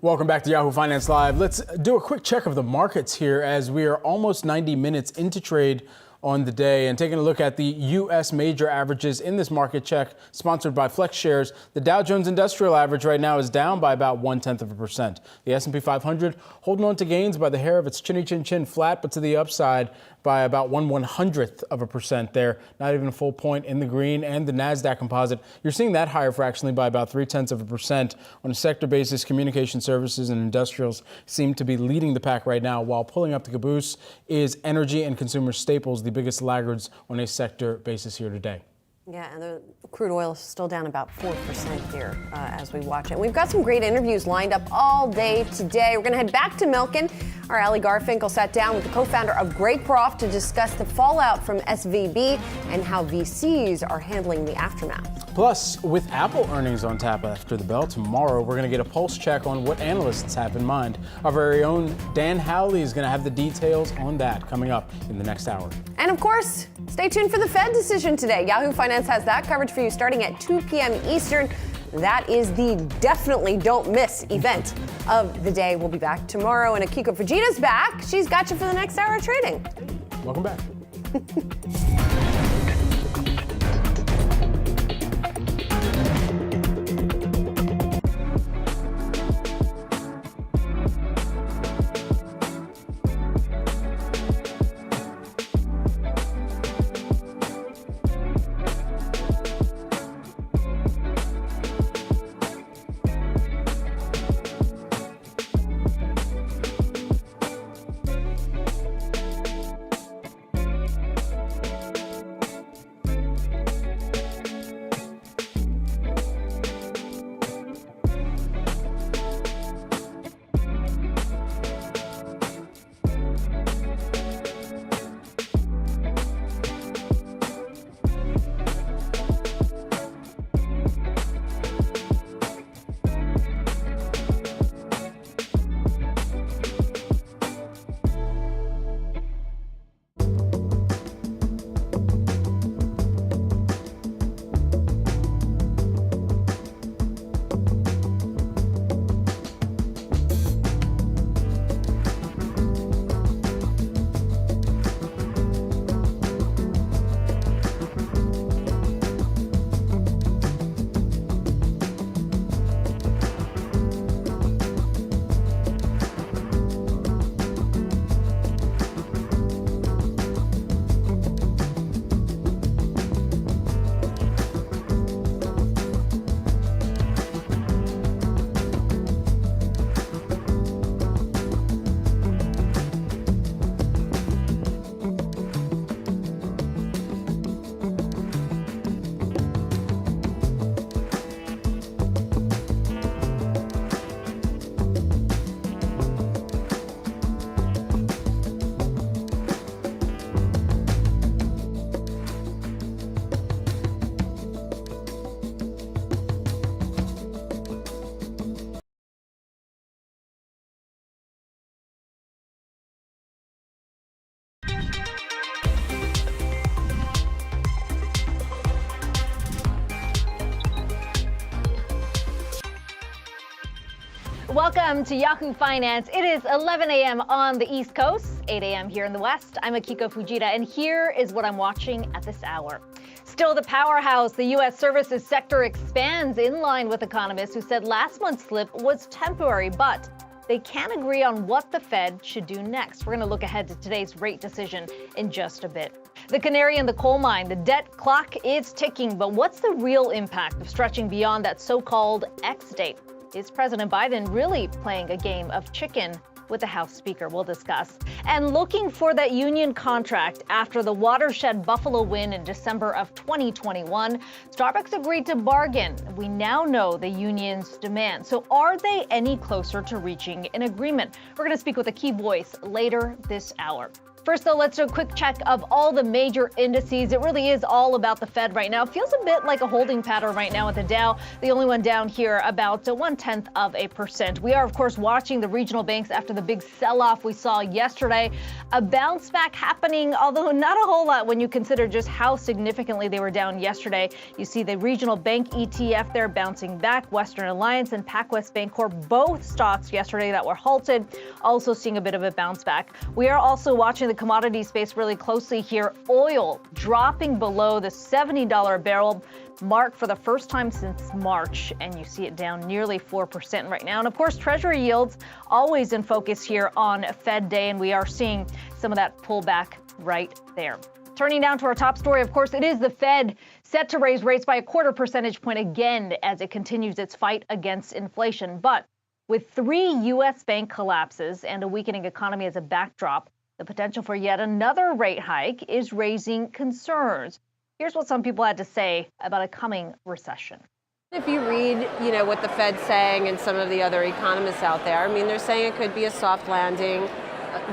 Speaker 3: Welcome back to Yahoo Finance Live. Let's do a quick check of the markets here as we are almost 90 minutes into trade on the day. And taking a look at the U.S. major averages in this market check sponsored by Flex Shares, the Dow Jones Industrial Average right now is down by about 0.1%. The S&P 500 holding on to gains by the hair of its chinny chin chin, flat but to the upside by about 1/100% there, not even a full point in the green. And the Nasdaq Composite, you're seeing that higher fractionally by about 0.3%. On a sector basis, communication services and industrials seem to be leading the pack right now, while pulling up the caboose is energy and consumer staples, the biggest laggards on a sector basis here today.
Speaker 1: Yeah, and the crude oil is still down about 4% here as we watch it. We've got some great interviews lined up all day today. We're going to head back to Milken. Our Allie Garfinkel sat down with the co-founder of Greycroft to discuss the fallout from SVB and how VCs are handling the aftermath.
Speaker 3: Plus, with Apple earnings on tap after the bell tomorrow, we're going to get a pulse check on what analysts have in mind. Our very own Dan Howley is going to have the details on that coming up in the next hour.
Speaker 1: And of course, stay tuned for the Fed decision today. Yahoo Finance has that coverage for you starting at 2 p.m. Eastern. That is the definitely don't miss event of the day. We'll be back tomorrow, and Akiko Fujita's back. She's got you for the next hour of trading.
Speaker 3: Welcome back.
Speaker 20: Welcome to Yahoo Finance. It is 11 a.m. on the East Coast, 8 a.m. here in the West. I'm Akiko Fujita, and here is what I'm watching at this hour. Still the powerhouse, the U.S. services sector expands in line with economists who said last month's slip was temporary, but they can't agree on what the Fed should do next. We're going to look ahead to today's rate decision in just a bit. The canary in the coal mine, the debt clock is ticking, but what's the real impact of stretching beyond that so-called X date? Is President Biden really playing a game of chicken with the House Speaker? We'll discuss. And looking for that union contract after the watershed Buffalo win in December of 2021, Starbucks agreed to bargain. We now know the union's demand. So are they any closer to reaching an agreement? We're going to speak with a key voice later this hour. First, though, let's do a quick check of all the major indices. It really is all about the Fed right now. It feels a bit like a holding pattern right now with the Dow, the only one down here about 0.1%. We are, of course, watching the regional banks after the big sell-off we saw yesterday. A bounce back happening, although not a whole lot when you consider just how significantly they were down yesterday. You see the regional bank ETF there bouncing back. Western Alliance and PacWest Bancorp, both stocks yesterday that were halted, also seeing a bit of a bounce back. We are also watching the commodity space really closely here. Oil dropping below the $70 a barrel mark for the first time since March, and you see it down nearly 4% right now. And of course, Treasury yields always in focus here on Fed Day, and we are seeing some of that pullback right there. Turning down to our top story, of course, it is the Fed set to raise rates by a 1/4 percentage point again as it continues its fight against inflation. But with 3 U.S. bank collapses and a weakening economy as a backdrop, the potential for yet another rate hike is raising concerns. Here's what some people had to say about a coming recession.
Speaker 1: If you read, what the Fed's saying and some of the other economists out there, I mean, they're saying it could be a soft landing,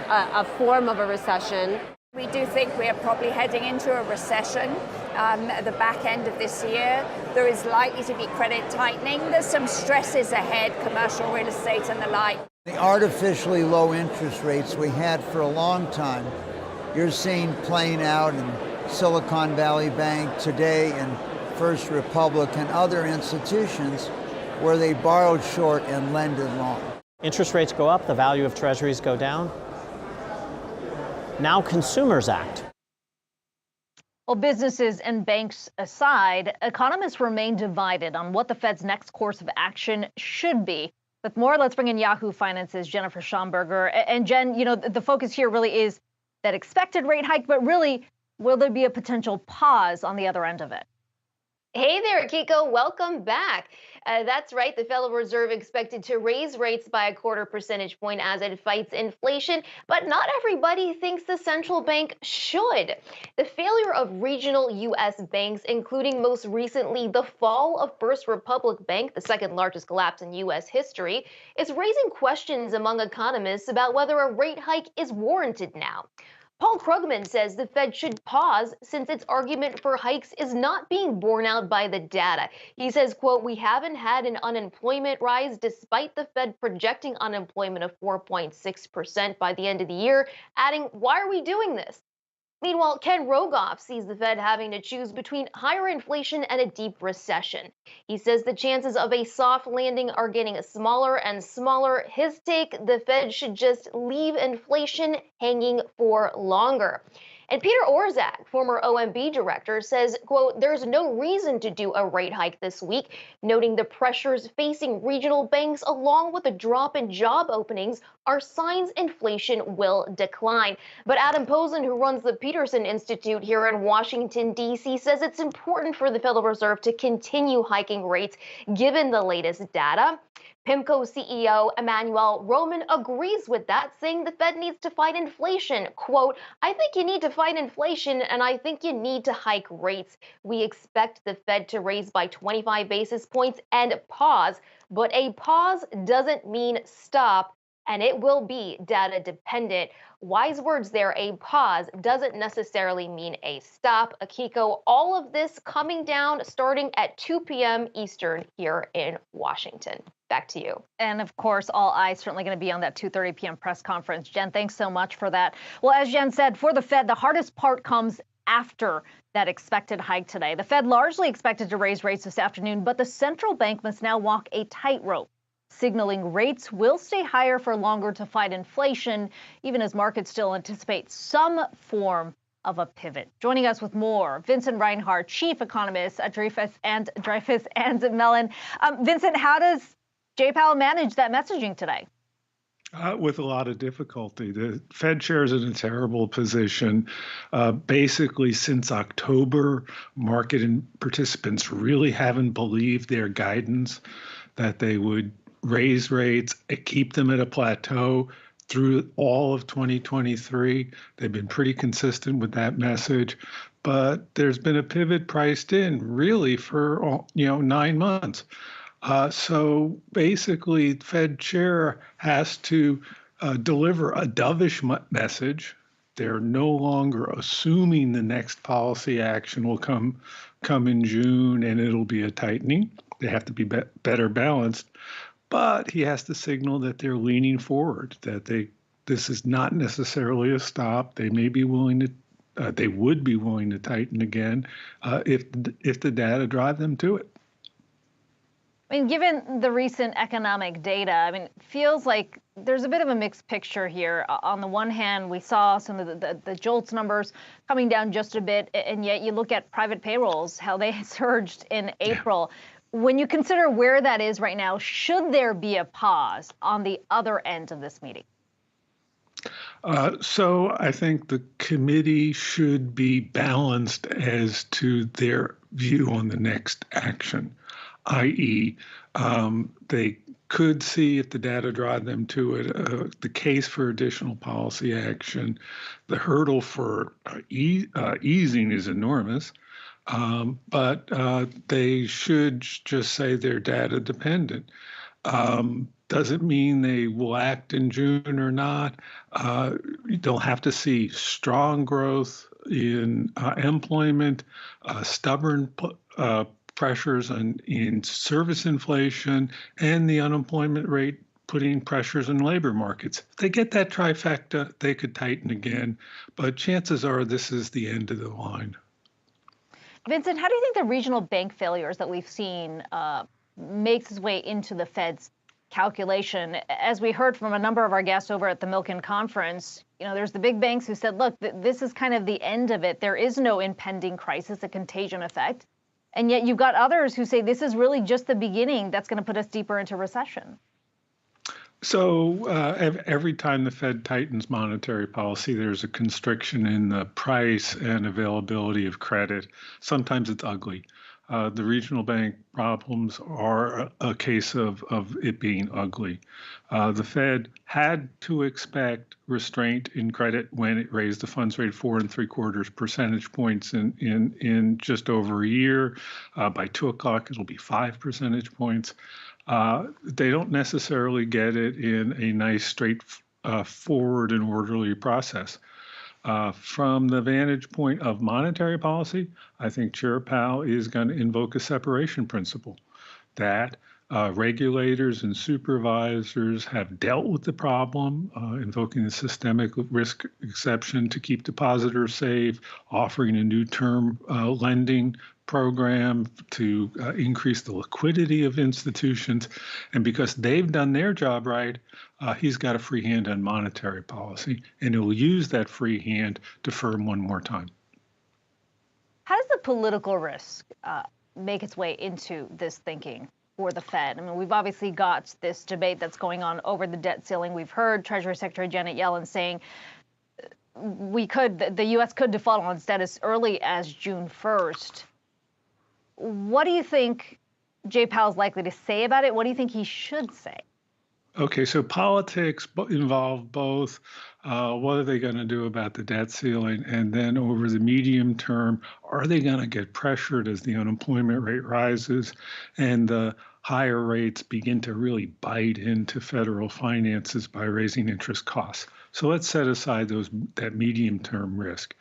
Speaker 1: a form of a recession.
Speaker 11: We do think we are probably heading into a recession at the back end of this year. There is likely to be credit tightening. There's some stresses ahead, commercial real estate and the like.
Speaker 21: The artificially low interest rates we had for a long time, you're seeing playing out in Silicon Valley Bank today and First Republic and other institutions where they borrowed short and lended long.
Speaker 12: Interest rates go up, the value of treasuries go down. Now consumers act.
Speaker 20: Well, businesses and banks aside, economists remain divided on what the Fed's next course of action should be. With more, let's bring in Yahoo Finance's Jennifer Schomburger. And Jen, the focus here really is that expected rate hike, but really, will there be a potential pause on the other end of it?
Speaker 4: Hey there, Kiko. Welcome back. That's right. The Federal Reserve expected to raise rates by a 1/4 percentage point as it fights inflation, but not everybody thinks the central bank should. The failure of regional U.S. banks, including most recently the fall of First Republic Bank, the second largest collapse in U.S. history, is raising questions among economists about whether a rate hike is warranted now. Paul Krugman says the Fed should pause since its argument for hikes is not being borne out by the data. He says, quote, "We haven't had an unemployment rise despite the Fed projecting unemployment of 4.6% by the end of the year," adding, "Why are we doing this?" Meanwhile, Ken Rogoff sees the Fed having to choose between higher inflation and a deep recession. He says the chances of a soft landing are getting smaller and smaller. His take, the Fed should just leave inflation hanging for longer. And Peter Orszag, former OMB director, says, quote, "There's no reason to do a rate hike this week," noting the pressures facing regional banks along with a drop in job openings are signs inflation will decline. But Adam Posen, who runs the Peterson Institute here in Washington, D.C., says it's important for the Federal Reserve to continue hiking rates given the latest data. PIMCO CEO Emmanuel Roman agrees with that, saying the Fed needs to fight inflation. Quote, "I think you need to fight inflation, and I think you need to hike rates. We expect the Fed to raise by 25 basis points and pause, but a pause doesn't mean stop, and it will be data dependent." Wise words there. A pause doesn't necessarily mean a stop. Akiko, all of this coming down starting at 2 p.m. Eastern here in Washington. Back to you.
Speaker 20: And of course, all eyes certainly going to be on that 2:30 p.m. press conference. Jen, thanks so much for that. Well, as Jen said, for the Fed, the hardest part comes after that expected hike today. The Fed largely expected to raise rates this afternoon, but the central bank must now walk a tightrope, signaling rates will stay higher for longer to fight inflation, even as markets still anticipate some form of a pivot. Joining us with more, Vincent Reinhart, chief economist at Dreyfus and Mellon. Vincent, how does Jay Powell manage that messaging today?
Speaker 22: With a lot of difficulty. The Fed chair is in a terrible position. Basically, since October, market and participants really haven't believed their guidance that they would raise rates, keep them at a plateau through all of 2023. They've been pretty consistent with that message, but there's been a pivot priced in really for 9 months. So basically, Fed chair has to deliver a dovish message. They're no longer assuming the next policy action will come in June and it'll be a tightening. They have to be better balanced. But he has to signal that they're leaning forward, that this is not necessarily a stop. They may be willing to, they would be willing to tighten again if the data drive them to it.
Speaker 20: I mean, given the recent economic data, I mean, it feels like there's a bit of a mixed picture here. On the one hand, we saw some of the JOLTS numbers coming down just a bit, and yet you look at private payrolls, how they surged in April. When you consider where that is right now, should there be a pause on the other end of this meeting?
Speaker 22: So I think the committee should be balanced as to their view on the next action, i.e., they could see, if the data drive them to it, the case for additional policy action. The hurdle for easing is enormous, but they should just say they're data dependent. Doesn't mean they will act in June or not. They'll have to see strong growth in employment, stubborn pressures in service inflation, and the unemployment rate putting pressures in labor markets. If they get that trifecta, they could tighten again, but chances are this is the end of the line.
Speaker 20: Vincent, how do you think the regional bank failures that we've seen makes its way into the Fed's calculation? As we heard from a number of our guests over at the Milken conference, there's the big banks who said, look, this is kind of the end of it. There is no impending crisis, a contagion effect. And yet you've got others who say this is really just the beginning that's going to put us deeper into recession.
Speaker 22: So every time the Fed tightens monetary policy, there's a constriction in the price and availability of credit. Sometimes it's ugly. The regional bank problems are a case of it being ugly. The Fed had to expect restraint in credit when it raised the funds rate 4.75 percentage points in just over a year. By 2 o'clock, it'll be 5 percentage points. They don't necessarily get it in a nice, straightforward and orderly process. From the vantage point of monetary policy, I think Chair Powell is going to invoke a separation principle that regulators and supervisors have dealt with the problem, invoking the systemic risk exception to keep depositors safe, offering a new term lending program to increase the liquidity of institutions. And because they've done their job right, he's got a free hand on monetary policy, and he'll use that free hand to firm one more time.
Speaker 20: How does the political risk make its way into this thinking for the Fed? I mean, we've obviously got this debate that's going on over the debt ceiling. We've heard Treasury Secretary Janet Yellen saying the U.S. could default on its debt as early as June 1st. What do you think Jay Powell's likely to say about it? What do you think he should say?
Speaker 22: Okay, so politics involve both what are they going to do about the debt ceiling, and then over the medium term, are they going to get pressured as the unemployment rate rises and the higher rates begin to really bite into federal finances by raising interest costs? So let's set aside that medium term risk.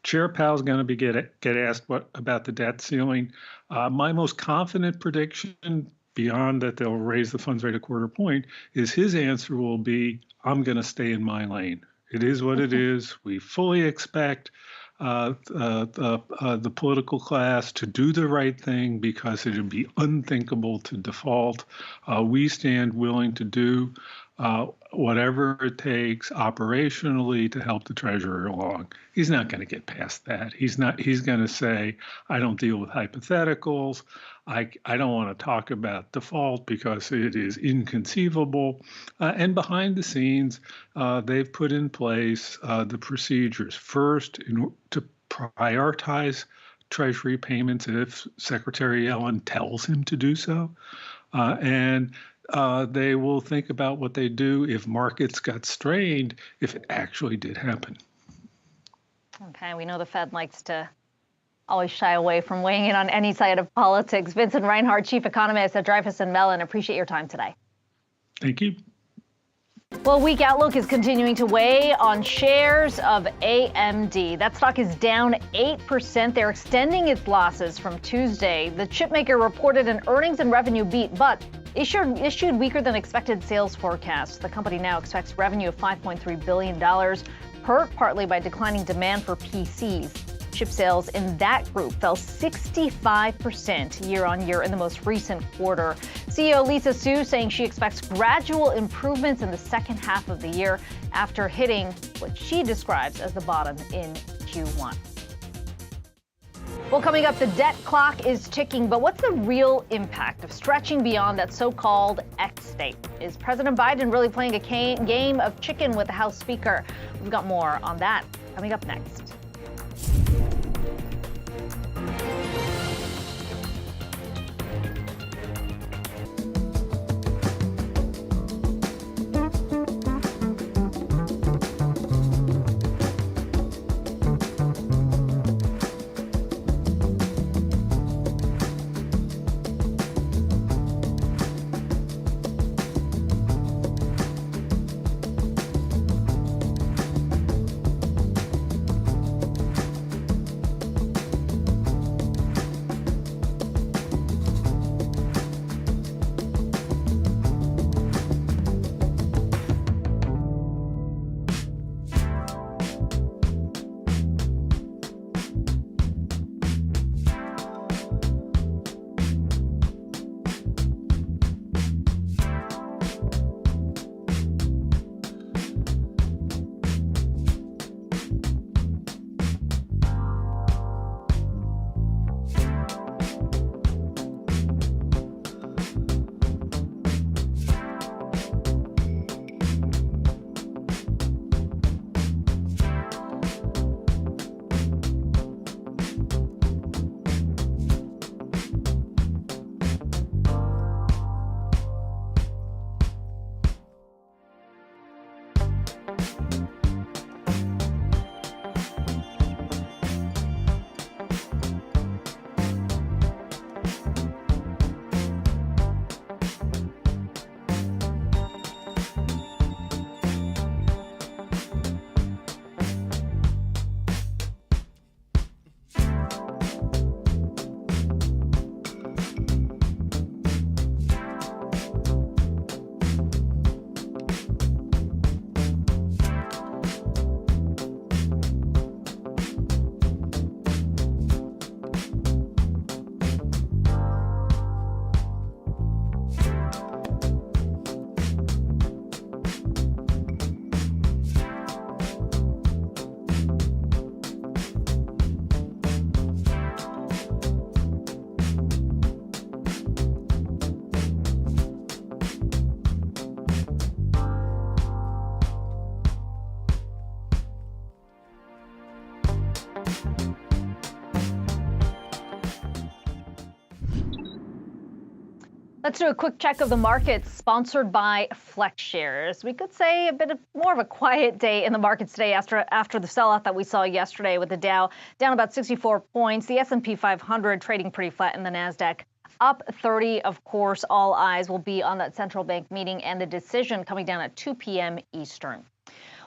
Speaker 22: Chair Powell's going to get asked about the debt ceiling. My most confident prediction, beyond that they'll raise the funds rate 1/4 point, is his answer will be, I'm going to stay in my lane. It is what it is. We fully expect the political class to do the right thing because it would be unthinkable to default. We stand willing to do whatever it takes operationally to help the Treasurer along. He's not going to get past that. He's going to say, I don't deal with hypotheticals. I don't want to talk about default because it is inconceivable. And behind the scenes, they've put in place the procedures. First, to prioritize Treasury payments if Secretary Yellen tells him to do so. And they will think about what they do if markets got strained, if it actually did happen.
Speaker 20: Okay, we know the Fed likes to always shy away from weighing in on any side of politics. Vincent Reinhart, Chief Economist at Dreyfus & Mellon, appreciate your time today.
Speaker 22: Thank you.
Speaker 20: Well, weak outlook is continuing to weigh on shares of AMD. That stock is down 8%. They're extending its losses from Tuesday. The chipmaker reported an earnings and revenue beat, but issued weaker than expected sales forecasts. The company now expects revenue of $5.3 billion, hurt partly by declining demand for PCs. Chip sales in that group fell 65% year on year in the most recent quarter. CEO Lisa Su saying she expects gradual improvements in the second half of the year after hitting what she describes as the bottom in Q1. Well, coming up, the debt clock is ticking, but what's the real impact of stretching beyond that so-called X date? Is President Biden really playing a game of chicken with the House Speaker? We've got more on that coming up next. Let's do a quick check of the markets sponsored by FlexShares. We could say a bit of more of a quiet day in the markets today after the selloff that we saw yesterday with the Dow down about 64 points, the S&P 500 trading pretty flat, and the Nasdaq up 30. Of course, all eyes will be on that central bank meeting and the decision coming down at 2 p.m. Eastern.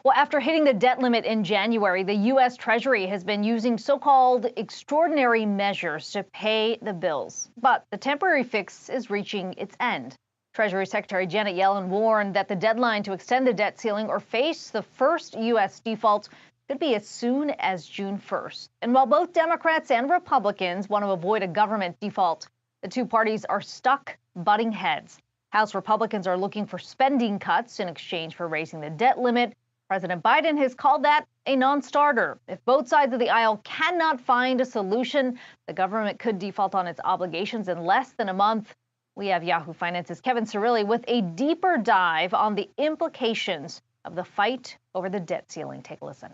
Speaker 20: Well, after hitting the debt limit in January, the U.S. Treasury has been using so-called extraordinary measures to pay the bills. But the temporary fix is reaching its end. Treasury Secretary Janet Yellen warned that the deadline to extend the debt ceiling or face the first U.S. default could be as soon as June 1st. And while both Democrats and Republicans want to avoid a government default, the two parties are stuck butting heads. House Republicans are looking for spending cuts in exchange for raising the debt limit. President Biden has called that a non-starter. If both sides of the aisle cannot find a solution, the government could default on its obligations in less than a month. We have Yahoo Finance's Kevin Cirilli with a deeper dive on the implications of the fight over the debt ceiling. Take a listen.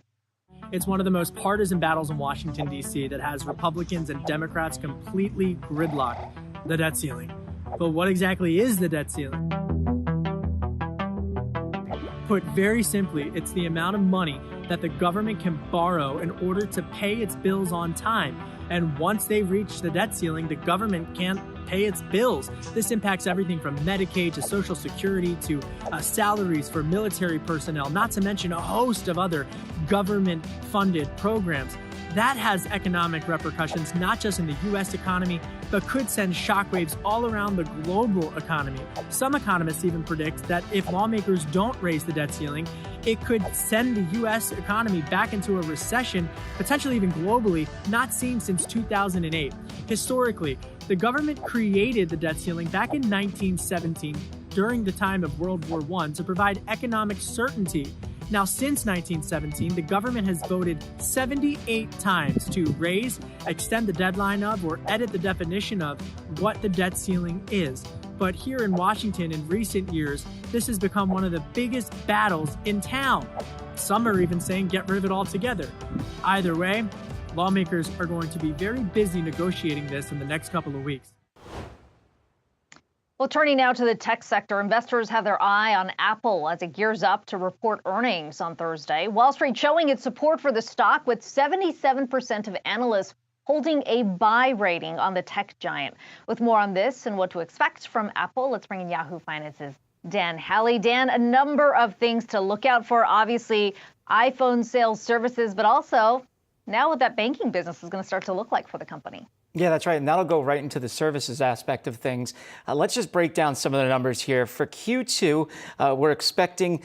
Speaker 14: It's one of the most partisan battles in Washington, D.C. that has Republicans and Democrats completely gridlocked, the debt ceiling. But what exactly is the debt ceiling? Put very simply, it's the amount of money that the government can borrow in order to pay its bills on time. And once they reach the debt ceiling, the government can't pay its bills. This impacts everything from Medicaid to Social Security to salaries for military personnel, not to mention a host of other government-funded programs. That has economic repercussions, not just in the U.S. economy, but could send shockwaves all around the global economy. Some economists even predict that if lawmakers don't raise the debt ceiling, it could send the U.S. economy back into a recession, potentially even globally, not seen since 2008. Historically, the government created the debt ceiling back in 1917 during the time of World War I to provide economic certainty. Now, since 1917, the government has voted 78 times to raise, extend the deadline of, or edit the definition of what the debt ceiling is. But here in Washington in recent years, this has become one of the biggest battles in town. Some are even saying get rid of it altogether. Either way, lawmakers are going to be very busy negotiating this in the next couple of weeks.
Speaker 20: Well, turning now to the tech sector, investors have their eye on Apple as it gears up to report earnings on Thursday. Wall Street showing its support for the stock, with 77% of analysts holding a buy rating on the tech giant. With more on this and what to expect from Apple, let's bring in Yahoo Finance's Dan Halley. Dan, a number of things to look out for. Obviously, iPhone sales, services, but also now what that banking business is going to start to look like for the company.
Speaker 9: Yeah, that's right. And that'll go right into the services aspect of things. Let's just break down some of the numbers here. For Q2, we're expecting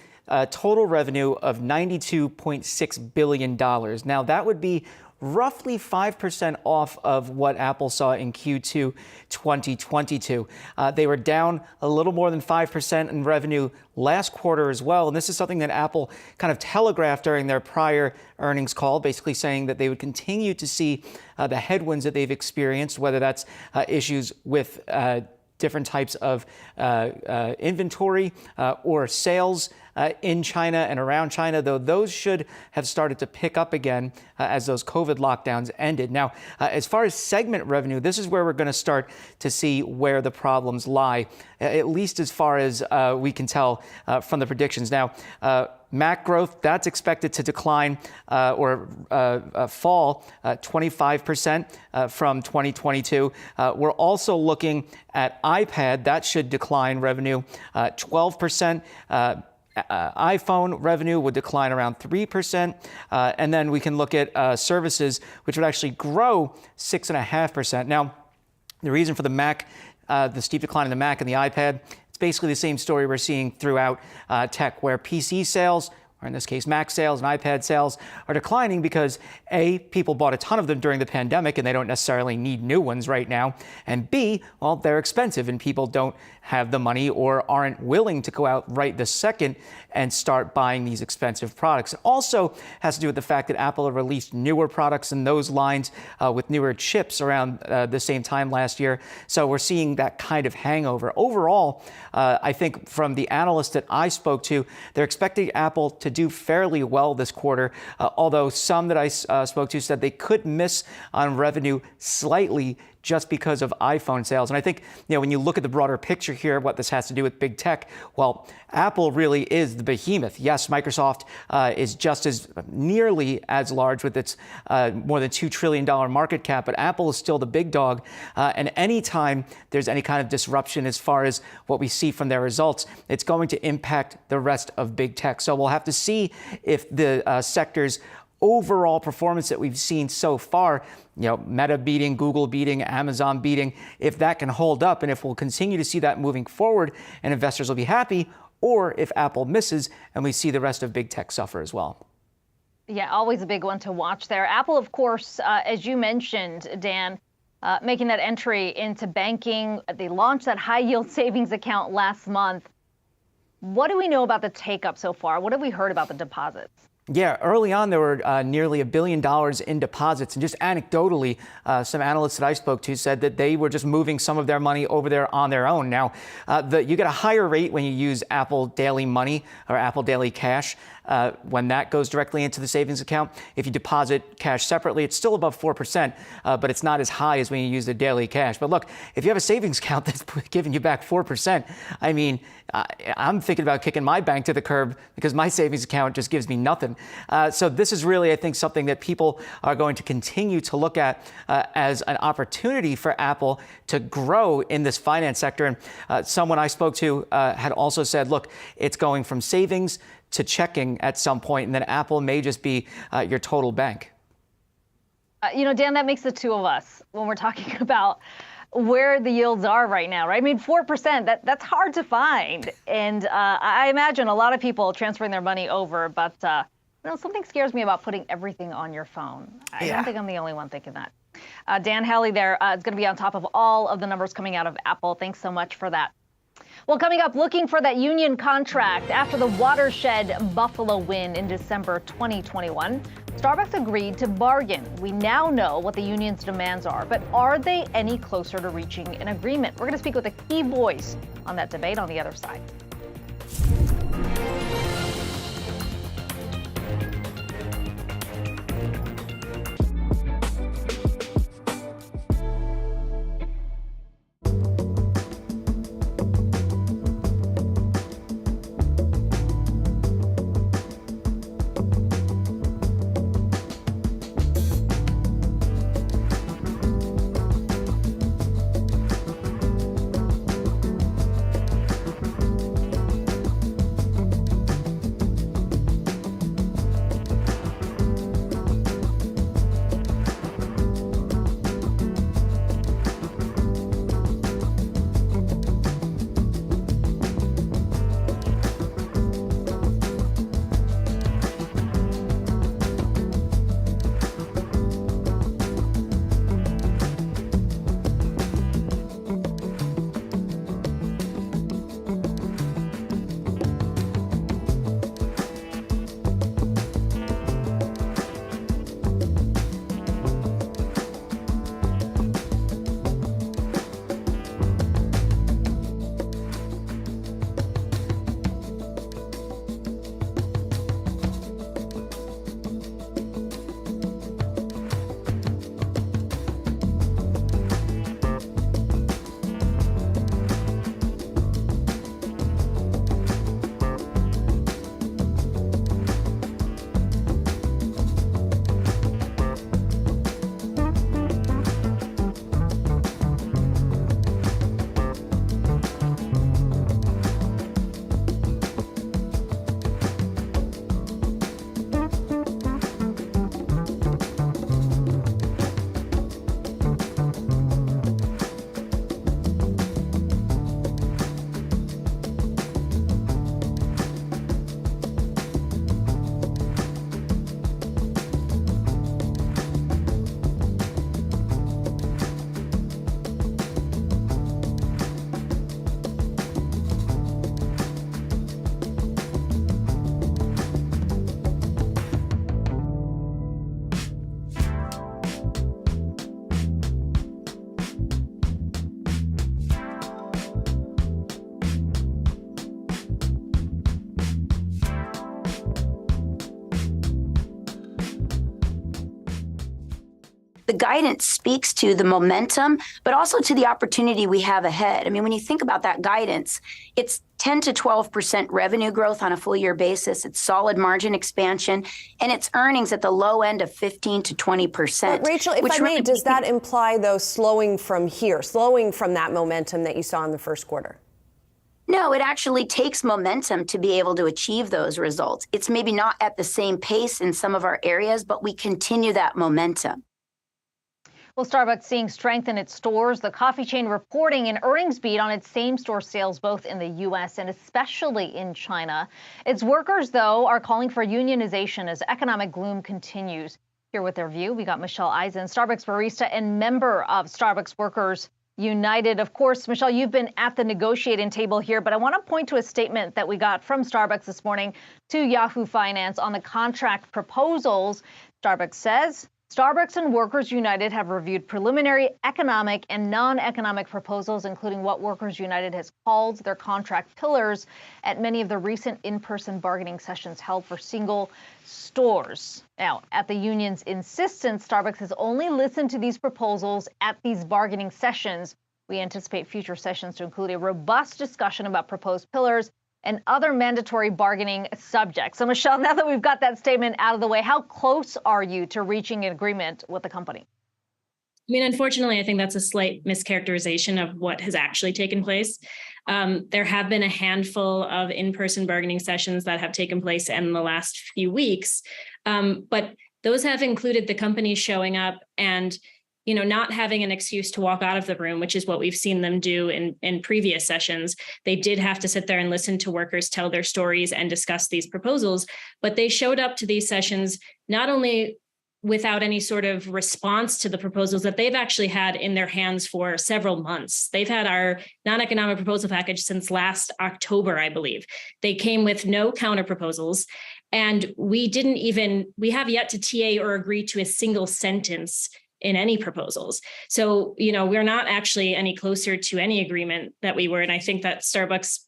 Speaker 9: total revenue of $92.6 billion. Now, that would be roughly 5% off of what Apple saw in Q2 2022. They were down a little more than 5% in revenue last quarter as well. And this is something that Apple kind of telegraphed during their prior earnings call, basically saying that they would continue to see the headwinds that they've experienced, whether that's issues with different types of inventory or sales in China and around China, though those should have started to pick up again as those COVID lockdowns ended. Now, as far as segment revenue, this is where we're going to start to see where the problems lie, at least as far as we can tell from the predictions. Now, Mac growth, that's expected to decline or fall 25% from 2022. We're also looking at iPad. That should decline revenue 12%. iPhone revenue would decline around 3%. And then we can look at services, which would actually grow 6.5%. Now, the reason for the Mac, the steep decline in the Mac and the iPad, it's basically the same story we're seeing throughout tech, where PC sales, or in this case, Mac sales and iPad sales, are declining because A, people bought a ton of them during the pandemic and they don't necessarily need new ones right now. And B, well, they're expensive and people don't have the money or aren't willing to go out right this second and start buying these expensive products. It also has to do with the fact that Apple have released newer products in those lines with newer chips around the same time last year. So we're seeing that kind of hangover. Overall, I think from the analysts that I spoke to, they're expecting Apple to do fairly well this quarter, although some that I spoke to said they could miss on revenue slightly just because of iPhone sales. And I think, when you look at the broader picture here, what this has to do with big tech, well, Apple really is the behemoth. Yes, Microsoft is just as nearly as large with its more than $2 trillion market cap, but Apple is still the big dog. And anytime there's any kind of disruption as far as what we see from their results, it's going to impact the rest of big tech. So we'll have to see if the sector's overall performance that we've seen so far, Meta beating, Google beating, Amazon beating, if that can hold up and if we'll continue to see that moving forward and investors will be happy, or if Apple misses and we see the rest of big tech suffer as well.
Speaker 20: Yeah, always a big one to watch there. Apple, of course, as you mentioned, Dan, making that entry into banking. They launched that high yield savings account last month. What do we know about the take up so far? What have we heard about the deposits?
Speaker 9: Yeah, early on, there were nearly $1 billion in deposits. And just anecdotally, some analysts that I spoke to said that they were just moving some of their money over there on their own. Now, you get a higher rate when you use Apple Daily Money or Apple Daily Cash. When that goes directly into the savings account. If you deposit cash separately, it's still above 4%, but it's not as high as when you use the daily cash. But look, if you have a savings account that's giving you back 4%, I mean, I'm thinking about kicking my bank to the curb because my savings account just gives me nothing. So this is really, I think, something that people are going to continue to look at as an opportunity for Apple to grow in this finance sector. And someone I spoke to had also said, look, it's going from savings to checking at some point, and then Apple may just be your total bank.
Speaker 20: Dan, that makes the two of us when we're talking about where the yields are right now, right? I mean, 4%, that's hard to find. And I imagine a lot of people transferring their money over, but something scares me about putting everything on your phone. I don't think I'm the only one thinking that. Dan Hellie there is going to be on top of all of the numbers coming out of Apple. Thanks so much for that. Well, coming up, looking for that union contract after the watershed Buffalo win in December 2021. Starbucks agreed to bargain. We now know what the union's demands are, but are they any closer to reaching an agreement? We're going to speak with a key voice on that debate on the other side.
Speaker 2: The guidance speaks to the momentum, but also to the opportunity we have ahead. I mean, when you think about that guidance, it's 10 to 12% revenue growth on a full year basis. It's solid margin expansion, and it's earnings at the low end of 15 to 20%.
Speaker 1: But Rachel, if I may, does that imply, though, slowing from here, slowing from that momentum that you saw in the first quarter?
Speaker 2: No, it actually takes momentum to be able to achieve those results. It's maybe not at the same pace in some of our areas, but we continue that momentum.
Speaker 20: Well, Starbucks seeing strength in its stores. The coffee chain reporting an earnings beat on its same-store sales, both in the U.S. and especially in China. Its workers, though, are calling for unionization as economic gloom continues. Here with their view, we got Michelle Eisen, Starbucks barista and member of Starbucks Workers United. Of course, Michelle, you've been at the negotiating table here, but I want to point to a statement that we got from Starbucks this morning to Yahoo Finance on the contract proposals. Starbucks says Starbucks and Workers United have reviewed preliminary economic and non-economic proposals, including what Workers United has called their contract pillars at many of the recent in-person bargaining sessions held for single stores. Now, at the union's insistence, Starbucks has only listened to these proposals at these bargaining sessions. We anticipate future sessions to include a robust discussion about proposed pillars and other mandatory bargaining subjects. So, Michelle, now that we've got that statement out of the way, how close are you to reaching an agreement with the company?
Speaker 5: I mean, unfortunately, I think that's a slight mischaracterization of what has actually taken place. There have been a handful of in-person bargaining sessions that have taken place in the last few weeks, but those have included the company showing up and not having an excuse to walk out of the room, which is what we've seen them do in previous sessions. They did have to sit there and listen to workers tell their stories and discuss these proposals, but they showed up to these sessions not only without any sort of response to the proposals that they've actually had in their hands for several months. They've had our non-economic proposal package since last October, I believe. They came with no counter proposals, and we have yet to TA or agree to a single sentence in any proposals. So, we're not actually any closer to any agreement that we were. And I think that Starbucks,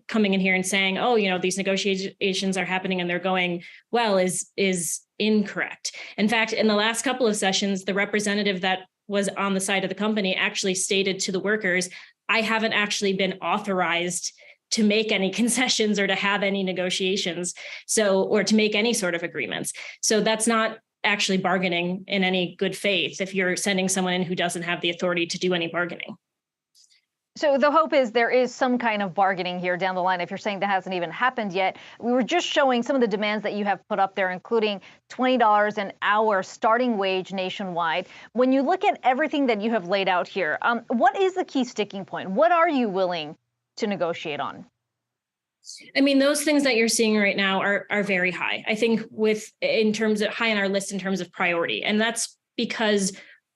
Speaker 5: coming in here and saying, oh, these negotiations are happening and they're going well is incorrect. In fact, in the last couple of sessions, the representative that was on the side of the company actually stated to the workers, I haven't actually been authorized to make any concessions or to have any negotiations, or to make any sort of agreements. So that's not actually bargaining in any good faith if you're sending someone in who doesn't have the authority to do any bargaining.
Speaker 20: So the hope is there is some kind of bargaining here down the line. If you're saying that hasn't even happened yet, we were just showing some of the demands that you have put up there, including $20 an hour starting wage nationwide. When you look at everything that you have laid out here, what is the key sticking point? What are you willing to negotiate on?
Speaker 5: I mean, those things that you're seeing right now are very high. I think in terms of high on our list in terms of priority. And that's because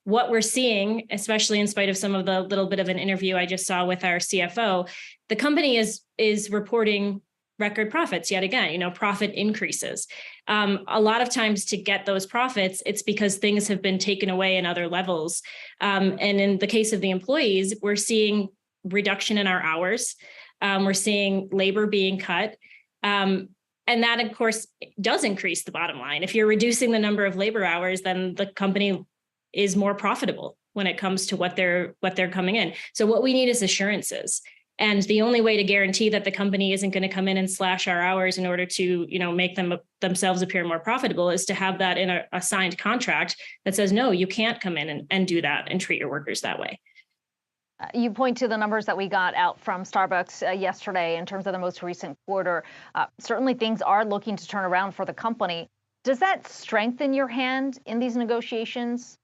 Speaker 5: what we're seeing, especially in spite of some of the little bit of an interview I just saw with our CFO, the company is reporting record profits yet again, profit increases. A lot of times to get those profits, it's because things have been taken away in other levels. And in the case of the employees, we're seeing reduction in our hours. We're seeing labor being cut. And that, of course, does increase the bottom line. If you're reducing the number of labor hours, then the company is more profitable when it comes to what they're coming in. So what we need is assurances. And the only way to guarantee that the company isn't going to come in and slash our hours in order to, make themselves appear more profitable is to have that in a signed contract that says, no, you can't come in and do that and treat your workers that way.
Speaker 20: You point to the numbers that we got out from Starbucks yesterday in terms of the most recent quarter. Certainly things are looking to turn around for the company. Does that strengthen your hand in these negotiations?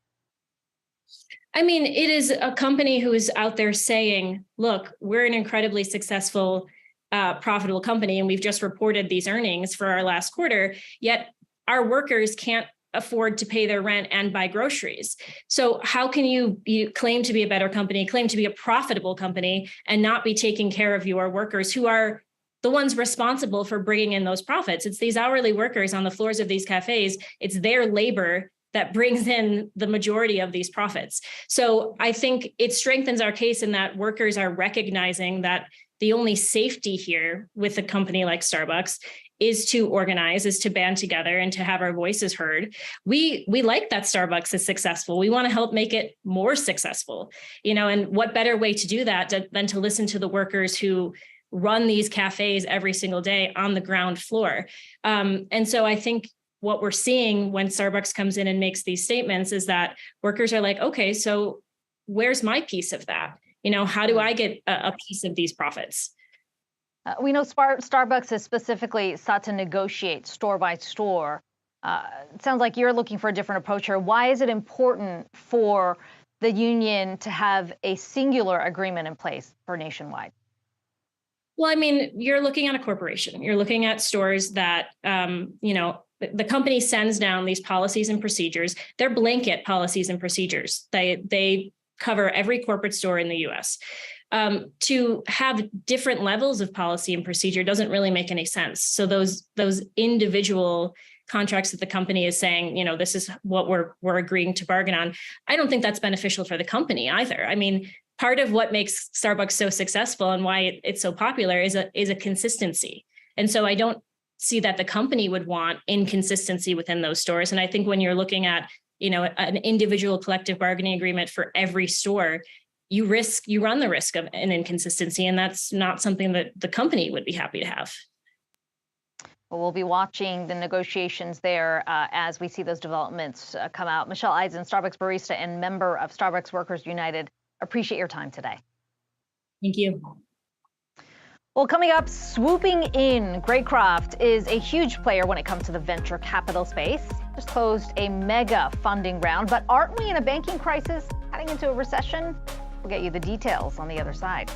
Speaker 5: I mean, it is a company who is out there saying, look, we're an incredibly successful, profitable company, and we've just reported these earnings for our last quarter, yet our workers can't afford to pay their rent and buy groceries. So how can you claim to be a better company, claim to be a profitable company, and not be taking care of your workers who are the ones responsible for bringing in those profits? It's these hourly workers on the floors of these cafes. It's their labor that brings in the majority of these profits. So I think it strengthens our case in that workers are recognizing that the only safety here with a company like Starbucks is to organize, is to band together and to have our voices heard. We like that Starbucks is successful. We want to help make it more successful, and what better way to do that than to listen to the workers who run these cafes every single day on the ground floor. And so I think what we're seeing when Starbucks comes in and makes these statements is that workers are like, okay, so where's my piece of that? How do I get a piece of these profits?
Speaker 20: We know Starbucks has specifically sought to negotiate store by store. It sounds like you're looking for a different approach here. Why is it important for the union to have a singular agreement in place for nationwide?
Speaker 5: Well, I mean, you're looking at a corporation. You're looking at stores that, the company sends down these policies and procedures. They're blanket policies and procedures. They cover every corporate store in the U.S. To have different levels of policy and procedure doesn't really make any sense. So those individual contracts that the company is saying, this is what we're agreeing to bargain on, I don't think that's beneficial for the company either. I mean, part of what makes Starbucks so successful and why it's so popular is a consistency. And so I don't see that the company would want inconsistency within those stores. And I think when you're looking at, an individual collective bargaining agreement for every store, you run the risk of an inconsistency. And that's not something that the company would be happy to have.
Speaker 20: Well, we'll be watching the negotiations there as we see those developments come out. Michelle Eisen, Starbucks barista and member of Starbucks Workers United. Appreciate your time today.
Speaker 5: Thank you.
Speaker 20: Well, coming up, swooping in, Greycroft is a huge player when it comes to the venture capital space. just closed a mega funding round. But aren't we in a banking crisis heading into a recession? We'll get you the details on the other side.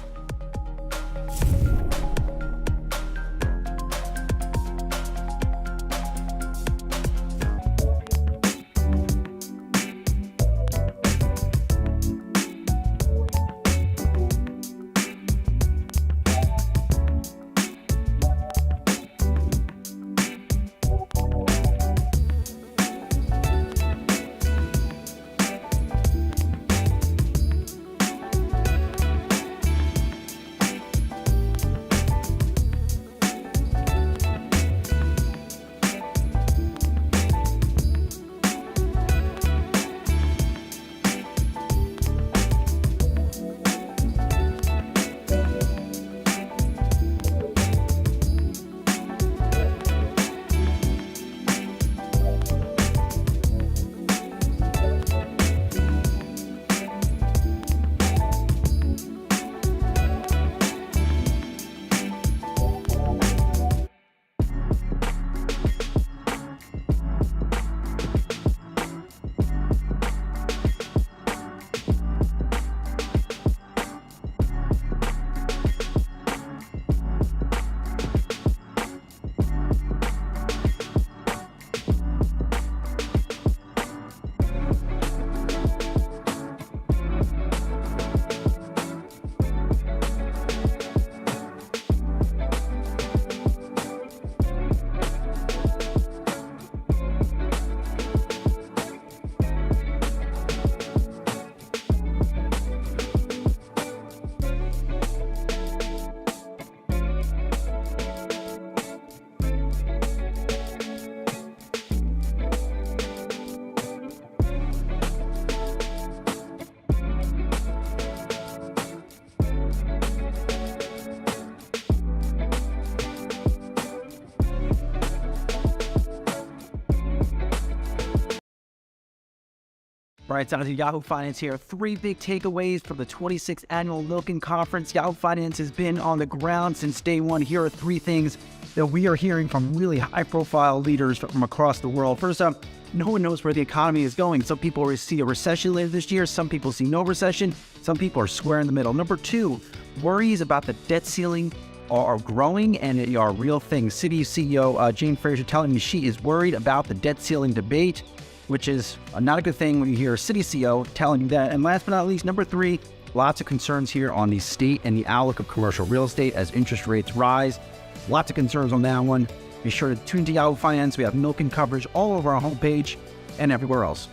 Speaker 17: Right, it's on to Yahoo Finance here. 3 big takeaways from the 26th Annual Milken Conference. Yahoo Finance has been on the ground since day one. Here are 3 things that we are hearing from really high-profile leaders from across the world. First up, no one knows where the economy is going. Some people see a recession later this year. Some people see no recession. Some people are square in the middle. Number 2, worries about the debt ceiling are growing and are real things. Citi CEO Jane Fraser telling me she is worried about the debt ceiling debate, which is not a good thing when you hear a Citi CEO telling you that. And last but not least, number 3, lots of concerns here on the state and the outlook of commercial real estate as interest rates rise. Lots of concerns on that one. Be sure to tune to Yahoo Finance. We have Milken coverage all over our homepage and everywhere else.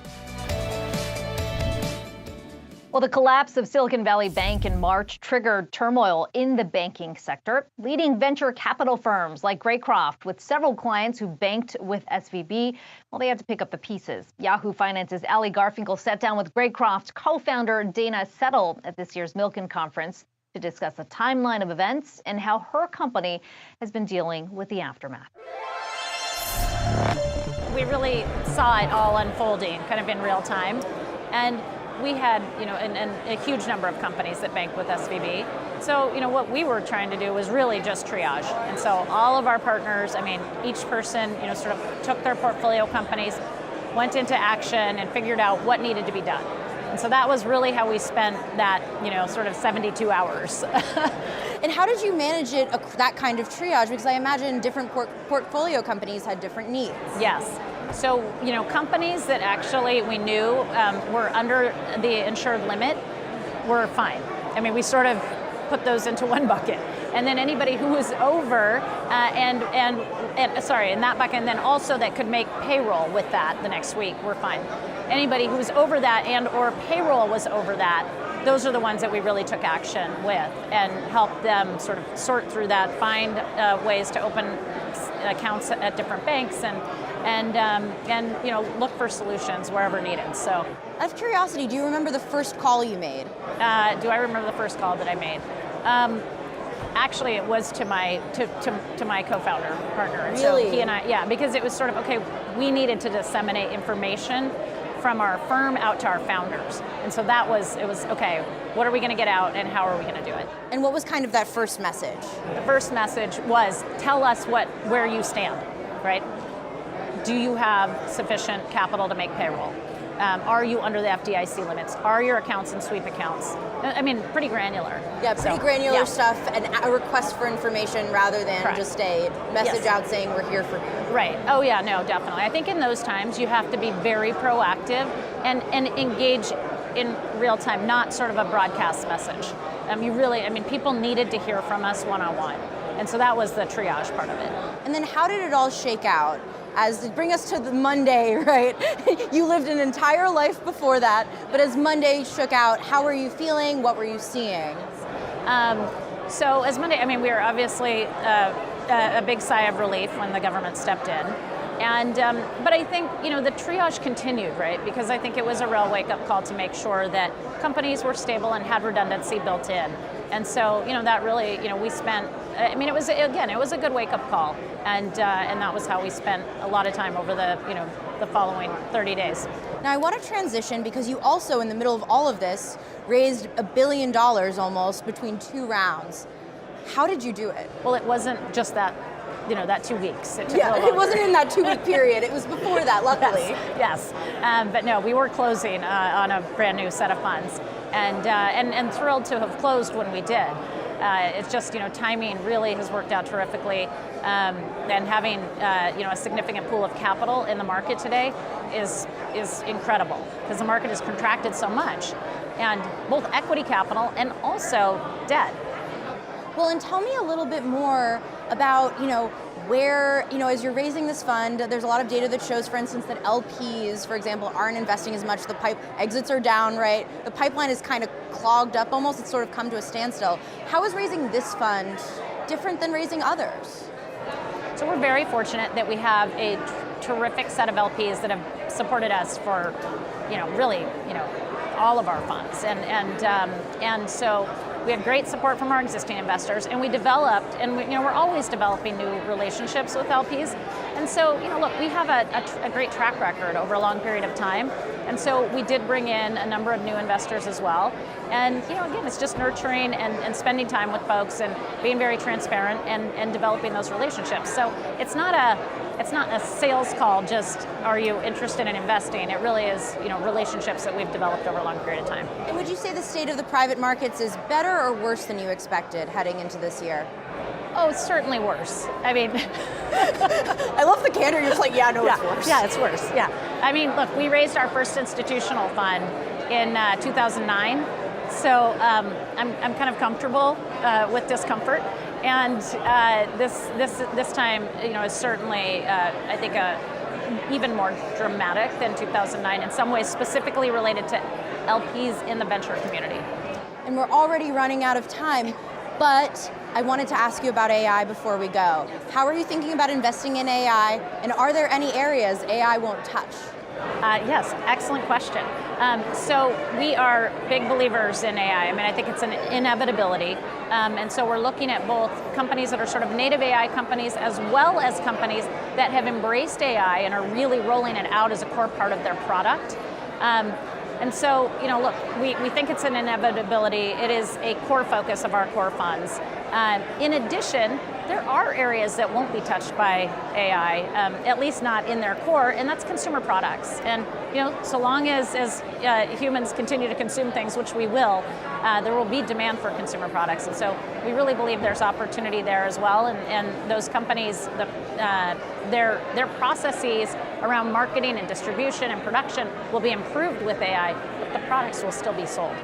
Speaker 20: Well, the collapse of Silicon Valley Bank in March triggered turmoil in the banking sector. Leading venture capital firms like Greycroft, with several clients who banked with SVB, well, they had to pick up the pieces. Yahoo Finance's Ali Garfinkel sat down with Greycroft co-founder Dana Settle at this year's Milken conference to discuss the timeline of events and how her company has been dealing with the aftermath.
Speaker 7: We really saw it all unfolding kind of in real time. And we had, a huge number of companies that banked with SVB. So, what we were trying to do was really just triage. And so all of our partners, each person, sort of took their portfolio companies, went into action and figured out what needed to be done. And so that was really how we spent that, sort of 72 hours.
Speaker 8: And how did you manage it, that kind of triage? Because I imagine different portfolio companies had different needs.
Speaker 7: Yes. So, companies that actually we knew were under the insured limit were fine. We sort of put those into one bucket. And then anybody who was over in that bucket, and then also that could make payroll with that the next week, were fine. Anybody who was over that and or payroll was over that, those are the ones that we really took action with and helped them sort of sort through that, find ways to open accounts at different banks and look for solutions wherever needed. So,
Speaker 8: out of curiosity, do you remember the first call you made?
Speaker 7: Do I remember the first call that I made? Actually, it was to my co-founder partner. And
Speaker 8: really?
Speaker 7: So he and I, because it was sort of okay. We needed to disseminate information from our firm out to our founders, and so it was okay. What are we going to get out, and how are we going to do it?
Speaker 8: And what was kind of that first message?
Speaker 7: The first message was, tell us where you stand, right? do you have sufficient capital to make payroll? Are you under the FDIC limits? Are your accounts in sweep accounts? I mean, pretty granular.
Speaker 8: Yeah, pretty granular stuff, and a request for information rather than just a message out saying we're here for you.
Speaker 7: Right. Oh yeah, no, definitely. I think in those times you have to be very proactive and engage in real time, not sort of a broadcast message. You really, I mean, people needed to hear from us one-on-one. And so that was the triage part of it.
Speaker 8: And then how did it all shake out? As bring us to the Monday, right? You lived an entire life before that, but as Monday shook out, how were you feeling? What were you seeing?
Speaker 7: So as Monday, I mean, we were obviously a big sigh of relief when the government stepped in. And but I think, you know, the triage continued, right? Because I think it was a real wake-up call to make sure that companies were stable and had redundancy built in. And so, you know, that really, you know, we spent, I mean, it was a good wake-up call. And that was how we spent a lot of time over the, you know, the following 30 days.
Speaker 8: Now I want to transition because you also, in the middle of all of this, raised $1 billion almost between 2 rounds. How did you do it?
Speaker 7: Well, it wasn't just that, you know, that 2 weeks. It
Speaker 8: wasn't in that 2-week period. It was before that, luckily.
Speaker 7: Yes. But no, we were closing on a brand new set of funds, and thrilled to have closed when we did. It's just, you know, timing really has worked out terrifically, and having you know, a significant pool of capital in the market today is incredible because the market has contracted so much, and both equity capital and also debt.
Speaker 8: Well, and tell me a little bit more about, you know, where, you know, as you're raising this fund, there's a lot of data that shows, for instance, that LPs, for example, aren't investing as much. The exits are down, right? The pipeline is kind of clogged up almost. It's sort of come to a standstill. How is raising this fund different than raising others?
Speaker 7: So we're very fortunate that we have a terrific set of LPs that have supported us for, you know, really, you know, all of our funds. And so we have great support from our existing investors, and we developed, and we, you know, we're always developing new relationships with LPs. And so, you know, look, we have a great track record over a long period of time. And so we did bring in a number of new investors as well. And, you know, again, it's just nurturing and spending time with folks and being very transparent and developing those relationships. So it's not a sales call, just are you interested in investing? It really is, you know, relationships that we've developed over a long period of time.
Speaker 8: And would you say the state of the private markets is better or worse than you expected heading into this year?
Speaker 7: Oh, it's certainly worse. I mean,
Speaker 8: I love the candor. You're just like, yeah, no, it's worse.
Speaker 7: Yeah, it's worse. Yeah. I mean, look, we raised our first institutional fund in 2009. So I'm kind of comfortable with discomfort. And this time, you know, is certainly, I think, even more dramatic than 2009 in some ways, specifically related to LPs in the venture community.
Speaker 8: And we're already running out of time, but I wanted to ask you about AI before we go. How are you thinking about investing in AI, and are there any areas AI won't touch?
Speaker 7: Yes, excellent question. So we are big believers in AI. I mean, I think it's an inevitability. And so we're looking at both companies that are sort of native AI companies as well as companies that have embraced AI and are really rolling it out as a core part of their product. And so, you know, look, we think it's an inevitability. It is a core focus of our core funds. In addition, there are areas that won't be touched by AI, at least not in their core, and that's consumer products. And, you know, so long as humans continue to consume things, which we will, there will be demand for consumer products. And so we really believe there's opportunity there as well. And those companies, their processes around marketing and distribution and production will be improved with AI, but the products will still be sold.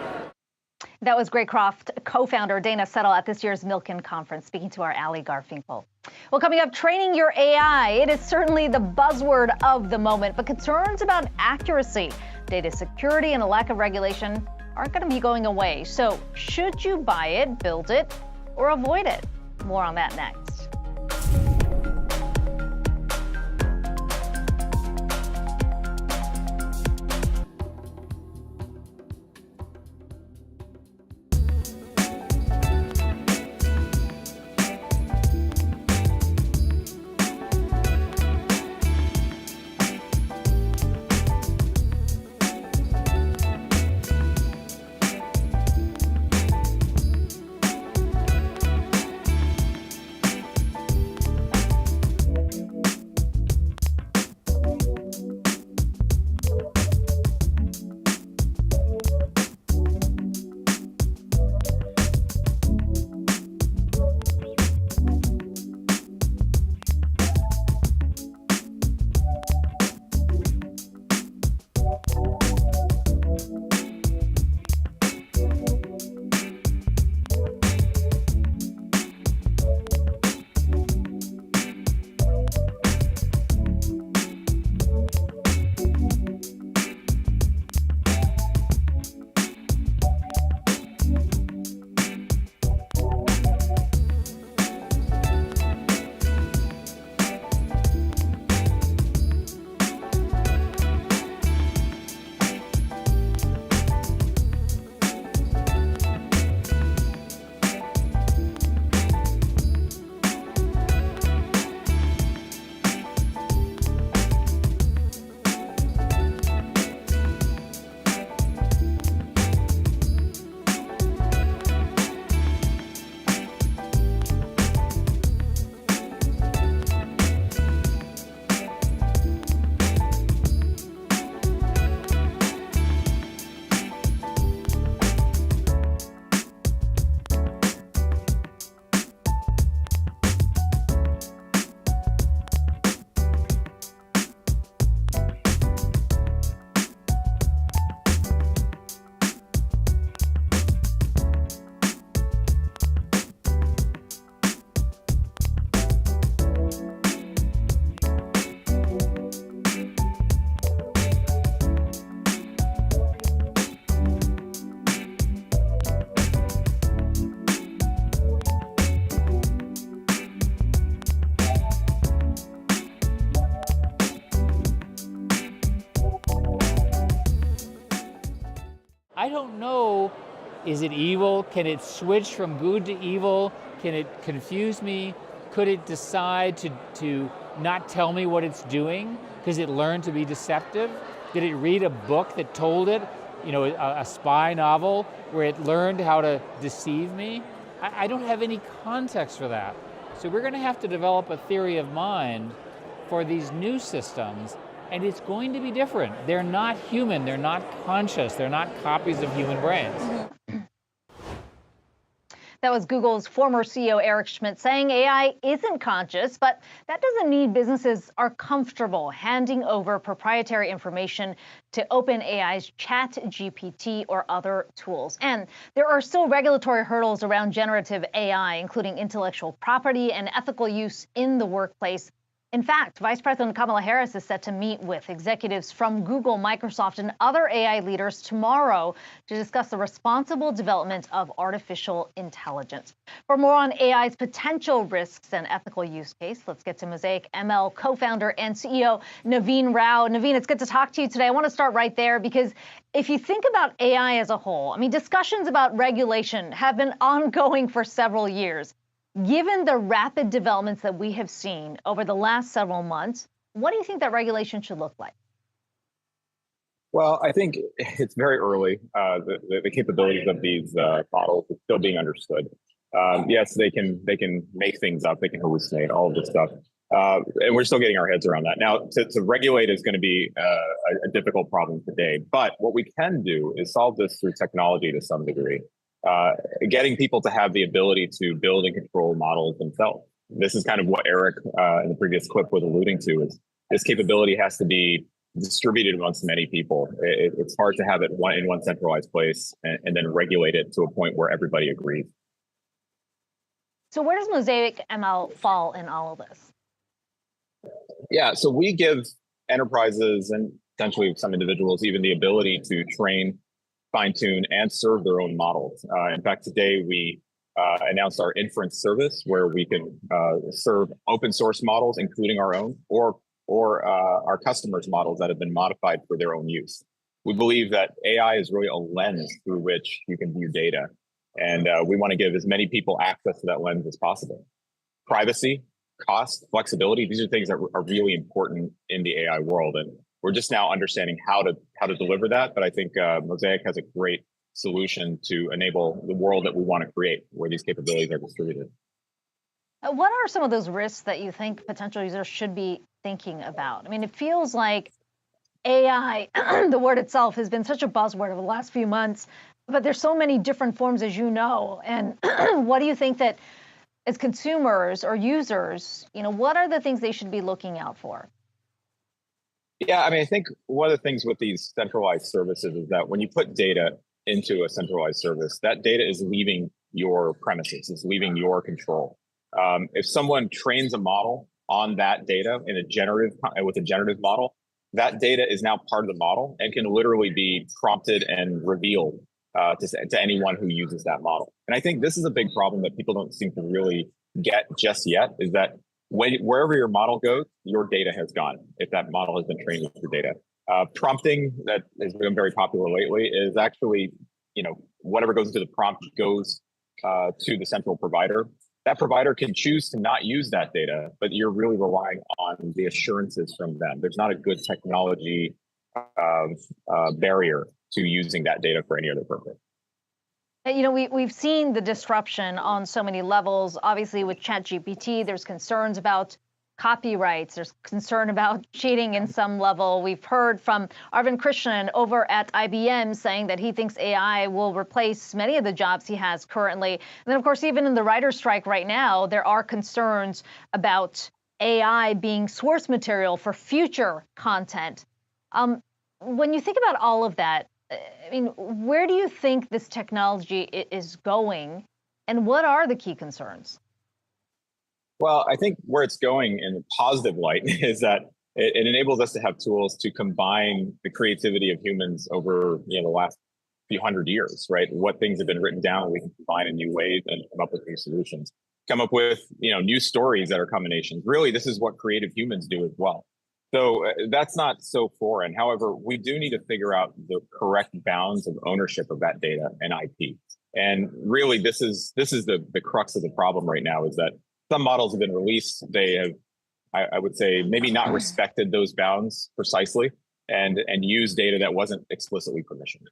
Speaker 20: That was Greg Croft, co-founder Dana Settle at this year's Milken Conference, speaking to our Ali Garfinkel. Well, coming up, training your AI. It is certainly the buzzword of the moment, but concerns about accuracy, data security, and a lack of regulation aren't going to be going away. So should you buy it, build it, or avoid it? More on that next.
Speaker 10: don't know, is it evil? Can it switch from good to evil? Can it confuse me? Could it decide to not tell me what it's doing because it learned to be deceptive? Did it read a book that told it, a spy novel where it learned how to deceive me? I don't have any context for that. So we're going to have to develop a theory of mind for these new systems, and it's going to be different. They're not human, they're not conscious, they're not copies of human brains.
Speaker 20: That was Google's former CEO Eric Schmidt saying AI isn't conscious, but that doesn't mean businesses are comfortable handing over proprietary information to OpenAI's ChatGPT or other tools. And there are still regulatory hurdles around generative AI, including intellectual property and ethical use in the workplace. In fact, Vice President Kamala Harris is set to meet with executives from Google, Microsoft, and other AI leaders tomorrow to discuss the responsible development of artificial intelligence. For more on AI's potential risks and ethical use case, let's get to Mosaic ML co-founder and CEO Naveen Rao. Naveen, it's good to talk to you today. I want to start right there because if you think about AI as a whole, discussions about regulation have been ongoing for several years. Given the rapid developments that we have seen over the last several months, what do you think that regulation should look like?
Speaker 13: Well, I think it's very early. The capabilities of these models are still being understood. Yes, they can make things up, they can hallucinate, all of this stuff, and we're still getting our heads around that. Now, to regulate is going to be a difficult problem today. But what we can do is solve this through technology to some degree. Getting people to have the ability to build and control models themselves. This is kind of what Eric in the previous clip was alluding to, is this capability has to be distributed amongst many people. It's hard to have it in one centralized place and then regulate it to a point where everybody agrees.
Speaker 20: So where does Mosaic ML fall in all of this?
Speaker 13: Yeah, so we give enterprises and potentially some individuals even the ability to train, fine-tune, and serve their own models. In fact, today we announced our inference service where we can serve open source models, including our own, or our customers' models that have been modified for their own use. We believe that AI is really a lens through which you can view data, and we want to give as many people access to that lens as possible. Privacy, cost, flexibility, these are things that are really important in the AI world, and we're just now understanding how to deliver that. But I think Mosaic has a great solution to enable the world that we want to create, where these capabilities are distributed.
Speaker 20: What are some of those risks that you think potential users should be thinking about? It feels like AI, the word itself, has been such a buzzword over the last few months, but there's so many different forms, as you know. And what do you think that as consumers or users, what are the things they should be looking out for?
Speaker 13: Yeah, I think one of the things with these centralized services is that when you put data into a centralized service, that data is leaving your premises, it's leaving your control. If someone trains a model on that data with a generative model, that data is now part of the model and can literally be prompted and revealed to anyone who uses that model. And I think this is a big problem that people don't seem to really get just yet, is that wherever your model goes, your data has gone, if that model has been trained with your data. Prompting, that has been very popular lately, is actually, whatever goes into the prompt goes to the central provider. That provider can choose to not use that data, but you're really relying on the assurances from them. There's not a good technology barrier to using that data for any other purpose.
Speaker 20: We've seen the disruption on so many levels. Obviously, with ChatGPT, there's concerns about copyrights. There's concern about cheating in some level. We've heard from Arvind Krishnan over at IBM saying that he thinks AI will replace many of the jobs he has currently. And then, of course, even in the writer's strike right now, there are concerns about AI being source material for future content. When you think about all of that, where do you think this technology is going, and what are the key concerns?
Speaker 13: Well, I think where it's going in a positive light is that it enables us to have tools to combine the creativity of humans over the last few hundred years, right? What things have been written down, we can combine in new ways and come up with new solutions. Come up with new stories that are combinations. Really, this is what creative humans do as well. So that's not so foreign. However, we do need to figure out the correct bounds of ownership of that data and IP. And really, this is the crux of the problem right now, is that some models have been released. They have, I would say, maybe not respected those bounds precisely and used data that wasn't explicitly permissioned.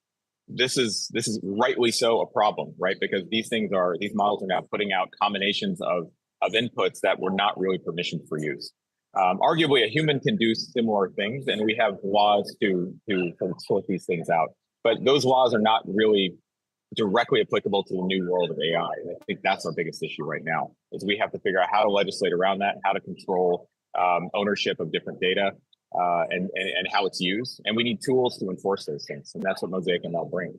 Speaker 13: This is rightly so a problem, right? Because these models are now putting out combinations of inputs that were not really permissioned for use. Arguably, a human can do similar things, and we have laws to sort these things out. But those laws are not really directly applicable to the new world of AI. And I think that's our biggest issue right now, is we have to figure out how to legislate around that, how to control ownership of different data, and how it's used. And we need tools to enforce those things. And that's what Mosaic ML brings.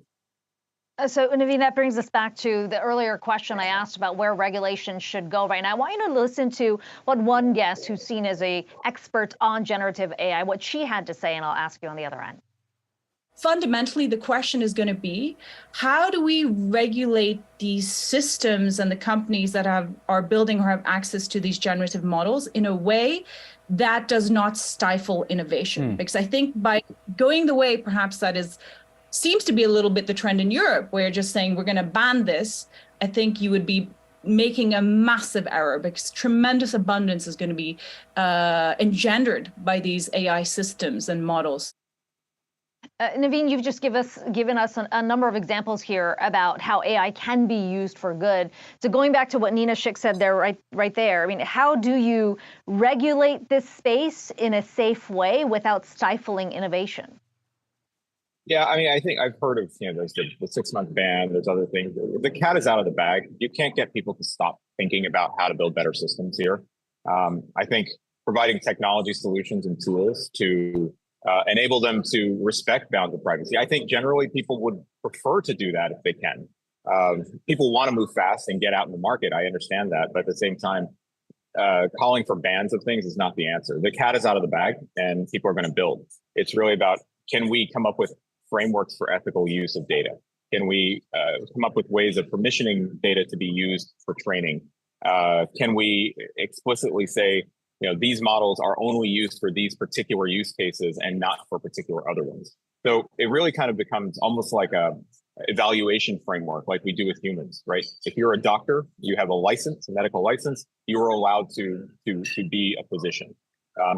Speaker 20: So, Naveen, that brings us back to the earlier question I asked about where regulation should go right now. I want you to listen to what one guest who's seen as an expert on generative AI, what she had to say, and I'll ask you on the other end.
Speaker 6: Fundamentally, the question is going to be, how do we regulate these systems and the companies that are building or have access to these generative models in a way that does not stifle innovation? Because I think by going the way perhaps that seems to be a little bit the trend in Europe, where just saying we're going to ban this, I think you would be making a massive error, because tremendous abundance is going to be engendered by these AI systems and models.
Speaker 20: Naveen, you've just given us a number of examples here about how AI can be used for good. So going back to what Nina Schick said there, right there, I mean, how do you regulate this space in a safe way without stifling innovation?
Speaker 13: Yeah, I mean, I think I've heard of, there's the 6-month ban, there's other things. The cat is out of the bag. You can't get people to stop thinking about how to build better systems here. I think providing technology solutions and tools to enable them to respect bounds of privacy. I think generally people would prefer to do that if they can. People want to move fast and get out in the market. I understand that. But at the same time, calling for bans of things is not the answer. The cat is out of the bag and people are going to build. It's really about, can we come up with frameworks for ethical use of data? Can we come up with ways of permissioning data to be used for training? Can we explicitly say, these models are only used for these particular use cases and not for particular other ones? So it really kind of becomes almost like a evaluation framework, like we do with humans, right? If you're a doctor, you have a license, a medical license, you are allowed to be a physician.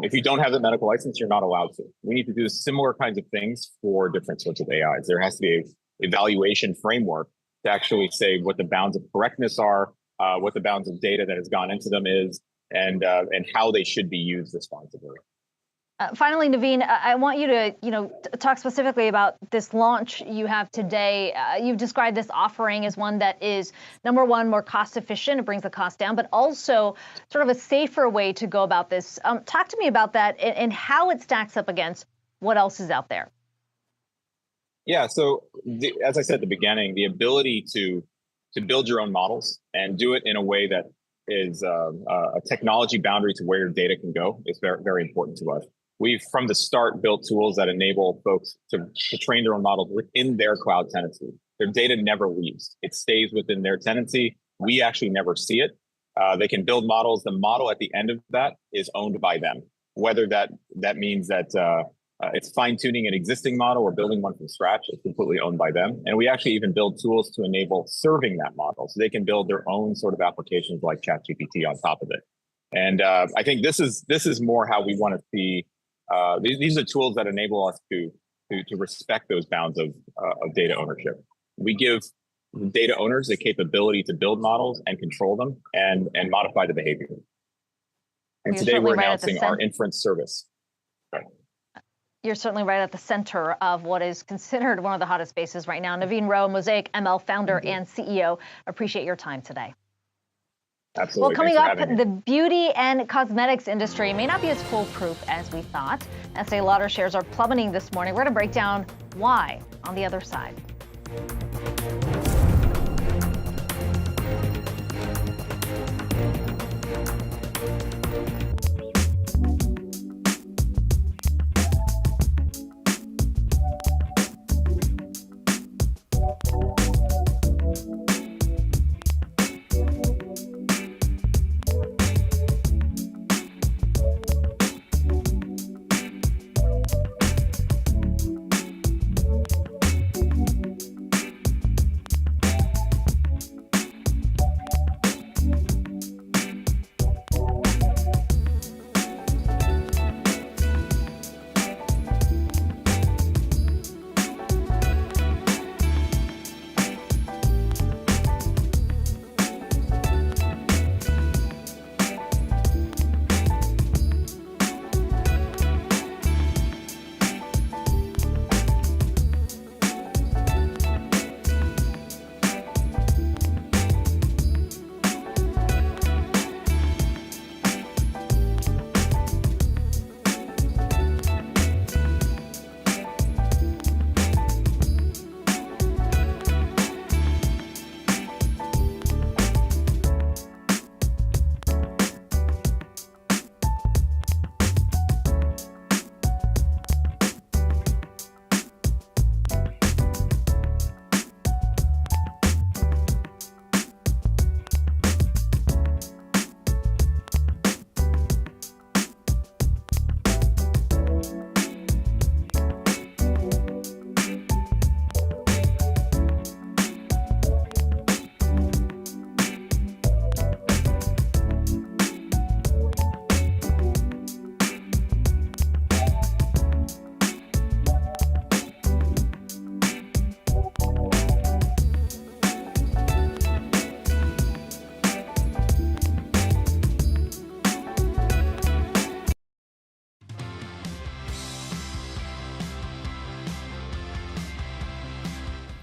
Speaker 13: If you don't have the medical license, you're not allowed to. We need to do similar kinds of things for different sorts of AIs. There has to be an evaluation framework to actually say what the bounds of correctness are, what the bounds of data that has gone into them is, and how they should be used responsibly.
Speaker 20: Finally, Naveen, I want you to, talk specifically about this launch you have today. You've described this offering as one that is, number one, more cost efficient. It brings the cost down, but also sort of a safer way to go about this. Talk to me about that and how it stacks up against what else is out there.
Speaker 13: Yeah, so as I said at the beginning, the ability to build your own models and do it in a way that is a technology boundary to where your data can go is very, very important to us. We've, from the start, built tools that enable folks to train their own models within their cloud tenancy. Their data never leaves. It stays within their tenancy. We actually never see it. They can build models. The model at the end of that is owned by them, whether that means that it's fine-tuning an existing model or building one from scratch. It's completely owned by them. And we actually even build tools to enable serving that model, so they can build their own sort of applications like ChatGPT on top of it. And I think this is more how we want to see. These are tools that enable us to respect those bounds of data ownership. We give data owners the capability to build models and control them and modify the behavior. And today we're announcing our inference service. Right.
Speaker 20: You're certainly right at the center of what is considered one of the hottest spaces right now. Naveen Rowe, Mosaic ML founder and CEO. Appreciate your time today.
Speaker 13: Absolutely.
Speaker 20: Well, coming up, the beauty and cosmetics industry may not be as foolproof as we thought. Estee Lauder shares are plummeting this morning. We're going to break down why on the other side.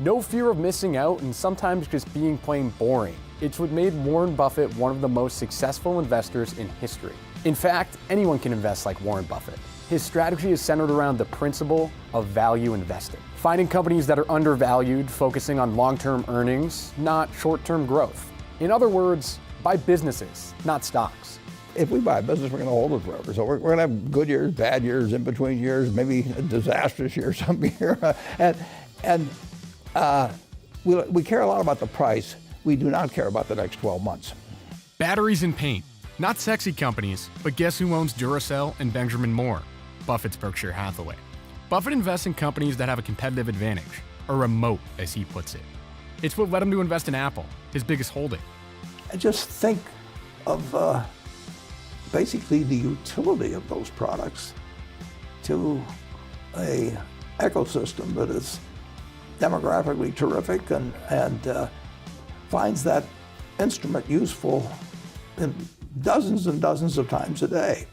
Speaker 3: No fear of missing out and sometimes just being plain boring. It's what made Warren Buffett one of the most successful investors in history. In fact, anyone can invest like Warren Buffett. His strategy is centered around the principle of value investing. Finding companies that are undervalued, focusing on long-term earnings, not short-term growth. In other words, buy businesses, not stocks.
Speaker 15: If we buy a business, we're going to hold it forever. So we're going to have good years, bad years, in between years, maybe a disastrous year some year. We care a lot about the price. We do not care about the next 12 months.
Speaker 3: Batteries and paint. Not sexy companies, but guess who owns Duracell and Benjamin Moore? Buffett's Berkshire Hathaway. Buffett invests in companies that have a competitive advantage, or a moat, as he puts it. It's what led him to invest in Apple, his biggest holding.
Speaker 15: And just think of basically the utility of those products to a ecosystem that is demographically terrific and finds that instrument useful in dozens and dozens of times a day.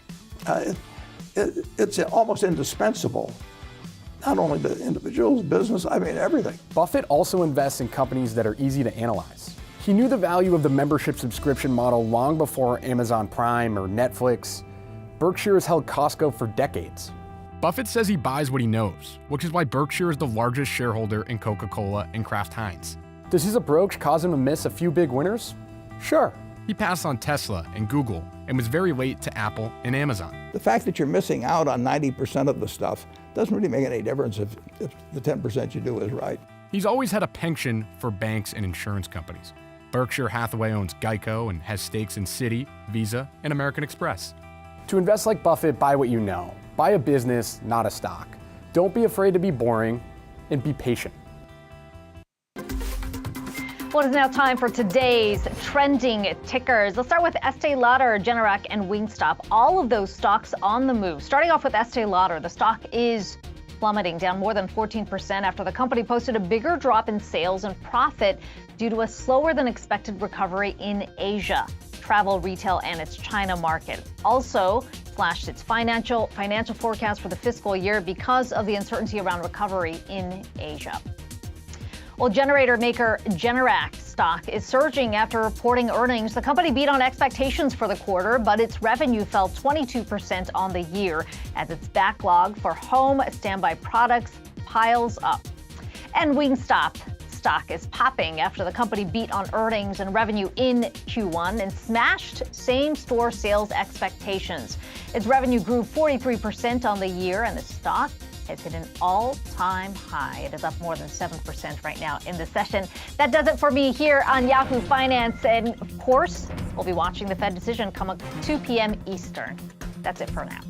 Speaker 15: It's almost indispensable, not only to individuals, business, I mean everything.
Speaker 3: Buffett also invests in companies that are easy to analyze. He knew the value of the membership subscription model long before Amazon Prime or Netflix. Berkshire has held Costco for decades. Buffett says he buys what he knows, which is why Berkshire is the largest shareholder in Coca-Cola and Kraft Heinz. Does his approach cause him to miss a few big winners? Sure. He passed on Tesla and Google and was very late to Apple and Amazon.
Speaker 15: The fact that you're missing out on 90% of the stuff doesn't really make any difference if the 10% you do is right.
Speaker 3: He's always had a penchant for banks and insurance companies. Berkshire Hathaway owns Geico and has stakes in Citi, Visa, and American Express. To invest like Buffett, buy what you know. Buy a business, not a stock. Don't be afraid to be boring, and be patient.
Speaker 20: Well, it is now time for today's trending tickers. Let's start with Estee Lauder, Generac, and Wingstop. All of those stocks on the move. Starting off with Estee Lauder, the stock is plummeting, down more than 14% after the company posted a bigger drop in sales and profit due to a slower than expected recovery in Asia, travel, retail, and its China market. Also slashed its financial forecast for the fiscal year because of the uncertainty around recovery in Asia. Well, generator maker Generac stock is surging after reporting earnings. The company beat on expectations for the quarter, but its revenue fell 22% on the year as its backlog for home standby products piles up. And Wingstop stock is popping after the company beat on earnings and revenue in Q1 and smashed same-store sales expectations. Its revenue grew 43% on the year, and the stock has hit an all-time high. It is up more than 7% right now in the session. That does it for me here on Yahoo Finance. And of course, we'll be watching the Fed decision come up 2 p.m. Eastern. That's it for now.